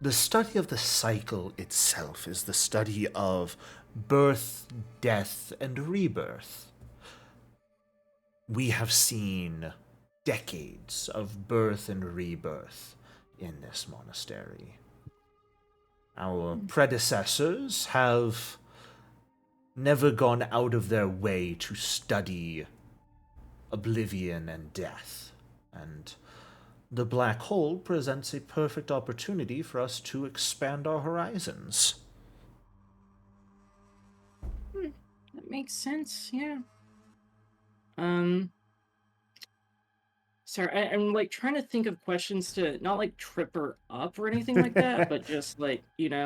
The study of the cycle itself is the study of birth, death, and rebirth. We have seen decades of birth and rebirth in this monastery. Our predecessors have never gone out of their way to study oblivion and death, and the black hole presents a perfect opportunity for us to expand our horizons. That makes sense, yeah. Sorry, I'm like trying to think of questions to not like trip her up or anything like that, but just like, Yeah.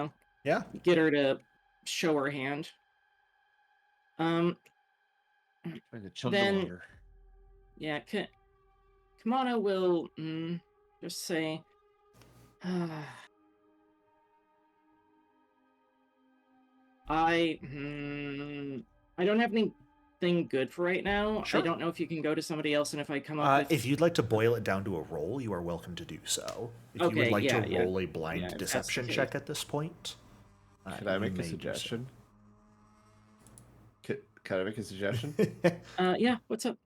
get her to show her hand. Trying to chug the Then, water. yeah, Kamana will just say, I don't have anything good for right now. Sure. I don't know if you can go to somebody else, and if I come up with... If you'd like to boil it down to a roll, you are welcome to do so. If you would Okay, like yeah, to yeah. roll a blind Yeah, if that's the deception case. check at this point, Can I you make a may do so. suggestion? Can I make a suggestion? Yeah, what's up?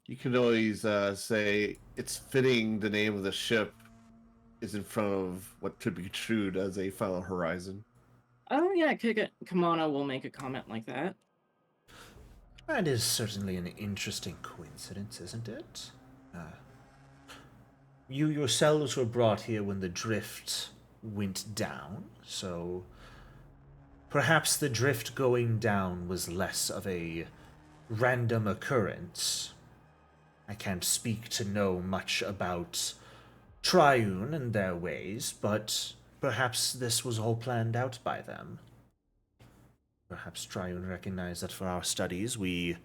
You can always say it's fitting the name of the ship is in front of what could be construed as a final horizon. Oh, yeah, Kamana will make a comment like that. That is certainly an interesting coincidence, isn't it? You yourselves were brought here when the drift went down, so perhaps the drift going down was less of a random occurrence. I can't speak to know much about Triune and their ways, but perhaps this was all planned out by them. Perhaps Triune recognized that for our studies we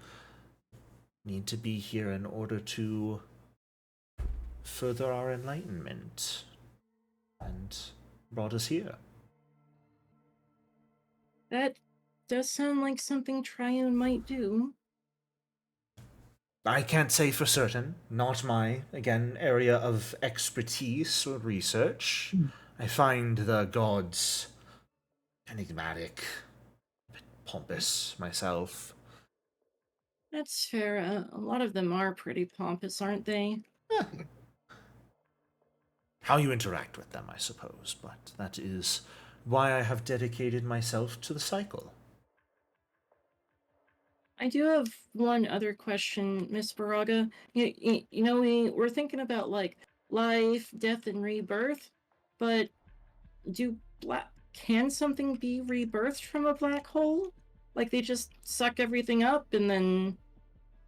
need to be here in order to further our enlightenment, and brought us here. That does sound like something Triune might do. I can't say for certain. Not my, again, area of expertise or research. I find the gods enigmatic, a bit pompous myself. That's fair. A lot of them are pretty pompous, aren't they? How you interact with them, I suppose, but that is why I have dedicated myself to the cycle. I do have one other question, Miss Baraga. We're thinking about like life, death, and rebirth, but can something be rebirthed from a black hole? Like they just suck everything up and then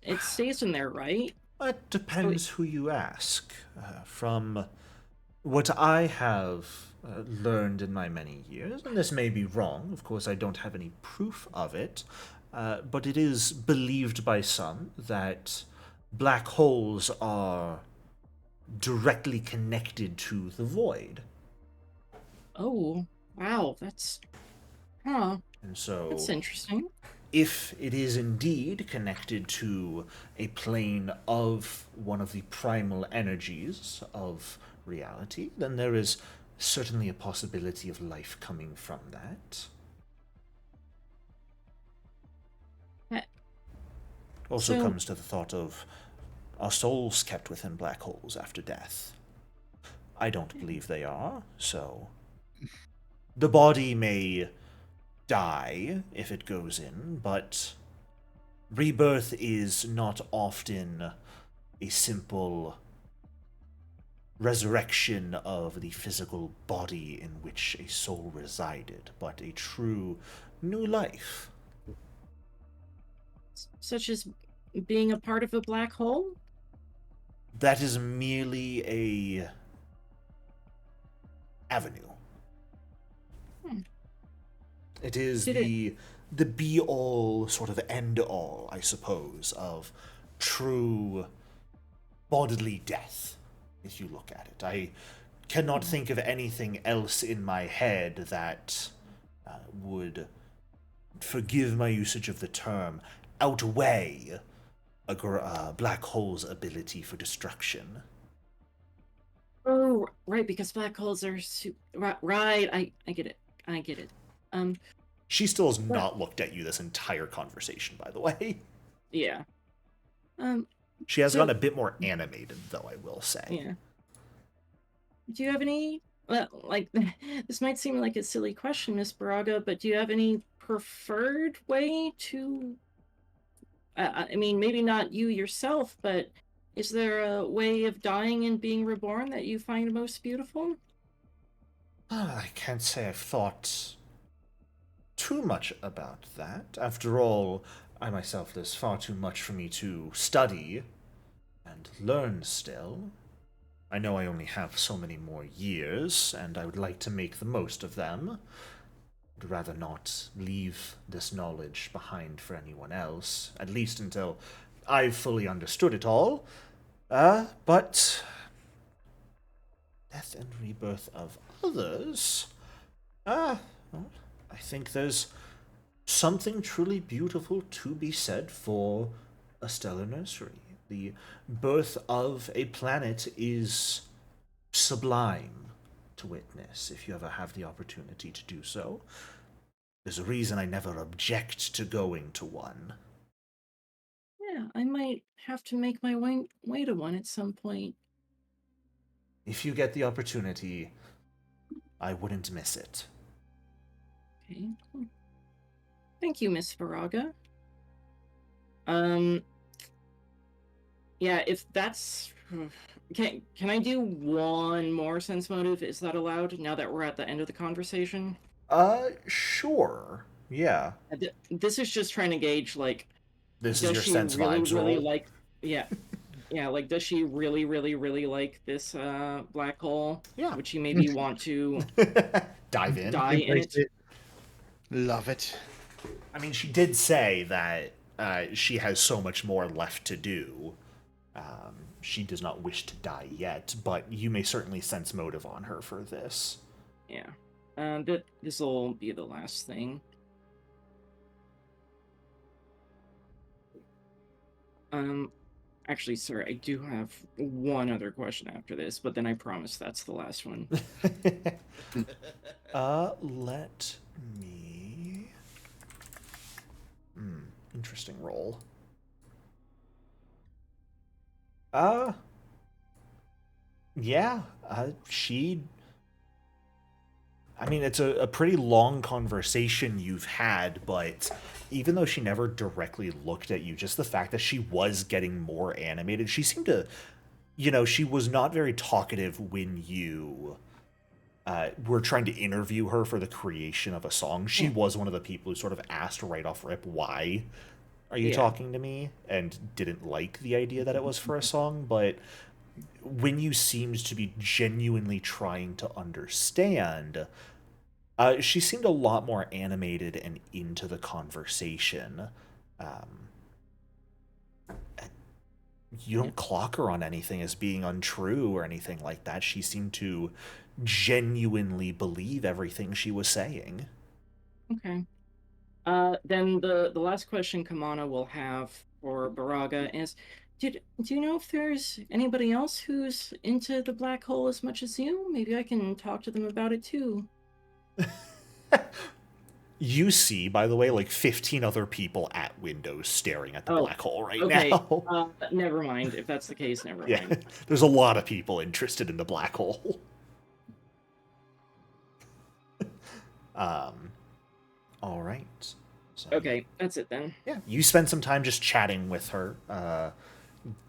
it stays in there, right? It depends who you ask. From what I have learned in my many years, and this may be wrong, of course I don't have any proof of it, but it is believed by some that black holes are directly connected to the void. Oh, wow, that's And so, that's interesting. if it is indeed connected to a plane of one of the primal energies of reality, then there is certainly a possibility of life coming from that. Also So- comes to the thought of, are souls kept within black holes after death? I don't believe they are, so the body may die if it goes in, but rebirth is not often a simple resurrection of the physical body in which a soul resided, but a true new life. Such as being a part of a black hole? That is merely a avenue. It is the be-all, sort of end-all, I suppose, of true bodily death, if you look at it. I cannot think of anything else in my head that would, forgive my usage of the term, outweigh a black hole's ability for destruction. Oh, right, because black holes are right. I get it. I get it. She still has not looked at you this entire conversation, by the way. Yeah. She has So- gotten a bit more animated, though, I will say. Yeah. Do you have any, like, this might seem like a silly question, Miss Baraga, but do you have any preferred way to, I mean, maybe not you yourself, but is there a way of dying and being reborn that you find most beautiful? I can't say I've thought too much about that. After all, I myself, there's far too much for me to study and learn still. I know I only have so many more years, and I would like to make the most of them. I'd rather not leave this knowledge behind for anyone else, at least until I've fully understood it all. But death and rebirth of others? Well, I think there's something truly beautiful to be said for a stellar nursery. The birth of a planet is sublime to witness if you ever have the opportunity to do so. There's a reason I never object to going to one. Yeah, I might have to make my way to one at some point. If you get the opportunity, I wouldn't miss it. Okay. Thank you, Miss Varaga. Um, yeah, if that's... Can I do one more sense motive? Is that allowed now that we're at the end of the conversation? Sure. Yeah. This is just trying to gauge, like, This is does your she sense really, vibes really roll. like... Yeah. Yeah, like, does she really, really, really like this black hole? Yeah. Would she maybe want to Dive in. die in Embrace it? it. Love it. I mean, she did say that she has so much more left to do. She does not wish to die yet, but you may certainly sense motive on her for this. Yeah. This will be the last thing. Actually, sir, I do have one other question after this, but then I promise that's the last one. Let me... interesting roll. Yeah, she... I mean, it's a pretty long conversation you've had, but even though she never directly looked at you, just the fact that she was getting more animated, she seemed to... she was not very talkative when you were trying to interview her for the creation of a song. She was one of the people who sort of asked right off rip, why are you talking to me? And didn't like the idea that it was for a song, but when you seemed to be genuinely trying to understand, she seemed a lot more animated and into the conversation. You don't clock her on anything as being untrue or anything like that. She seemed to genuinely believe everything she was saying. Okay. Then the last question Kamana will have for Baraga is, do you know if there's anybody else who's into the black hole as much as you? Maybe I can talk to them about it too. You see, by the way, like 15 other people at windows staring at the black hole right now. Never mind. If that's the case, never mind. There's a lot of people interested in the black hole. All right. So, Okay, that's it then. Yeah, you spend some time just chatting with her,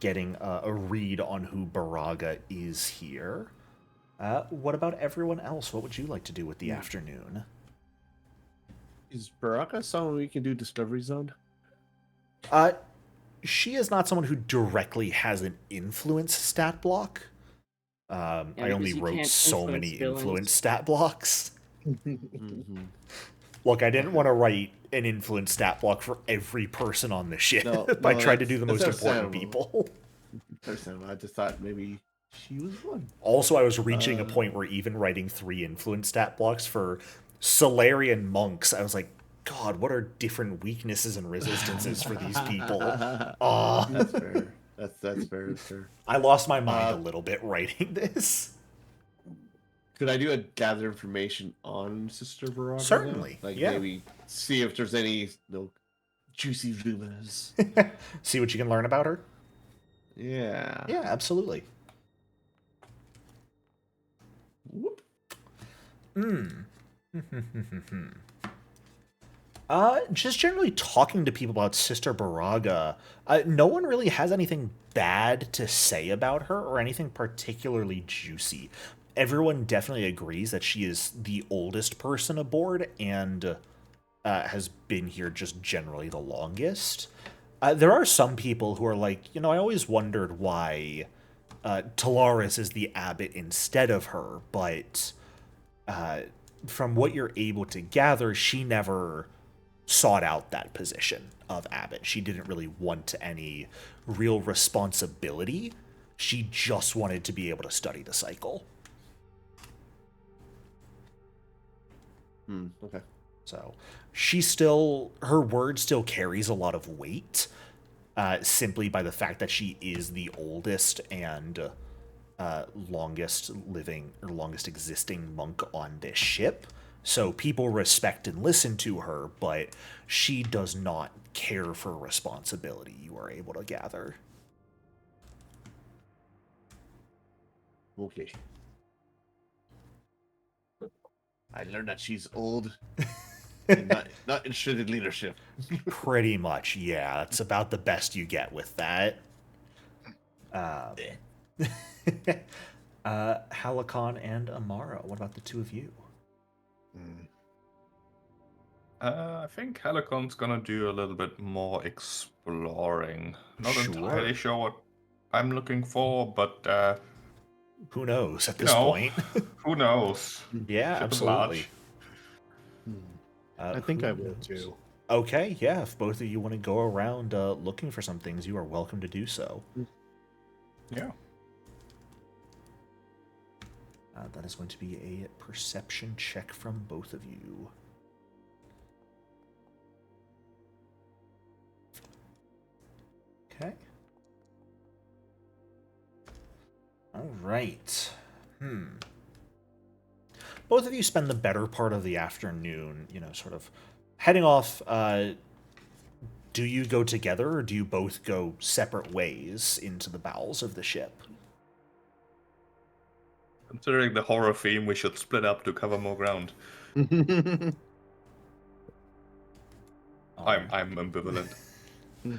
getting a read on who Baraga is here. What about everyone else? What would you like to do with the afternoon? Is Baraka someone we can do discoveries on? She is not someone who directly has an influence stat block. I only wrote so many influence stat blocks. Look, I didn't want to write an influence stat block for every person on the ship. I tried to do the most important people. I just thought maybe she was one. Also, I was reaching a point where even writing 3 influence stat blocks for Solarian monks, I was like, God, what are different weaknesses and resistances for these people? That's fair. That's very fair. I lost my mind a little bit writing this. Could I do a gather information on Sister Baraka? Certainly, Like yeah. maybe see if there's any juicy rumors. See what you can learn about her? Yeah. Yeah, absolutely. Whoop. Just generally talking to people about Sister Baraga, no one really has anything bad to say about her or anything particularly juicy. Everyone definitely agrees that she is the oldest person aboard and has been here just generally the longest. There are some people who are like, I always wondered why Talaris is the abbot instead of her, but from what you're able to gather, she never sought out that position of abbot. She didn't really want any real responsibility. She just wanted to be able to study the cycle. Okay. So her word still carries a lot of weight, simply by the fact that she is the oldest and longest existing monk on this ship. So people respect and listen to her, but she does not care for responsibility, you are able to gather. Okay. I learned that she's old and not interested in leadership. Pretty much, yeah. That's about the best you get with that. Halakon and Amara, what about the two of you? I think Helicon's gonna do a little bit more exploring. Not Sure. entirely sure what I'm looking for, but Who knows at this point? who knows? Yeah, Ship is absolutely. large. I think Who I will knows? too. Okay, yeah. If both of you want to go around looking for some things, you are welcome to do so. Yeah. That is going to be a perception check from both of you. Okay. All right. Both of you spend the better part of the afternoon, sort of heading off. Do you go together, or do you both go separate ways into the bowels of the ship? Considering the horror theme, we should split up to cover more ground. I'm ambivalent. I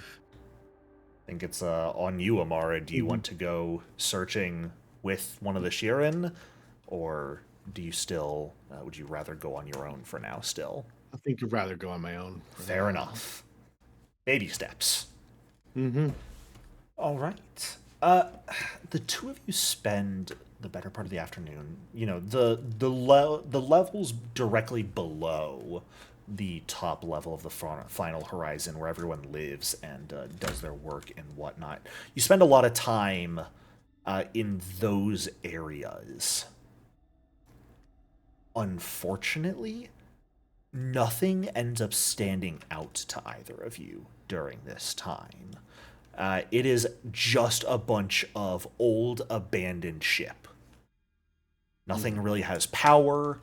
think it's on you, Amara. Do you want to go searching with one of the Shirin, or do you still, would you rather go on your own for now still? I think I'd rather go on my own. Fair enough. Baby steps. All right. The two of you spend the better part of the afternoon. The levels directly below the top level of the final horizon, where everyone lives and does their work and whatnot. You spend a lot of time in those areas. Unfortunately, nothing ends up standing out to either of you during this time. It is just a bunch of old abandoned ship. Nothing really has power,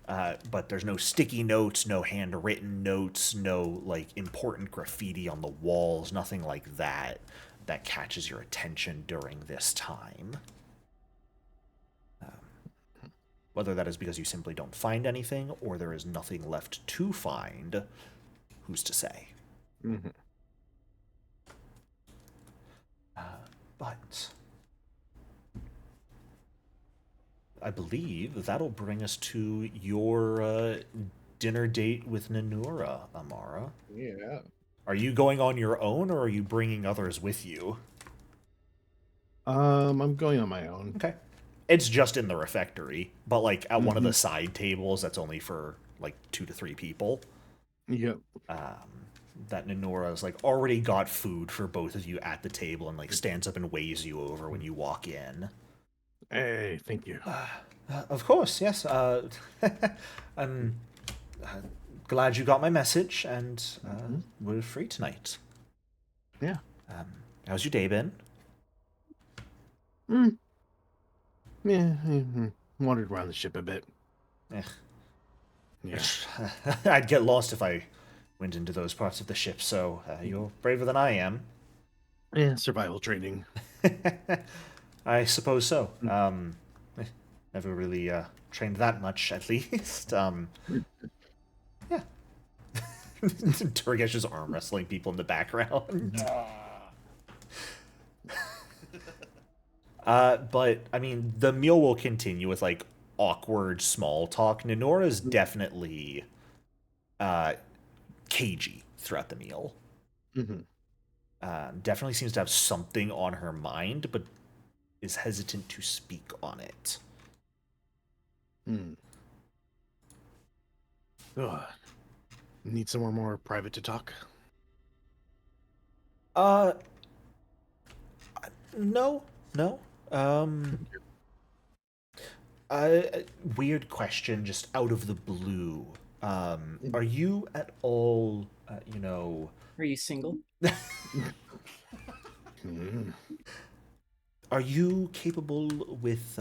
but there's no sticky notes, no handwritten notes, no important graffiti on the walls, nothing like that catches your attention during this time. Whether that is because you simply don't find anything, or there is nothing left to find, who's to say? But I believe that'll bring us to your dinner date with Nanura, Amara. Yeah. Are you going on your own, or are you bringing others with you? I'm going on my own. Okay. It's just in the refectory, but at one of the side tables that's only for 2 to 3 people. Yep. That Nanura's already got food for both of you at the table and stands up and waves you over when you walk in. Hey, thank you. Of course, yes. I'm glad you got my message, and we're free tonight. Yeah. How's your day been? Yeah, wandered around the ship a bit. Eh. Yeah. I'd get lost if I went into those parts of the ship, so you're braver than I am. Yeah, survival training. I suppose so. Never really trained that much, at least. Yeah. Turgesh is arm wrestling people in the background. But, I mean, the meal will continue with, like, awkward small talk. Ninora's definitely cagey throughout the meal. Mm-hmm. Definitely seems to have something on her mind, but is hesitant to speak on it. Ugh. Need somewhere more private to talk? No. Weird question, just out of the blue. Are you at all, Are you single? are you capable with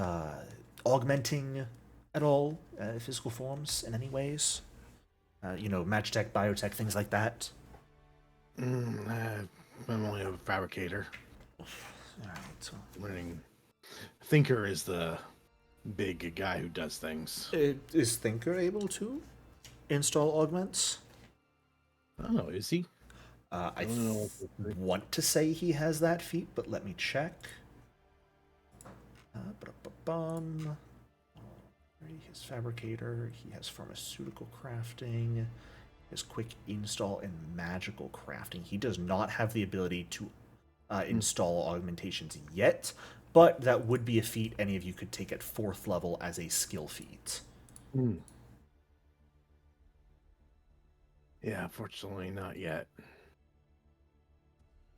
augmenting at all physical forms in any ways? Magitech, biotech, things like that? I'm only a fabricator. Alright, so Learning. Thinker is the big guy who does things. is Thinker able to install augments? Oh, is he? I want to say he has that feat, but let me check. He has fabricator, he has pharmaceutical crafting, he has quick install and magical crafting. He does not have the ability to install augmentations yet, but that would be a feat any of you could take at 4th level as a skill feat. Yeah, unfortunately not yet.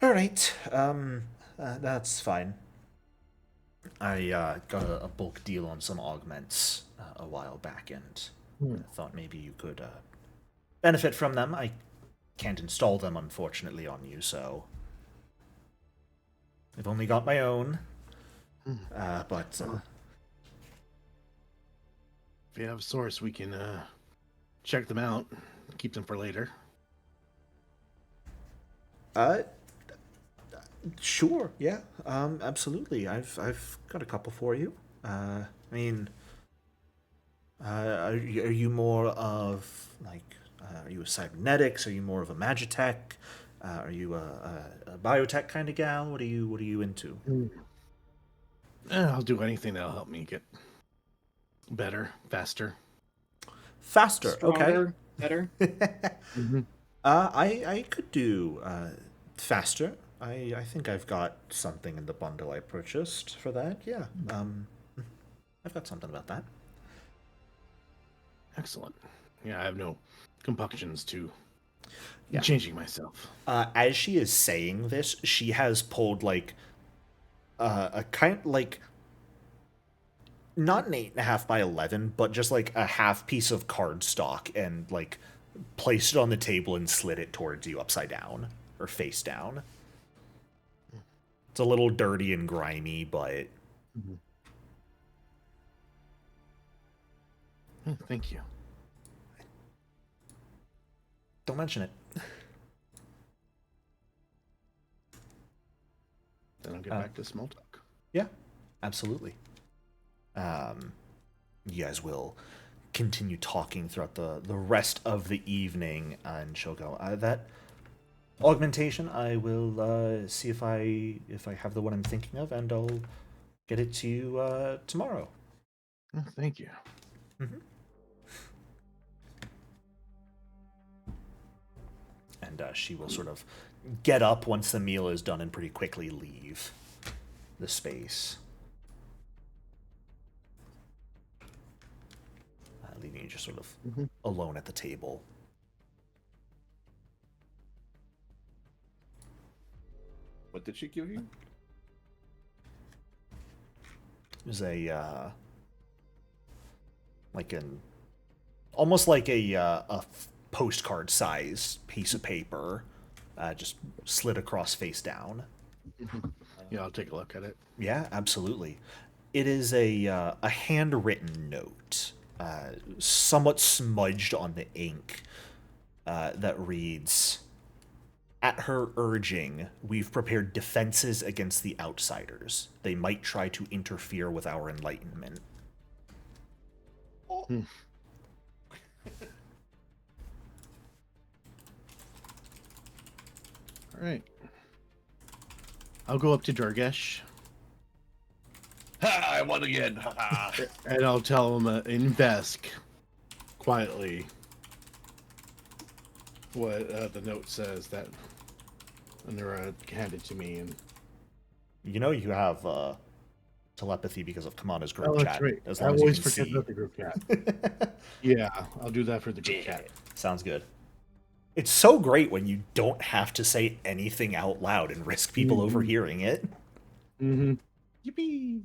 All right, that's fine. I got a bulk deal on some augments a while back, and I thought maybe you could benefit from them. I can't install them, unfortunately, on you, so I've only got my own. But if you have a source, we can check them out, keep them for later. Sure, yeah, absolutely. I've got a couple for you. I mean, are you more of like, are you a cybernetics? Are you more of a magitech? Are you a biotech kind of gal? What are you into? I'll do anything that'll help me get better, faster. Faster, Stronger, okay. better. I could do faster. I think I've got something in the bundle I purchased for that. Yeah. I've got something about that. Excellent. Yeah, I have no compunctions to Yeah. changing myself. As she is saying this, she has pulled like a kind like not an 8.5 by 11, but just like a half piece of cardstock and like placed it on the table and slid it towards you upside down or face down. It's a little dirty and grimy, but Thank you. don't mention it. Then I'll get back to small talk. Yeah, absolutely. You guys will continue talking throughout the rest of the evening, and she'll go, that augmentation, I will see if I have the one I'm thinking of, and I'll get it to you tomorrow. Oh, thank you. And she will sort of get up once the meal is done and pretty quickly leave the space. Leaving you just sort of alone at the table. What did she give you? There's a like an almost like a postcard size piece of paper, just slid across face down. Yeah, I'll take a look at it. Yeah, absolutely. It is a handwritten note, somewhat smudged on the ink, that reads, At her urging, we've prepared defenses against the outsiders. They might try to interfere with our enlightenment. Hmm. All right. I'll go up to Dargesh. Ha! I won again. Ha ha. And I'll tell him in Vesk, quietly, what the note says that, and they're handed to me. And You know you have telepathy because of Kamana's group that's chat. right. As I long as you always can forget see. about the group chat. Yeah, I'll do that for the group chat. Sounds good. It's so great when you don't have to say anything out loud and risk people overhearing it. Mm-hmm. Yippee!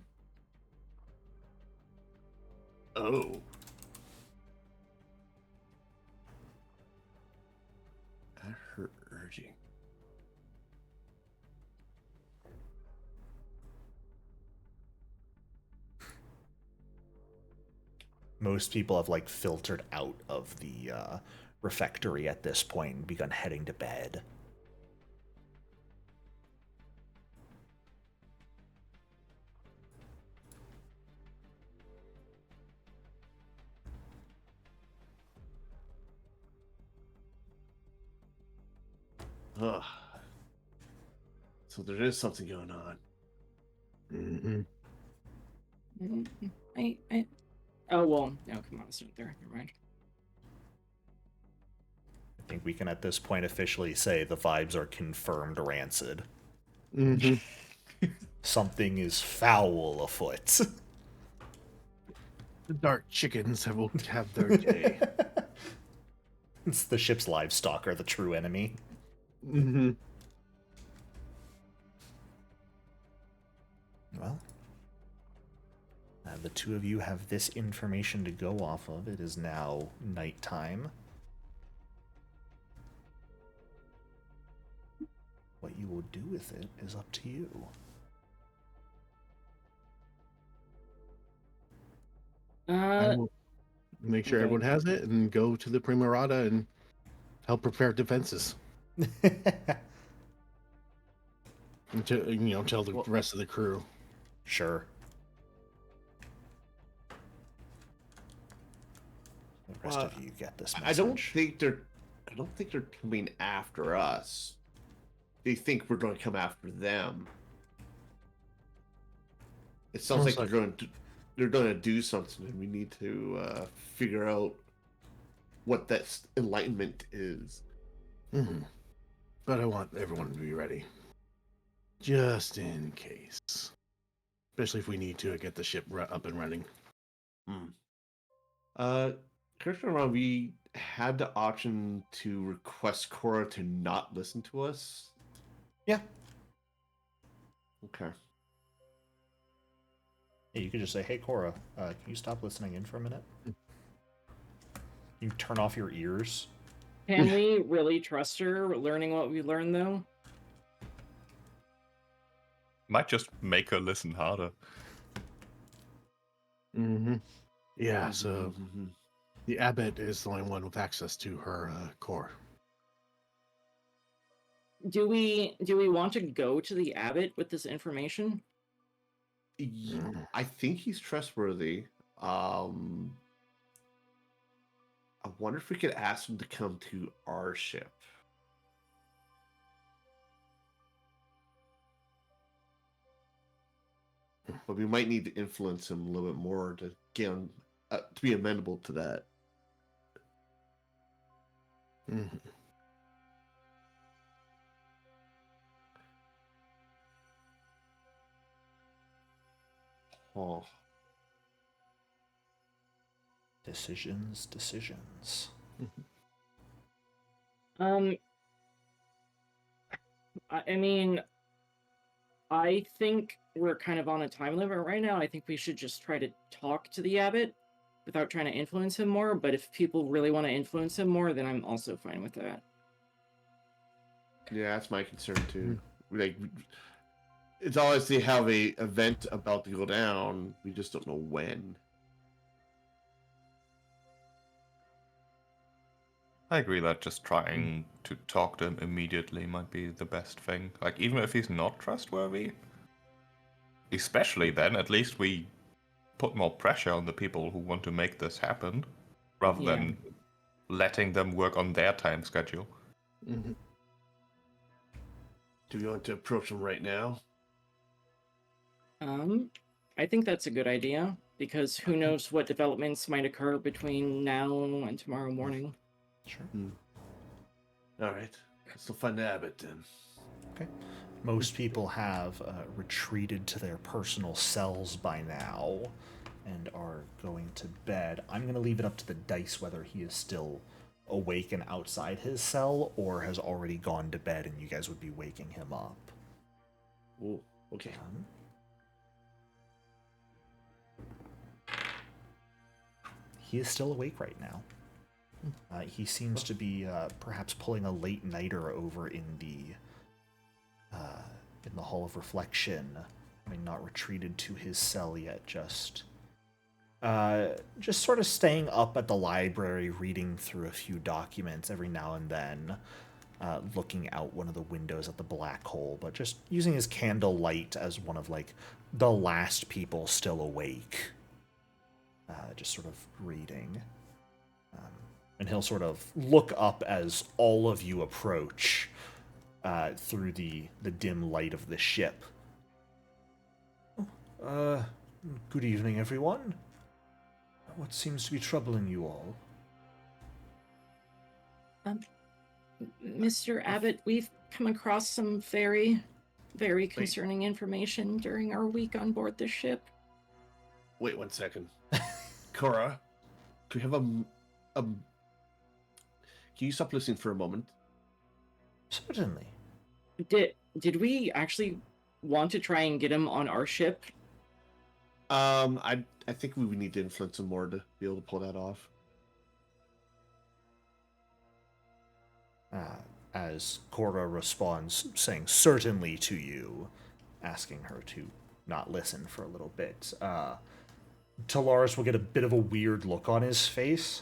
Oh. At her urging. Most people have like filtered out of the refectory at this point and begun heading to bed. Ugh. So there is something going on. Mm-hmm. Oh well, no, come on, it's not there. Never mind. I think we can at this point officially say the vibes are confirmed rancid. Mm-hmm. Something is foul afoot. The dark chickens will have their day. It's the ship's livestock are the true enemy. Mm-hmm. Well, the two of you have this information to go off of. It is now nighttime. What you will do with it is up to you. I will make sure okay. everyone has it and go to the Primarata and help prepare defenses. And tell the rest of the crew. Sure. The rest of you get this message. I don't think they're coming after us. They think we're going to come after them. It sounds like they're going to do something, and we need to figure out what that enlightenment is. Mm-hmm. But I want everyone to be ready, just in case, especially if we need to get the ship up and running. Correct me if I'm wrong, we had the option to request Cora to not listen to us. Yeah. Okay. Yeah, you could just say, "Hey, Cora, can you stop listening in for a minute? You turn off your ears." Can we really trust her learning what we learned, though? Might just make her listen harder. Mm-hmm. Yeah, so the abbot is the only one with access to her core. Do we want to go to the abbot with this information? I think he's trustworthy. I wonder if we could ask him to come to our ship. But we might need to influence him a little bit more to get him to be amenable to that. Mm-hmm. Oh. Decisions. I mean, I think we're kind of on a time limit right now. I think we should just try to talk to the abbot without trying to influence him more. But if people really want to influence him more, then I'm also fine with that. Yeah, that's my concern too. Like, it's always they have a event about to go down. We just don't know when. I agree that just trying to talk to him immediately might be the best thing. Like, even if he's not trustworthy, especially then, at least we put more pressure on the people who want to make this happen, rather Yeah. than letting them work on their time schedule. Mm-hmm. Do we want to approach him right now? I think that's a good idea, because who knows what developments might occur between now and tomorrow morning. Sure. All right. Let's go find the abbot then. Okay. Most people have retreated to their personal cells by now and are going to bed. I'm going to leave it up to the dice whether he is still awake and outside his cell or has already gone to bed and you guys would be waking him up. Ooh, okay. He is still awake right now. He seems to be perhaps pulling a late nighter over in the Hall of Reflection. I mean, not retreated to his cell yet. Just sort of staying up at the library, reading through a few documents every now and then, looking out one of the windows at the black hole, but just using his candle light as one of like the last people still awake. Just sort of reading. And he'll sort of look up as all of you approach through the dim light of the ship. Good evening, everyone. What seems to be troubling you all? Mr. Abbott, we've come across some very, very concerning information during our week on board the ship. Wait 1 second. Cora, do we have can you stop listening for a moment? Certainly. Did we actually want to try and get him on our ship? I think we would need to influence him more to be able to pull that off. As Cora responds, saying certainly to you, asking her to not listen for a little bit. Talaris will get a bit of a weird look on his face.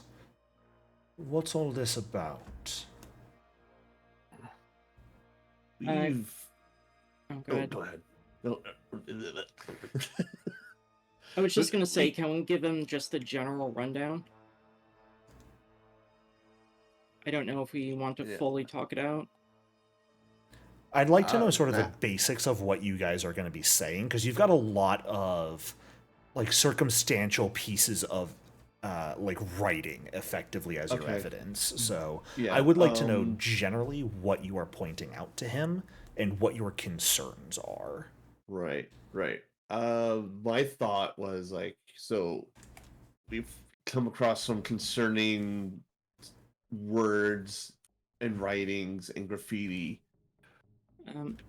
What's all this about? We've... Go ahead. Go ahead. No. I was just going to say, can we give him just a general rundown? I don't know if we want to fully talk it out. I'd like to know sort of the basics of what you guys are going to be saying, because you've got a lot of like circumstantial pieces of like writing effectively as your evidence. So I would like to know generally what you are pointing out to him and what your concerns are. Right. My thought was like, so we've come across some concerning words and writings and graffiti.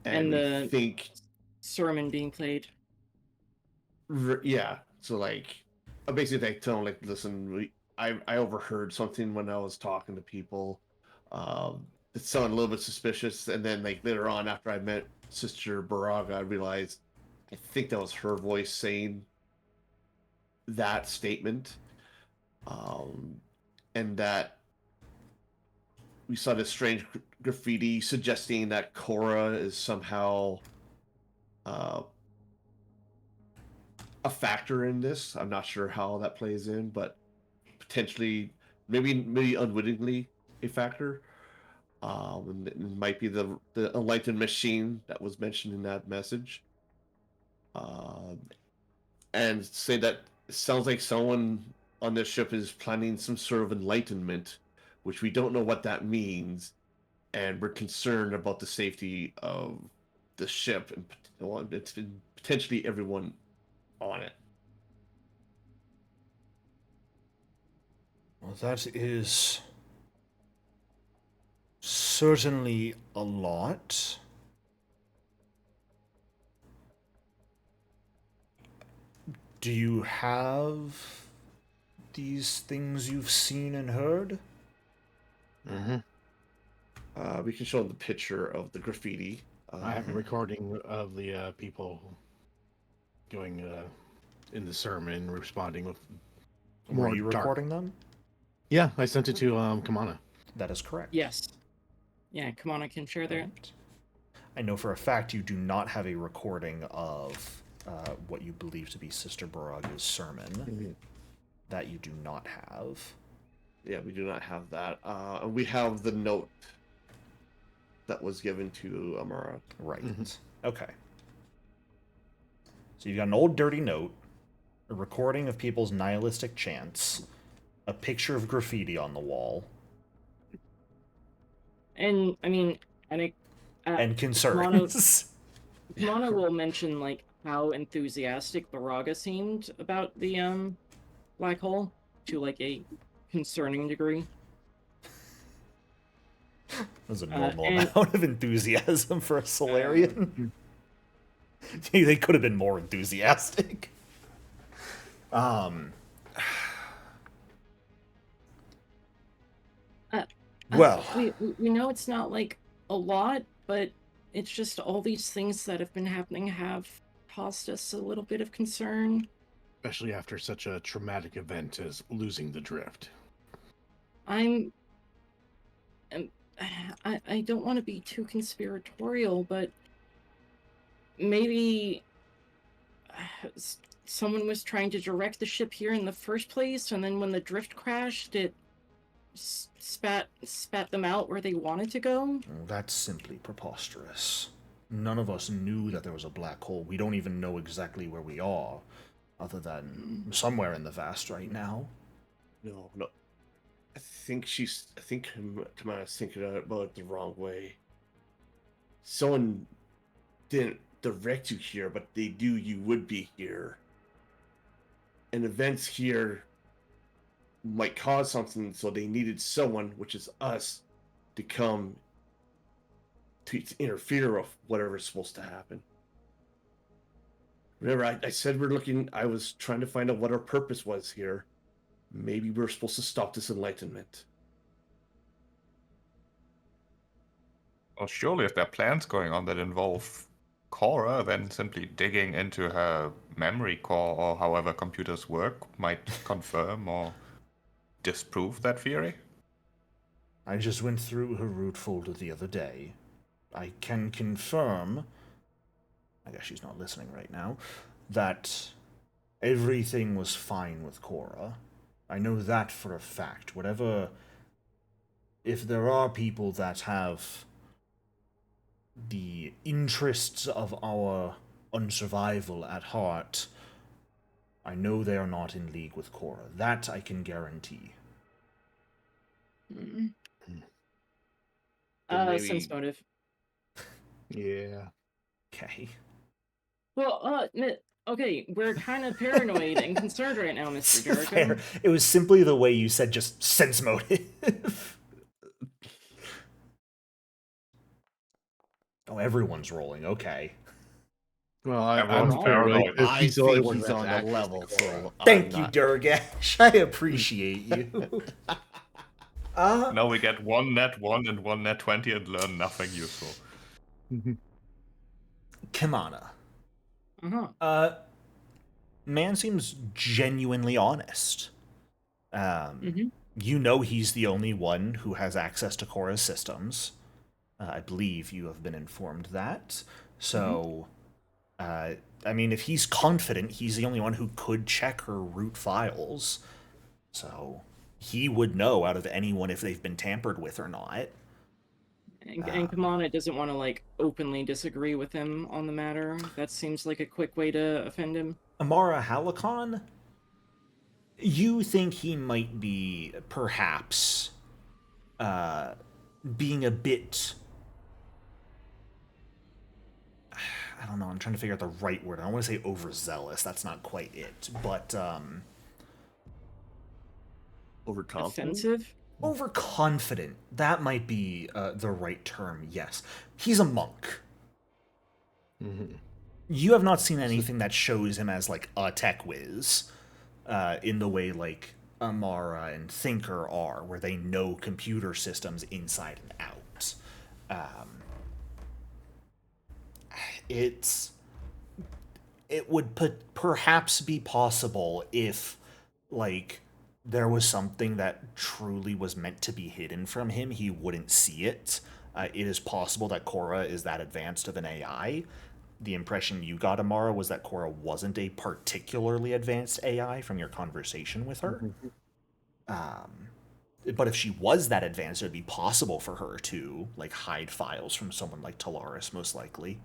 And I think sermon being played. Yeah. So like, basically, I tell them like, listen, I overheard something when I was talking to people. It sounded a little bit suspicious, and then like later on, after I met Sister Baraga, I realized I think that was her voice saying that statement, and that we saw this strange graffiti suggesting that Cora is somehow a factor in this. I'm not sure how that plays in, but potentially, maybe unwittingly, a factor. And it might be the enlightened machine that was mentioned in that message. And say that it sounds like someone on this ship is planning some sort of enlightenment, which we don't know what that means, and we're concerned about the safety of the ship and potentially everyone on it. Well, that is certainly a lot. Do you have these things you've seen and heard? Mm-hmm. We can show them the picture of the graffiti. I have a recording of the people going in the sermon, responding with more Were you dark. recording them? Yeah, I sent it to Kamana. That is correct. Yes. Yeah, Kamana can share that. Right. I know for a fact you do not have a recording of what you believe to be Sister Baraga's sermon. Mhm. That you do not have. Yeah, we do not have that. We have the note that was given to Amara. Right. Okay. So you've got an old dirty note, a recording of people's nihilistic chants, a picture of graffiti on the wall, And I mean, and concerns. Kamana will mention like how enthusiastic Baraga seemed about the black hole to like a concerning degree. There's a normal and- amount of enthusiasm for a Solarian. They could have been more enthusiastic. Well, we know it's not like a lot, but it's just all these things that have been happening have caused us a little bit of concern. Especially after such a traumatic event as losing the drift. I don't want to be too conspiratorial, but maybe someone was trying to direct the ship here in the first place, and then when the drift crashed, it spat them out where they wanted to go. that's simply preposterous. None of us knew that there was a black hole. We don't even know exactly where we are, other than somewhere in the vast right now. No. I think Kamana's thinking about it the wrong way. Someone didn't direct you here, but they knew you would be here. And events here might cause something, so they needed someone, which is us, to come to interfere with whatever's supposed to happen. Remember, I said I was trying to find out what our purpose was here. Maybe we're supposed to stop this enlightenment. Well, surely if there are plans going on that involve Cora, then simply digging into her memory core or however computers work might confirm or disprove that theory. I just went through her root folder the other day. I can confirm, I guess she's not listening right now, that everything was fine with Cora. I know that for a fact. If there are people that have the interests of our unsurvival at heart, I know they are not in league with Cora. That I can guarantee. Sense motive. Yeah. Okay. Well, okay, we're kind of paranoid and concerned right now, Mr. Jericho. Fair. It was simply the way you said just sense motive. Oh, everyone's rolling. Okay. Well, I'm Everyone's paranoid. paranoid. He's the only one he's that on has the access level, to Cora. so Thank you, Durgash. I appreciate you. Now we get one net 1 and one net 20 and learn nothing useful. Kimana. Uh-huh. Man seems genuinely honest. You know he's the only one who has access to Cora's systems. I believe you have been informed that. So, I mean, if he's confident, he's the only one who could check her root files. So, he would know out of anyone if they've been tampered with or not. And Kamana doesn't want to, like, openly disagree with him on the matter. That seems like a quick way to offend him. Amara Halikon, you think he might be, perhaps, being a bit... I don't know, I'm trying to figure out the right word. I don't want to say overzealous, that's not quite it. But, Overconfident? Offensive? overconfident. That might be the right term, yes. He's a monk. You have not seen anything that shows him as, like, a tech whiz, in the way, like, Amara and Thinker are, where they know computer systems inside and out. It would perhaps be possible if, like, there was something that truly was meant to be hidden from him, he wouldn't see it. It is possible that Korra is that advanced of an AI. The impression you got, Amara, was that Korra wasn't a particularly advanced AI from your conversation with her. But if she was that advanced, it would be possible for her to like hide files from someone like Talaris, most likely.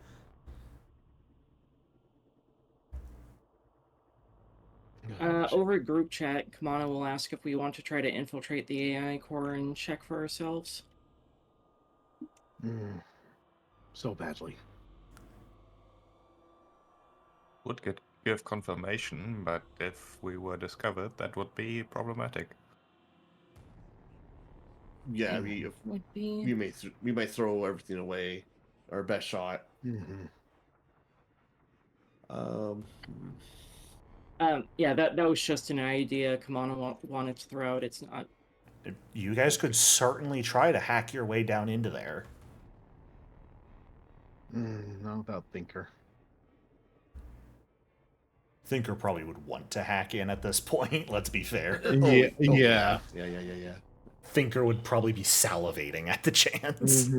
Over group chat, Kamana will ask if we want to try to infiltrate the AI core and check for ourselves. So badly. Would give confirmation, but if we were discovered, that would be problematic. Yeah, we Would be. we might throw everything away. Our best shot. Yeah, that was just an idea Kamana wanted to throw out. It's not. You guys could certainly try to hack your way down into there. Not without Thinker. Thinker probably would want to hack in at this point, let's be fair. Yeah. Thinker would probably be salivating at the chance.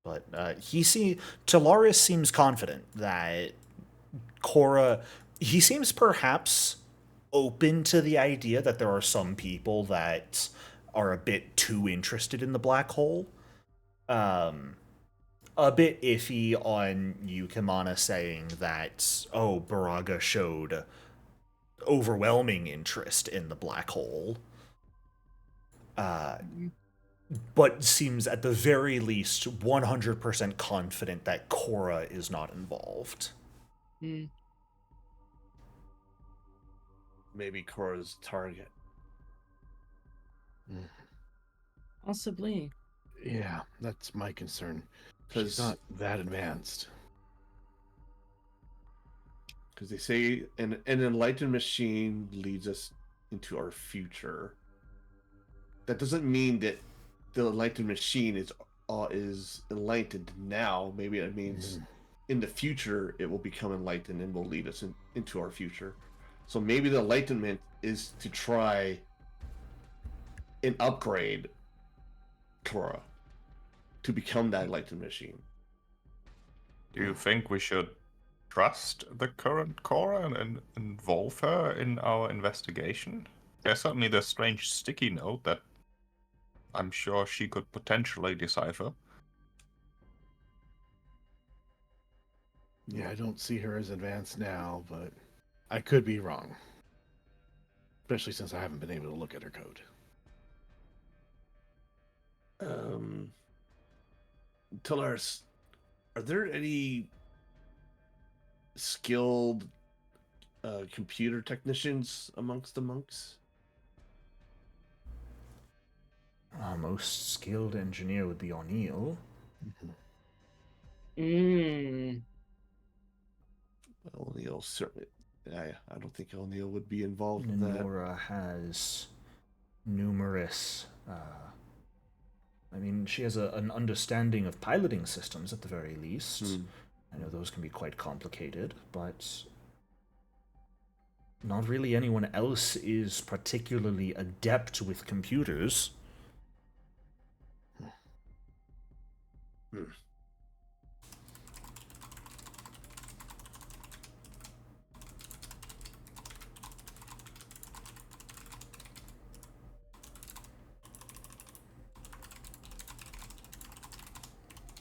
But Talaris seems confident that Korra, he seems perhaps open to the idea that there are some people that are a bit too interested in the black hole. A bit iffy on you, Kamana, saying that, oh, Baraga showed overwhelming interest in the black hole. But seems at the very least 100% confident that Korra is not involved. Maybe Korra's target. Possibly. Yeah, that's my concern. She's not that advanced. Because they say an enlightened machine leads us into our future. That doesn't mean that the enlightened machine is enlightened now. Maybe it means in the future it will become enlightened and will lead us into our future. So maybe the enlightenment is to try and upgrade Korra to become that enlightened machine. Do you think we should trust the current Korra and involve her in our investigation? There's certainly the strange sticky note that I'm sure she could potentially decipher. Yeah, I don't see her as advanced now, but I could be wrong. Especially since I haven't been able to look at her code. Talaris, are there any skilled computer technicians amongst the monks? Our most skilled engineer would be O'Neill. O'Neill certainly. I don't think O'Neill would be involved in that. Nora has numerous. I mean, she has an understanding of piloting systems at the very least. I know those can be quite complicated, but not really anyone else is particularly adept with computers.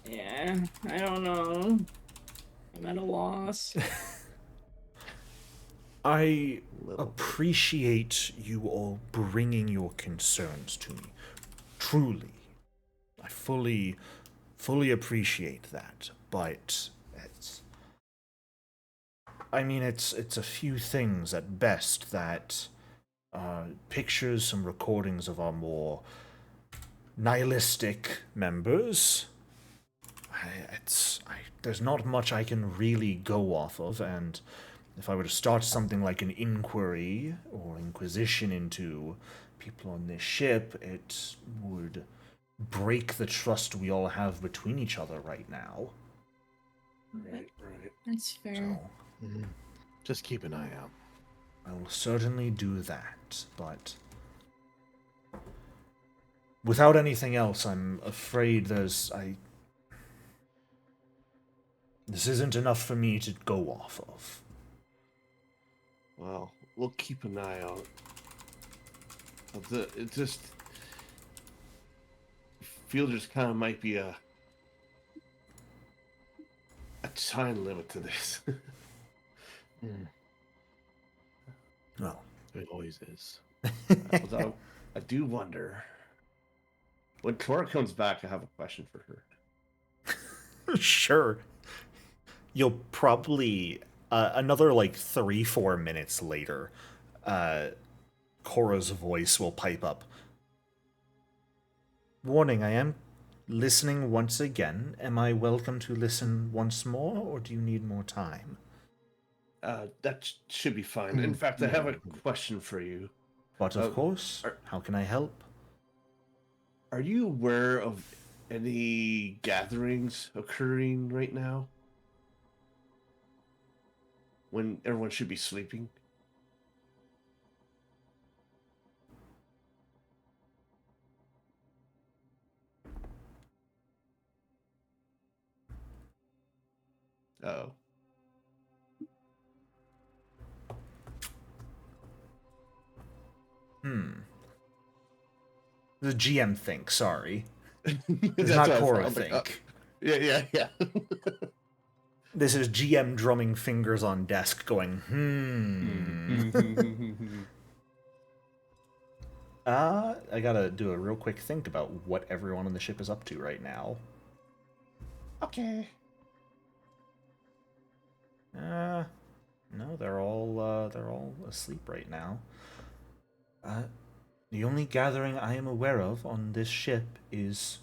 Yeah, I don't know. I'm at a loss. I appreciate you all bringing your concerns to me. Truly. I fully appreciate that. But it's a few things at best that pictures, some recordings of our more nihilistic members. There's not much I can really go off of, and if I were to start something like an inquiry or inquisition into people on this ship, it would break the trust we all have between each other right now. Right. That's fair. So, Just keep an eye out. I will certainly do that, but without anything else, I'm afraid this isn't enough for me to go off of. Well, we'll keep an eye out. It just feel there's kind of might be a time limit to this. Well, It always is. Although I do wonder when Cora comes back. I have a question for her. sure. You'll probably another like 3-4 minutes later, Cora's voice will pipe up. Warning, I am listening once again. Am I welcome to listen once more, or do you need more time? That should be fine. In fact, I have a question for you. But of course, how can I help? Are you aware of any gatherings occurring right now? When everyone should be sleeping? Oh. The GM think, sorry. It's That's not what I Cora thought. Like, think. yeah. This is GM drumming fingers on desk going, I gotta do a real quick think about what everyone on the ship is up to right now. Okay. No, they're all asleep right now. The only gathering I am aware of on this ship is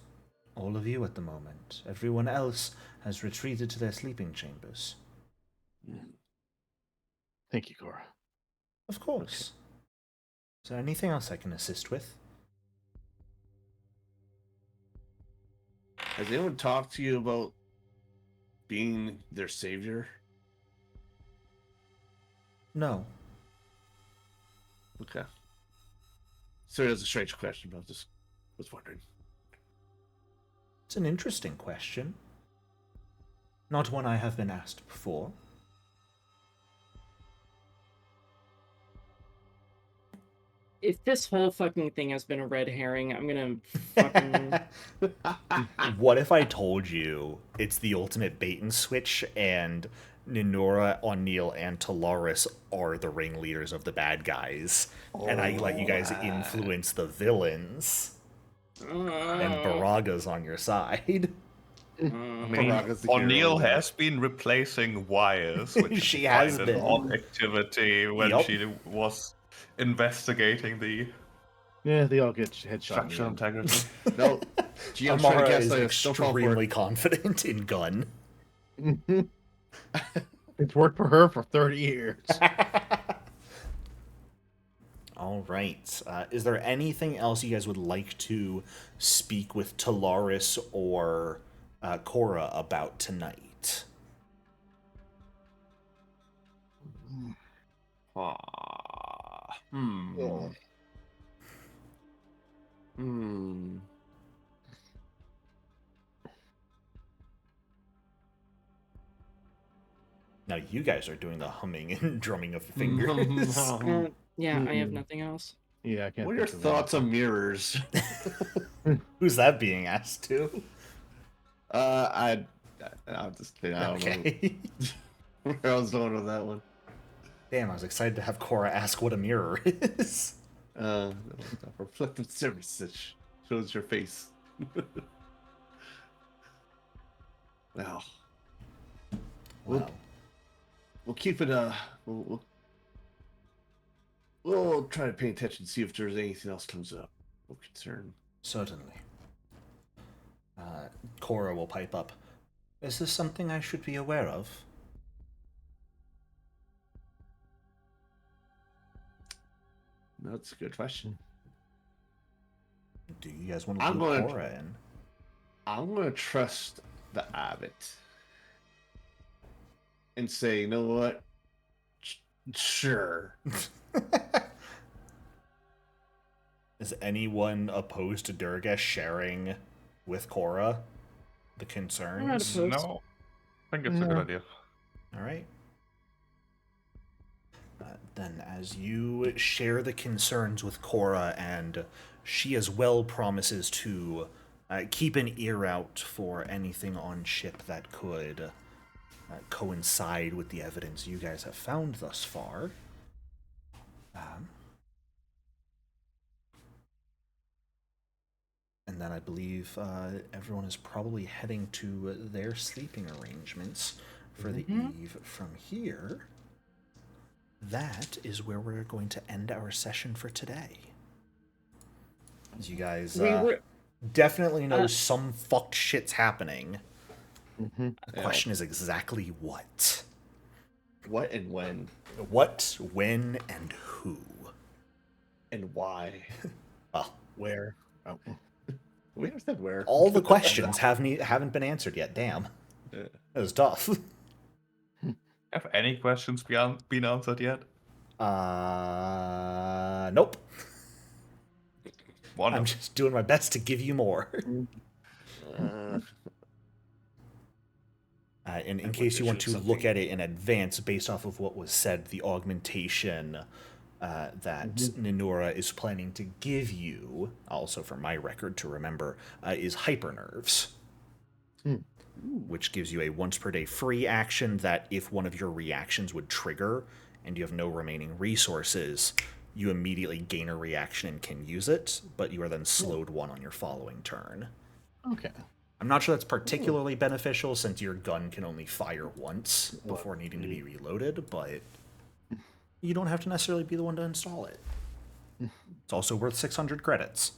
all of you at the moment. Everyone else has retreated to their sleeping chambers. Thank you, Cora. Of course. Is there anything else I can assist with? Has anyone talked to you about being their savior? No. Okay. Sorry, that's a strange question, but I just was wondering. It's an interesting question. Not one I have been asked before. If this whole fucking thing has been a red herring, I'm gonna fucking... What if I told you it's the ultimate bait and switch and Ninora, O'Neill, and Talaris are the ringleaders of the bad guys, and I let you guys influence the villains, and Baraga's on your side? I mean, O'Neill has been replacing wires, which She is has quite been. an odd activity when Yup. she was investigating the Yeah, they all get headshot. structural integrity. No, gee, I'm trying to Amara guess. is I still fall for extremely it. confident in gun. It's worked for her for 30 years. All right. Is there anything else you guys would like to speak with Talaris or Cora about tonight? Now you guys are doing the humming and drumming of fingers. Yeah, I have nothing else. Yeah, I can't. What are your think of thoughts on mirrors? Who's that being asked to? I'll just kidding. I don't Okay. know where I was going with that one. Damn, I was excited to have Cora ask what a mirror is. Reflective surface that shows your face. Wow. Wow. We'll keep it. We'll try to pay attention, see if there's anything else comes up of concern. Certainly. Cora will pipe up. Is this something I should be aware of? That's a good question. do you guys want to I'm loop going Cora in? I'm going to trust the abbot and say, you know what? Sure. Is anyone opposed to Durga sharing with Cora the concerns? opposed. No, I think it's a good idea. All right. Then, as you share the concerns with Cora, and she as well promises to keep an ear out for anything on ship that could coincide with the evidence you guys have found thus far. And then I believe everyone is probably heading to their sleeping arrangements for the eve from here. That is where we're going to end our session for today. As you guys definitely know some fucked shit's happening. The question is exactly what. What and when? What, when, and who. And why? Well, Where? Oh. We never said where. all the questions haven't been answered yet. Damn. Yeah. That was tough. Have any questions been answered yet? Nope. One. I'm just doing my best to give you more. And in case you want to look at it in advance, based off of what was said, the augmentation that Ninura is planning to give you, also for my record to remember, is hypernerves. Which gives you a once per day free action that if one of your reactions would trigger and you have no remaining resources, you immediately gain a reaction and can use it, but you are then slowed one on your following turn. Okay. I'm not sure that's particularly beneficial since your gun can only fire once before needing to be reloaded, but you don't have to necessarily be the one to install it. It's also worth 600 credits.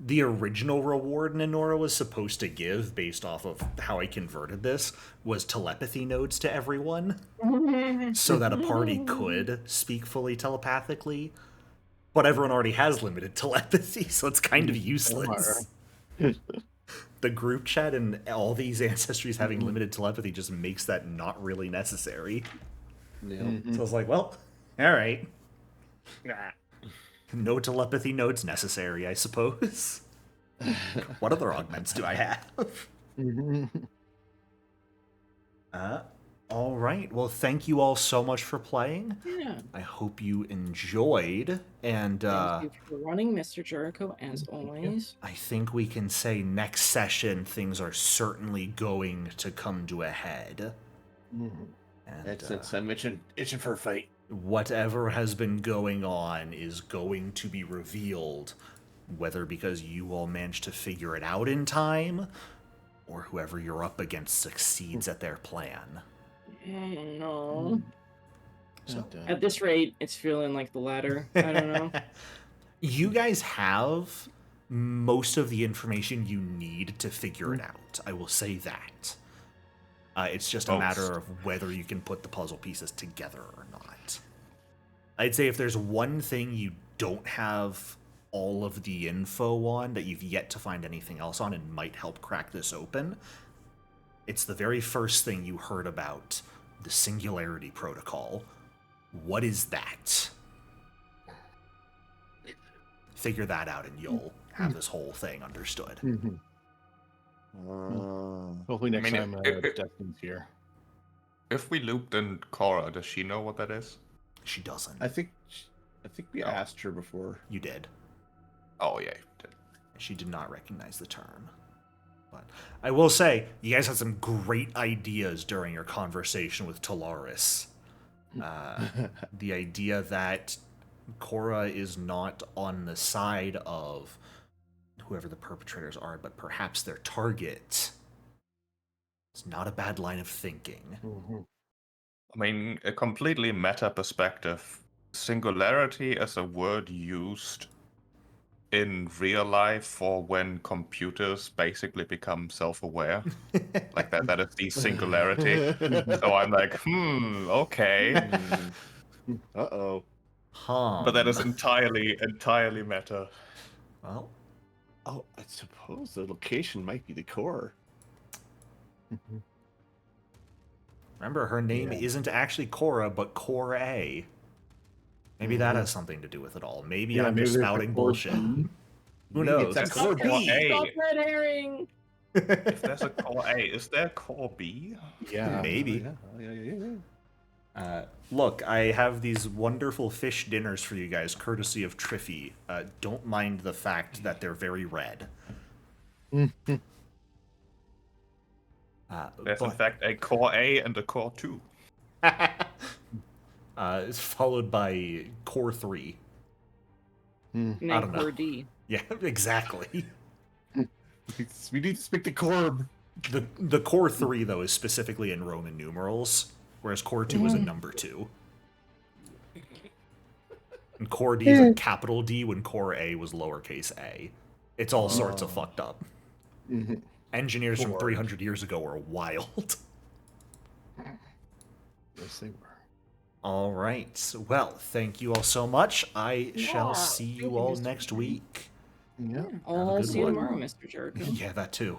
The original reward Ninora was supposed to give, based off of how I converted this, was telepathy nodes to everyone, so that a party could speak fully telepathically. But everyone already has limited telepathy, so it's kind of useless. The group chat and all these ancestries having limited telepathy just makes that not really necessary. So I was like, well, alright. No telepathy nodes necessary, I suppose. What other augments do I have? All right. Well, thank you all so much for playing. Yeah. I hope you enjoyed. And Thank you for running, Mr. Jericho, as always. I think we can say next session things are certainly going to come to a head. And, Since I'm itching for a fight. whatever has been going on is going to be revealed, whether because you all managed to figure it out in time, or whoever you're up against succeeds at their plan. No. So, At this rate, it's feeling like the latter. I don't know. you guys have most of the information you need to figure it out. I will say that. It's just a matter of whether you can put the puzzle pieces together or not. I'd say if there's one thing you don't have all of the info on, that you've yet to find anything else on and might help crack this open, it's the very first thing you heard about, the Singularity Protocol. What is that? Figure that out and you'll have this whole thing understood. Hopefully next I mean, time Destin's here. If we looped in Cora, does she know what that is? She doesn't. I think we asked her before. You did. Oh, yeah. You did. She did not recognize the term. But I will say, you guys had some great ideas during your conversation with Talaris. The idea that Cora is not on the side of whoever the perpetrators are, but perhaps their target. It's not a bad line of thinking. I mean, a completely meta perspective. Singularity is a word used in real life for when computers basically become self-aware. Like that is the singularity. So I'm like, okay. Uh-oh. But that is entirely meta. Well, Oh, I suppose the location might be the core. remember, her name isn't actually Cora, but Core A. Maybe that has something to do with it all. Maybe I'm just there's a spouting core bullshit. B. Who knows? It's a core Core B. A. Stop red herring. If there's a core A, is there core B? Yeah. Maybe. Look, I have these wonderful fish dinners for you guys, courtesy of Triffy. Don't mind the fact that they're very red. There's in fact a core A and a core 2. It's followed by Core 3. And I then don't know. core D. Yeah, exactly. We need to speak to Corb. The Core 3, though, is specifically in Roman numerals, whereas Core 2 is a number 2. And Core D is a capital D when Core A was lowercase a. It's all sorts of fucked up. Engineers from 300 years ago were wild. Yes, they were. All right. Well, thank you all so much. I shall see thank you you, all Mr. next Jerk. week. Yeah. I'll good see you one. tomorrow, Mr. Jerk. Yeah, that too.